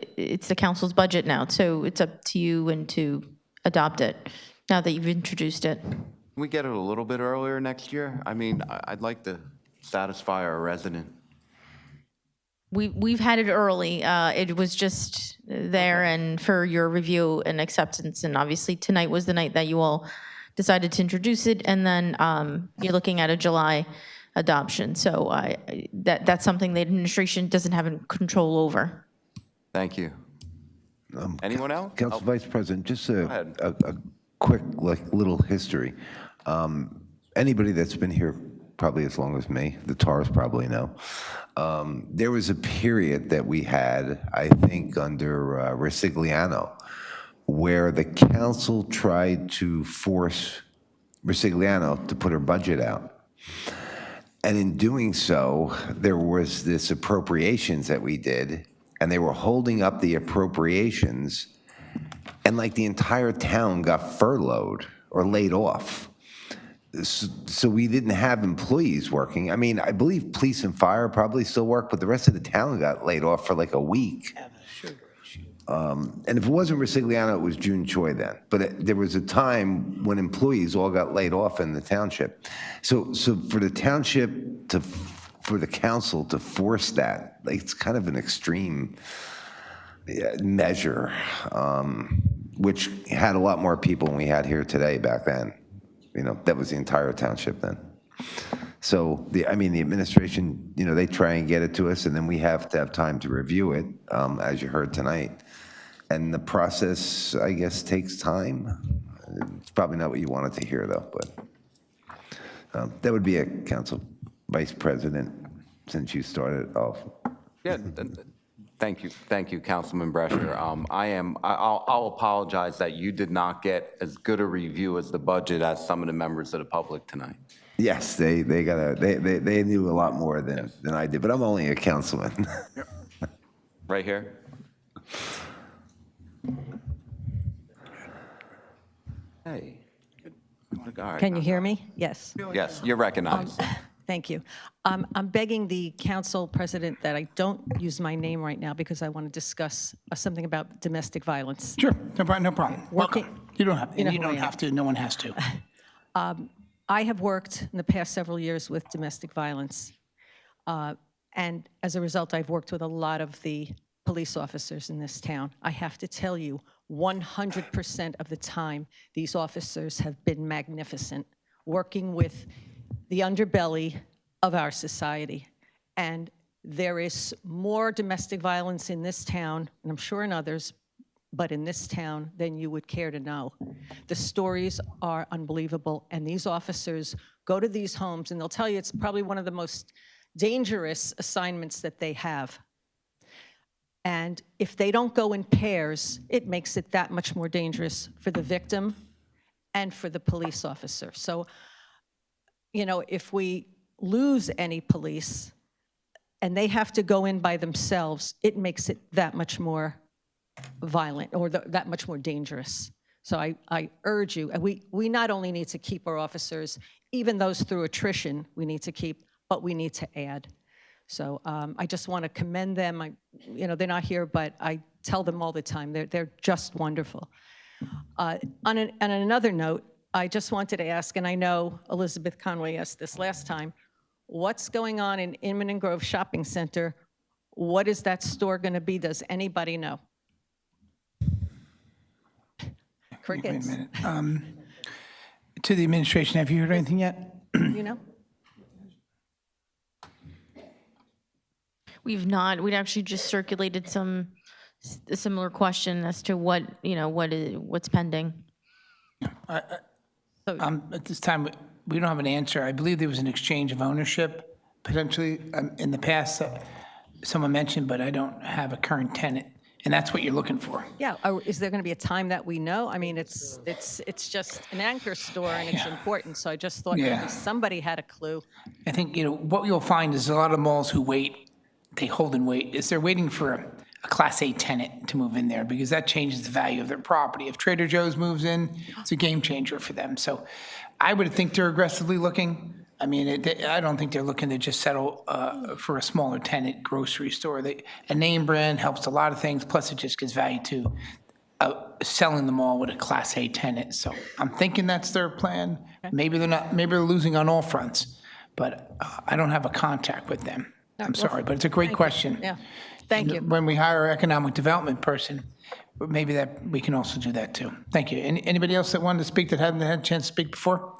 it's the council's budget now, so it's up to you and to adopt it now that you've introduced it. Can we get it a little bit earlier next year? I mean, I'd like to satisfy our resident. We've had it early. It was just there and for your review and acceptance. And obviously tonight was the night that you all decided to introduce it. And then you're looking at a July adoption. So that's something the administration doesn't have control over. Thank you. Anyone else? Council Vice President, just Go ahead. a quick little history. Anybody that's been here probably as long as me. The Tars probably know. There was a period that we had, I think, under Resigliano, where the council tried to force Resigliano to put her budget out. And in doing so, there was this appropriations that we did, and they were holding up the appropriations, and like the entire town got furloughed or laid off. So we didn't have employees working. I mean, I believe police and fire probably still work, but the rest of the town got laid off for like a week. And if it wasn't Resigliano, it was June Choi then. But there was a time when employees all got laid off in the township. So for the township for the council to force that, like, it's kind of an extreme measure, which had a lot more people than we had here today back then. You know, that was the entire township then. So the administration, you know, they try and get it to us, and then we have to have time to review it, as you heard tonight. And the process, I guess, takes time. It's probably not what you wanted to hear, though, but that would be a council vice president, since you started off. Yeah, thank you, Councilman Brescher. I'll apologize that you did not get as good a review as the budget as some of the members of the public tonight. Yes, they knew a lot more than I did, but I'm only a councilman. Right here. Hey. All right. Can you hear me? Yes. Yes, you're recognized. Thank you. I'm begging the council president that I don't use my name right now because I want to discuss something about domestic violence. Sure, no problem. Working- You don't have, You know you who I don't am. have to, no one has to. I have worked in the past several years with domestic violence. And as a result, I've worked with a lot of the police officers in this town. I have to tell you, 100% of the time, these officers have been magnificent, working with the underbelly of our society. And there is more domestic violence in this town, and I'm sure in others, but in this town than you would care to know. The stories are unbelievable, and these officers go to these homes, and they'll tell you it's probably one of the most dangerous assignments that they have. And if they don't go in pairs, it makes it that much more dangerous for the victim and for the police officer. So, you know, if we lose any police and they have to go in by themselves, it makes it that much more violent or that much more dangerous. So I urge you, and we not only need to keep our officers, even those through attrition we need to keep, but we need to add. So I just want to commend them. You know, they're not here, but I tell them all the time. They're just wonderful. On another note, I just wanted to ask, and I know Elizabeth Conway asked this last time, what's going on in Inman and Grove Shopping Center? What is that store going to be? Does anybody know? Crickets. Wait a minute. To the administration, have you heard anything yet? You know? We've not. We'd actually just circulated a similar question as to what, you know, what's pending. At this time, we don't have an answer. I believe there was an exchange of ownership, potentially, in the past, someone mentioned, but I don't have a current tenant, and that's what you're looking for. Yeah, is there going to be a time that we know? I mean, it's just an anchor store, and it's important, so I just thought maybe somebody had a clue. I think, you know, what you'll find is a lot of malls who wait, they hold and wait, is they're waiting for a Class A tenant to move in there, because that changes the value of their property. If Trader Joe's moves in, it's a game changer for them. So I would think they're aggressively looking. I mean, I don't think they're looking to just settle for a smaller tenant grocery store. A name brand helps a lot of things, plus it just gives value to selling the mall with a Class A tenant. So I'm thinking that's their plan. Maybe they're not, maybe they're losing on all fronts, but I don't have a contact with them. I'm sorry, but it's a great question. Yeah, thank you. When we hire an economic development person, maybe that we can also do that too. Thank you. Anybody else that wanted to speak that hadn't had a chance to speak before?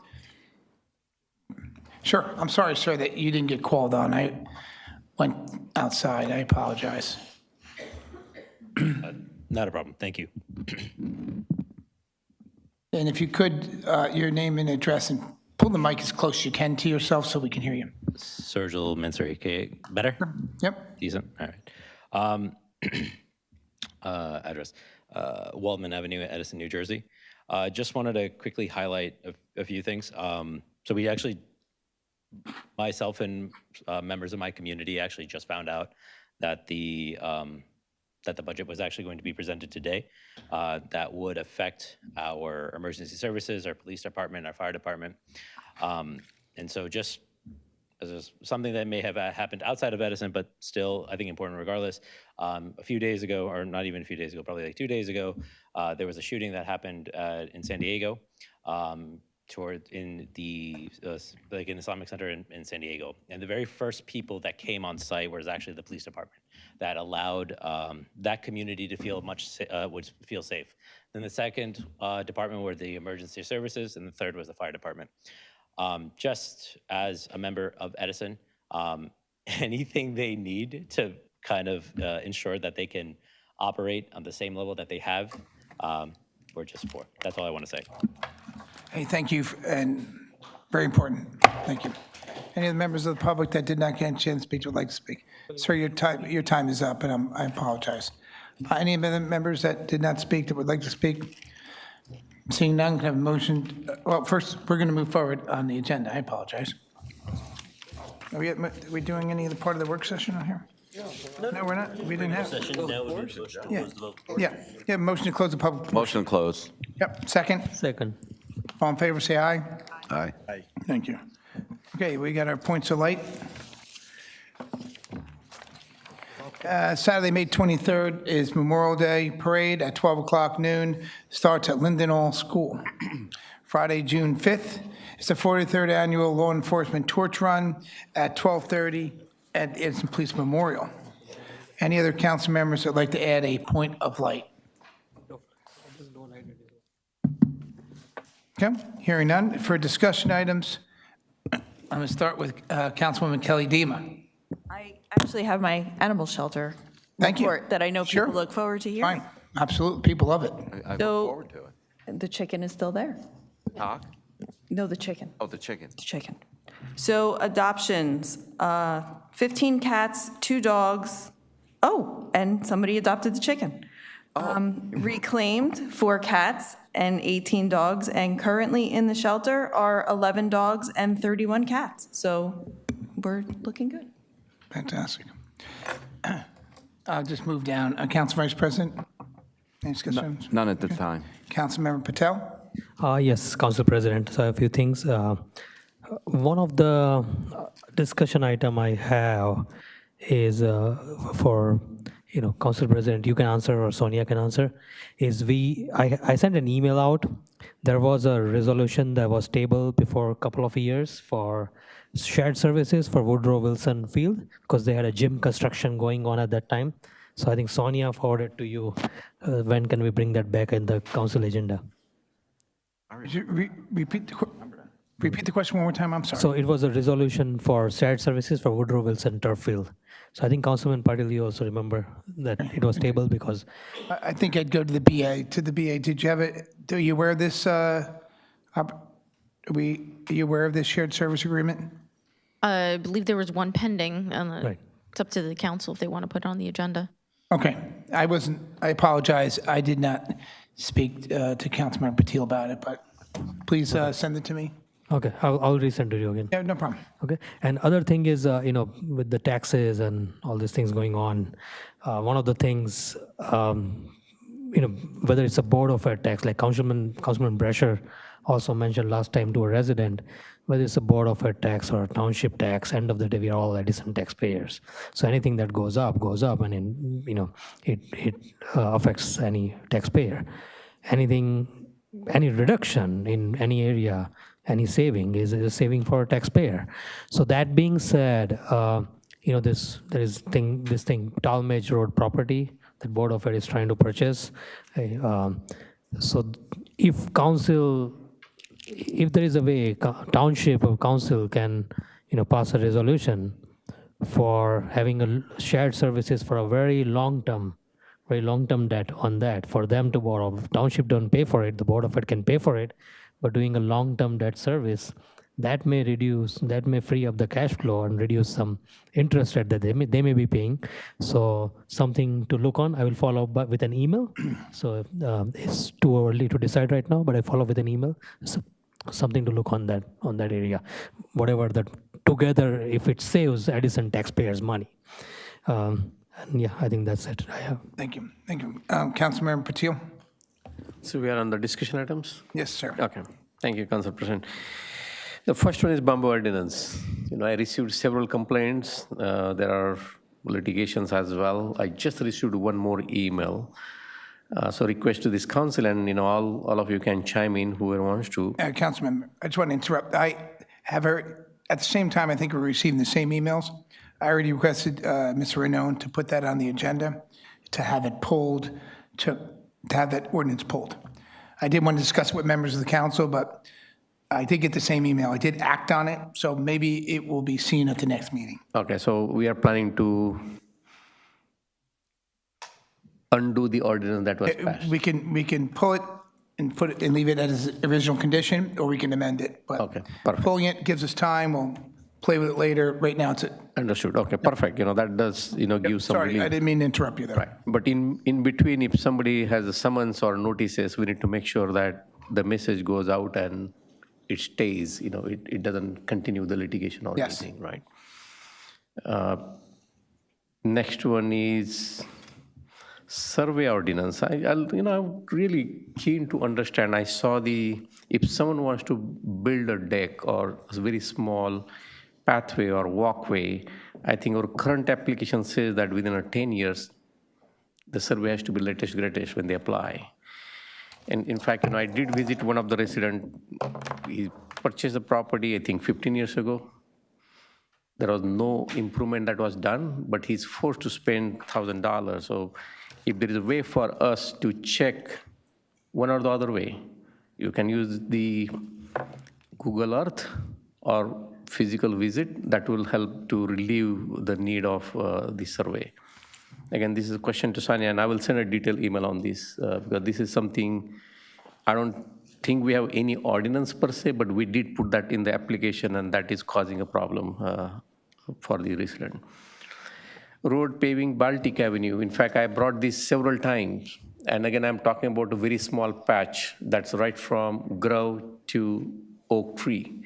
Sure. I'm sorry, sir, that you didn't get called on. I went outside. I apologize. Not a problem. Thank you. And if you could, your name and address and pull the mic as close as you can to yourself so we can hear you. Sergil Mincer, okay, better? Yep. Decent, all right. Address, Waldman Avenue, Edison, New Jersey. Just wanted to quickly highlight a few things. So we actually, myself and members of my community actually just found out that the budget was actually going to be presented today. That would affect our emergency services, our police department, our fire department. And so just as something that may have happened outside of Edison, but still, I think important regardless. A few days ago, or not even a few days ago, probably like 2 days ago, there was a shooting that happened in San Diego, in the like an Islamic center in San Diego. And the very first people that came on site was actually the police department that allowed that community to feel would feel safe. Then the second department were the emergency services, and the third was the fire department. Just as a member of Edison, anything they need to kind of ensure that they can operate on the same level that they have, we're just for. That's all I want to say. Hey, thank you, and very important. Thank you. Any of the members of the public that did not get a chance to speak would like to speak? Sir, your time is up, and I apologize. Any of the members that did not speak that would like to speak? Seeing none, can I have a motion? Well, first, we're going to move forward on the agenda. I apologize. Are we doing any of the part of the work session on here? No, we're not. We didn't have. Yeah, motion to close the public. Motion to close. Yep, second. Second. All in favor, say aye. Aye. Thank you. Okay, we got our points of light. Saturday, May 23rd is Memorial Day Parade at 12 o'clock noon. Starts at Lindenall School. Friday, June 5th is the 43rd Annual Law Enforcement Torch Run at 12:30 at Edison Police Memorial. Any other council members that would like to add a point of light? Okay, hearing none. For discussion items, I'm going to start with Councilwoman Kelly Dema. I actually have my animal shelter Thank you. report that I know Sure. people look forward to hearing. Fine, absolutely, people love it. I look So- forward to it. The chicken is still there. Talk? No, the chicken. Oh, the chicken. The chicken. So adoptions, 15 cats, 2 dogs. Oh, and somebody adopted the chicken. Reclaimed 4 cats and 18 dogs, and currently in the shelter are 11 dogs and 31 cats. So we're looking good. Fantastic. I'll just move down. Council Vice President, any discussions? None at this time. Councilmember Patel? Yes, Council President. So a few things. One of the discussion item I have is for, Council President, you can answer or Sonia can answer, is I sent an email out. There was a resolution that was tabled before a couple of years for shared services for Woodrow Wilson Field because they had a gym construction going on at that time. So I think Sonia forwarded to you. When can we bring that back in the council agenda? Repeat the question one more time, I'm sorry. So it was a resolution for shared services for Woodrow Wilson Turf Field. So I think Councilman Patil, you also remember that it was tabled because. I think I'd go to the BA. Did you have it? Are you aware of this? Are you aware of this shared service agreement? I believe there was one pending. Right. It's up to the council if they want to put it on the agenda. Okay, I apologize. I did not speak to Councilmember Patil about it, but please send it to me. Okay, I'll resend to you again. Yeah, no problem. Okay, and other thing is, with the taxes and all these things going on, one of the things, whether it's a board of ed tax, like Councilman Brescher also mentioned last time to a resident, whether it's a board of ed tax or a township tax, end of the day, we are all Edison taxpayers. So anything that goes up, and it affects any taxpayer. Any reduction in any area, any saving is a saving for a taxpayer. So that being said, this thing, Talmadge Road property that Board of Ed is trying to purchase. So if there is a way, township or council can, pass a resolution for having a shared services for a very long-term debt on that, for them to borrow. Township don't pay for it, the Board of Ed can pay for it, but doing a long-term debt service that may free up the cash flow and reduce some interest rate that they may be paying. So something to look on. I will follow up with an email. So it's too early to decide right now, but I follow up with an email. So something to look on that area. Whatever that together, if it saves Edison taxpayers money. And yeah, I think that's it. I have. Thank you. Thank you. Councilmember Patil? So we are on the discussion items? Yes, sir. Okay. Thank you, Council President. The first one is bamboo ordinance. I received several complaints. There are litigations as well. I just received one more email. So request to this council, and all of you can chime in, whoever wants to. Councilmember, I just want to interrupt. I have heard, at the same time, I think we're receiving the same emails. I already requested Mr. Renone to put that on the agenda, to have it pulled, to have that ordinance pulled. I did want to discuss it with members of the council, but I did get the same email. I did act on it, so maybe it will be seen at the next meeting. Okay, so we are planning to undo the ordinance that was passed. We can pull it and put it and leave it as original condition, or we can amend it. But okay, perfect. Pulling it gives us time. We'll play with it later. Right now, it's understood. Okay, perfect. That does give some Sorry, relief. I didn't mean to interrupt you there. Right, but in between, if somebody has a summons or notices, we need to make sure that the message goes out and it stays. It doesn't continue the litigation or Yes. anything. Right. Next one is survey ordinance. I'm really keen to understand. I saw if someone wants to build a deck or a very small pathway or walkway, I think our current application says that within 10 years, the survey has to be latest greatest when they apply. And in fact, I did visit one of the residents. He purchased the property, I think 15 years ago. There was no improvement that was done, but he's forced to spend $1,000. So if there is a way for us to check one or the other way, you can use the Google Earth or physical visit. That will help to relieve the need of the survey. Again, this is a question to Sonia, and I will send a detailed email on this because this is something I don't think we have any ordinance per se, but we did put that in the application, and that is causing a problem for the resident. Road paving Baltic Avenue. In fact, I brought this several times. And again, I'm talking about a very small patch that's right from Grove to Oak Tree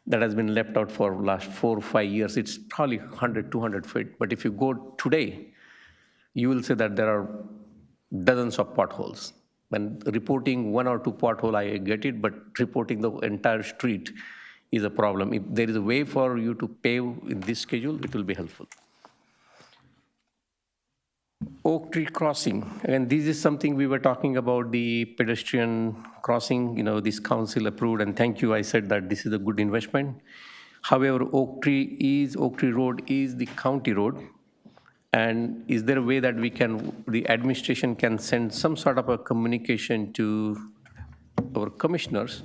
that has been left out for the last 4 or 5 years. It's probably 100, 200 feet. But if you go today, you will see that there are dozens of potholes. When reporting 1 or 2 potholes, I get it, but reporting the entire street is a problem. If there is a way for you to pave in this schedule, it will be helpful. Oak Tree Crossing. Again, this is something we were talking about, the pedestrian crossing, this council approved, and thank you, I said that this is a good investment. However, Oak Tree Road is the county road. And is there a way that the administration can send some sort of a communication to our commissioners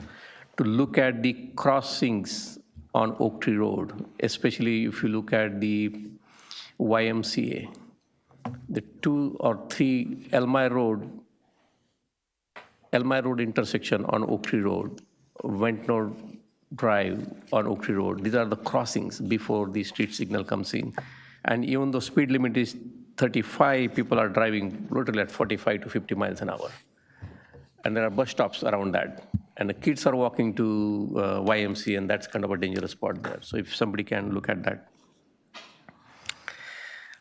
to look at the crossings on Oak Tree Road, especially if you look at the YMCA? The 2 or 3 Elmire Road intersection on Oak Tree Road, Ventnor Drive on Oak Tree Road. These are the crossings before the street signal comes in. And even though speed limit is 35, people are driving literally at 45 to 50 miles an hour. And there are bus stops around that. And the kids are walking to YMCA, and that's kind of a dangerous spot there. So if somebody can look at that.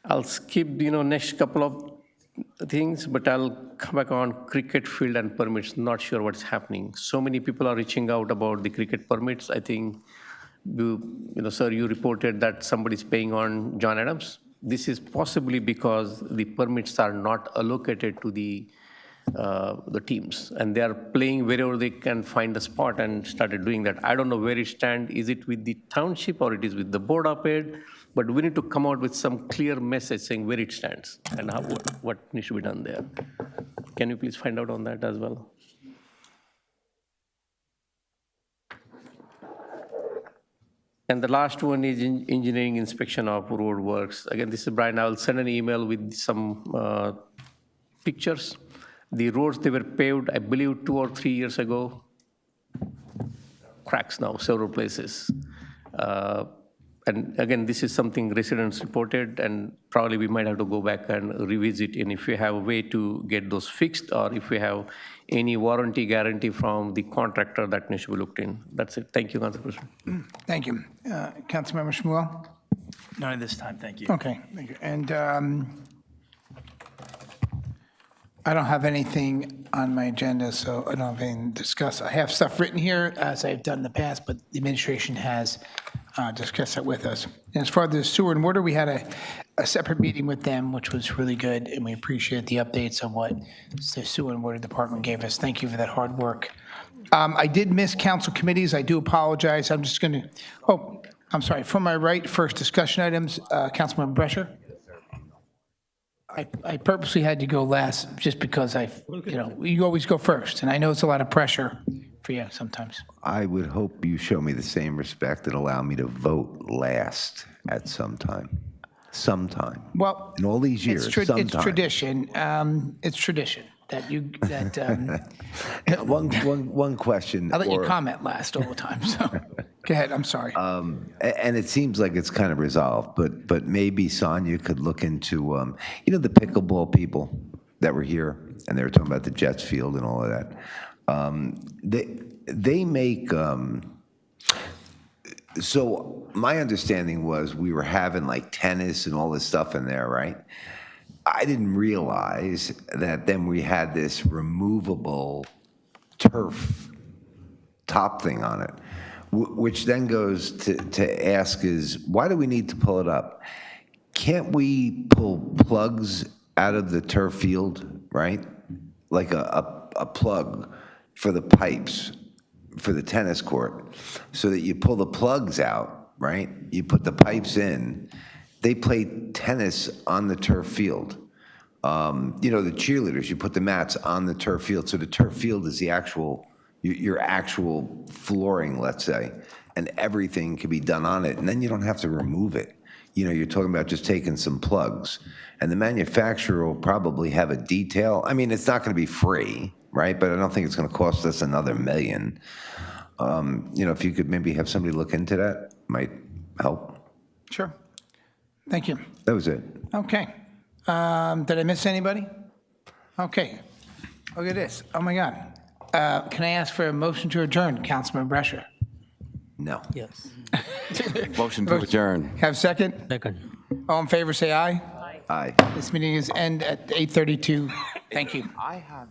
I'll skip, next couple of things, but I'll come back on cricket field and permits. Not sure what's happening. So many people are reaching out about the cricket permits. I think, sir, you reported that somebody's paying on John Adams. This is possibly because the permits are not allocated to the teams, and they are playing wherever they can find a spot and started doing that. I don't know where it stands. Is it with the township or it is with the board of ed? But we need to come out with some clear message saying where it stands and what needs to be done there. Can you please find out on that as well? And the last one is engineering inspection of road works. Again, this is Brian. I will send an email with some pictures. The roads, they were paved, I believe, 2 or 3 years ago. cracks now, several places. And again, this is something residents reported, and probably we might have to go back and revisit, and if we have a way to get those fixed, or if we have any warranty guarantee from the contractor, that needs to be looked in. That's it. Thank you, Council President. Thank you. Councilmember Shmuel? None at this time, thank you. Okay, thank you. And I don't have anything on my agenda, so I don't have anything to discuss. I have stuff written here, as I've done in the past, but the administration has discussed that with us. And as far as the sewer and water, we had a separate meeting with them, which was really good, and we appreciate the updates on what the sewer and water department gave us. Thank you for that hard work. I did miss council committees. I do apologize. I'm just going to, I'm sorry. From my right, first discussion items, Councilmember Brescher. I purposely had to go last just because you always go first, and I know it's a lot of pressure for you sometimes. I would hope you show me the same respect and allow me to vote last at some time. Sometime. Well, in all these years, it's sometime. tradition. It's tradition that you One question. I let you comment last all the time. So go ahead. I'm sorry. And it seems like it's kind of resolved, but maybe Sonia could look into the pickleball people that were here, and they were talking about the Jets field and all of that. They make. So my understanding was we were having like tennis and all this stuff in there, right? I didn't realize that then we had this removable turf top thing on it, which then goes to ask is, why do we need to pull it up? Can't we pull plugs out of the turf field, right? Like a plug for the pipes for the tennis court, so that you pull the plugs out, right? You put the pipes in. They play tennis on the turf field. The cheerleaders, you put the mats on the turf field. So the turf field is the actual, your actual flooring, let's say, and everything can be done on it. And then you don't have to remove it. You're talking about just taking some plugs. And the manufacturer will probably have a detail. I mean, it's not going to be free, right? But I don't think it's going to cost us another $1 million. If you could maybe have somebody look into that, might help. Sure. Thank you. That was it. Okay. Did I miss anybody? Okay. Look at this. Oh, my God. Can I ask for a motion to adjourn, Councilman Brescher? No. Yes. Motion to adjourn. Have a second? Second. All in favor, say aye. Aye. This meeting is end at 8:32. Thank you. I have.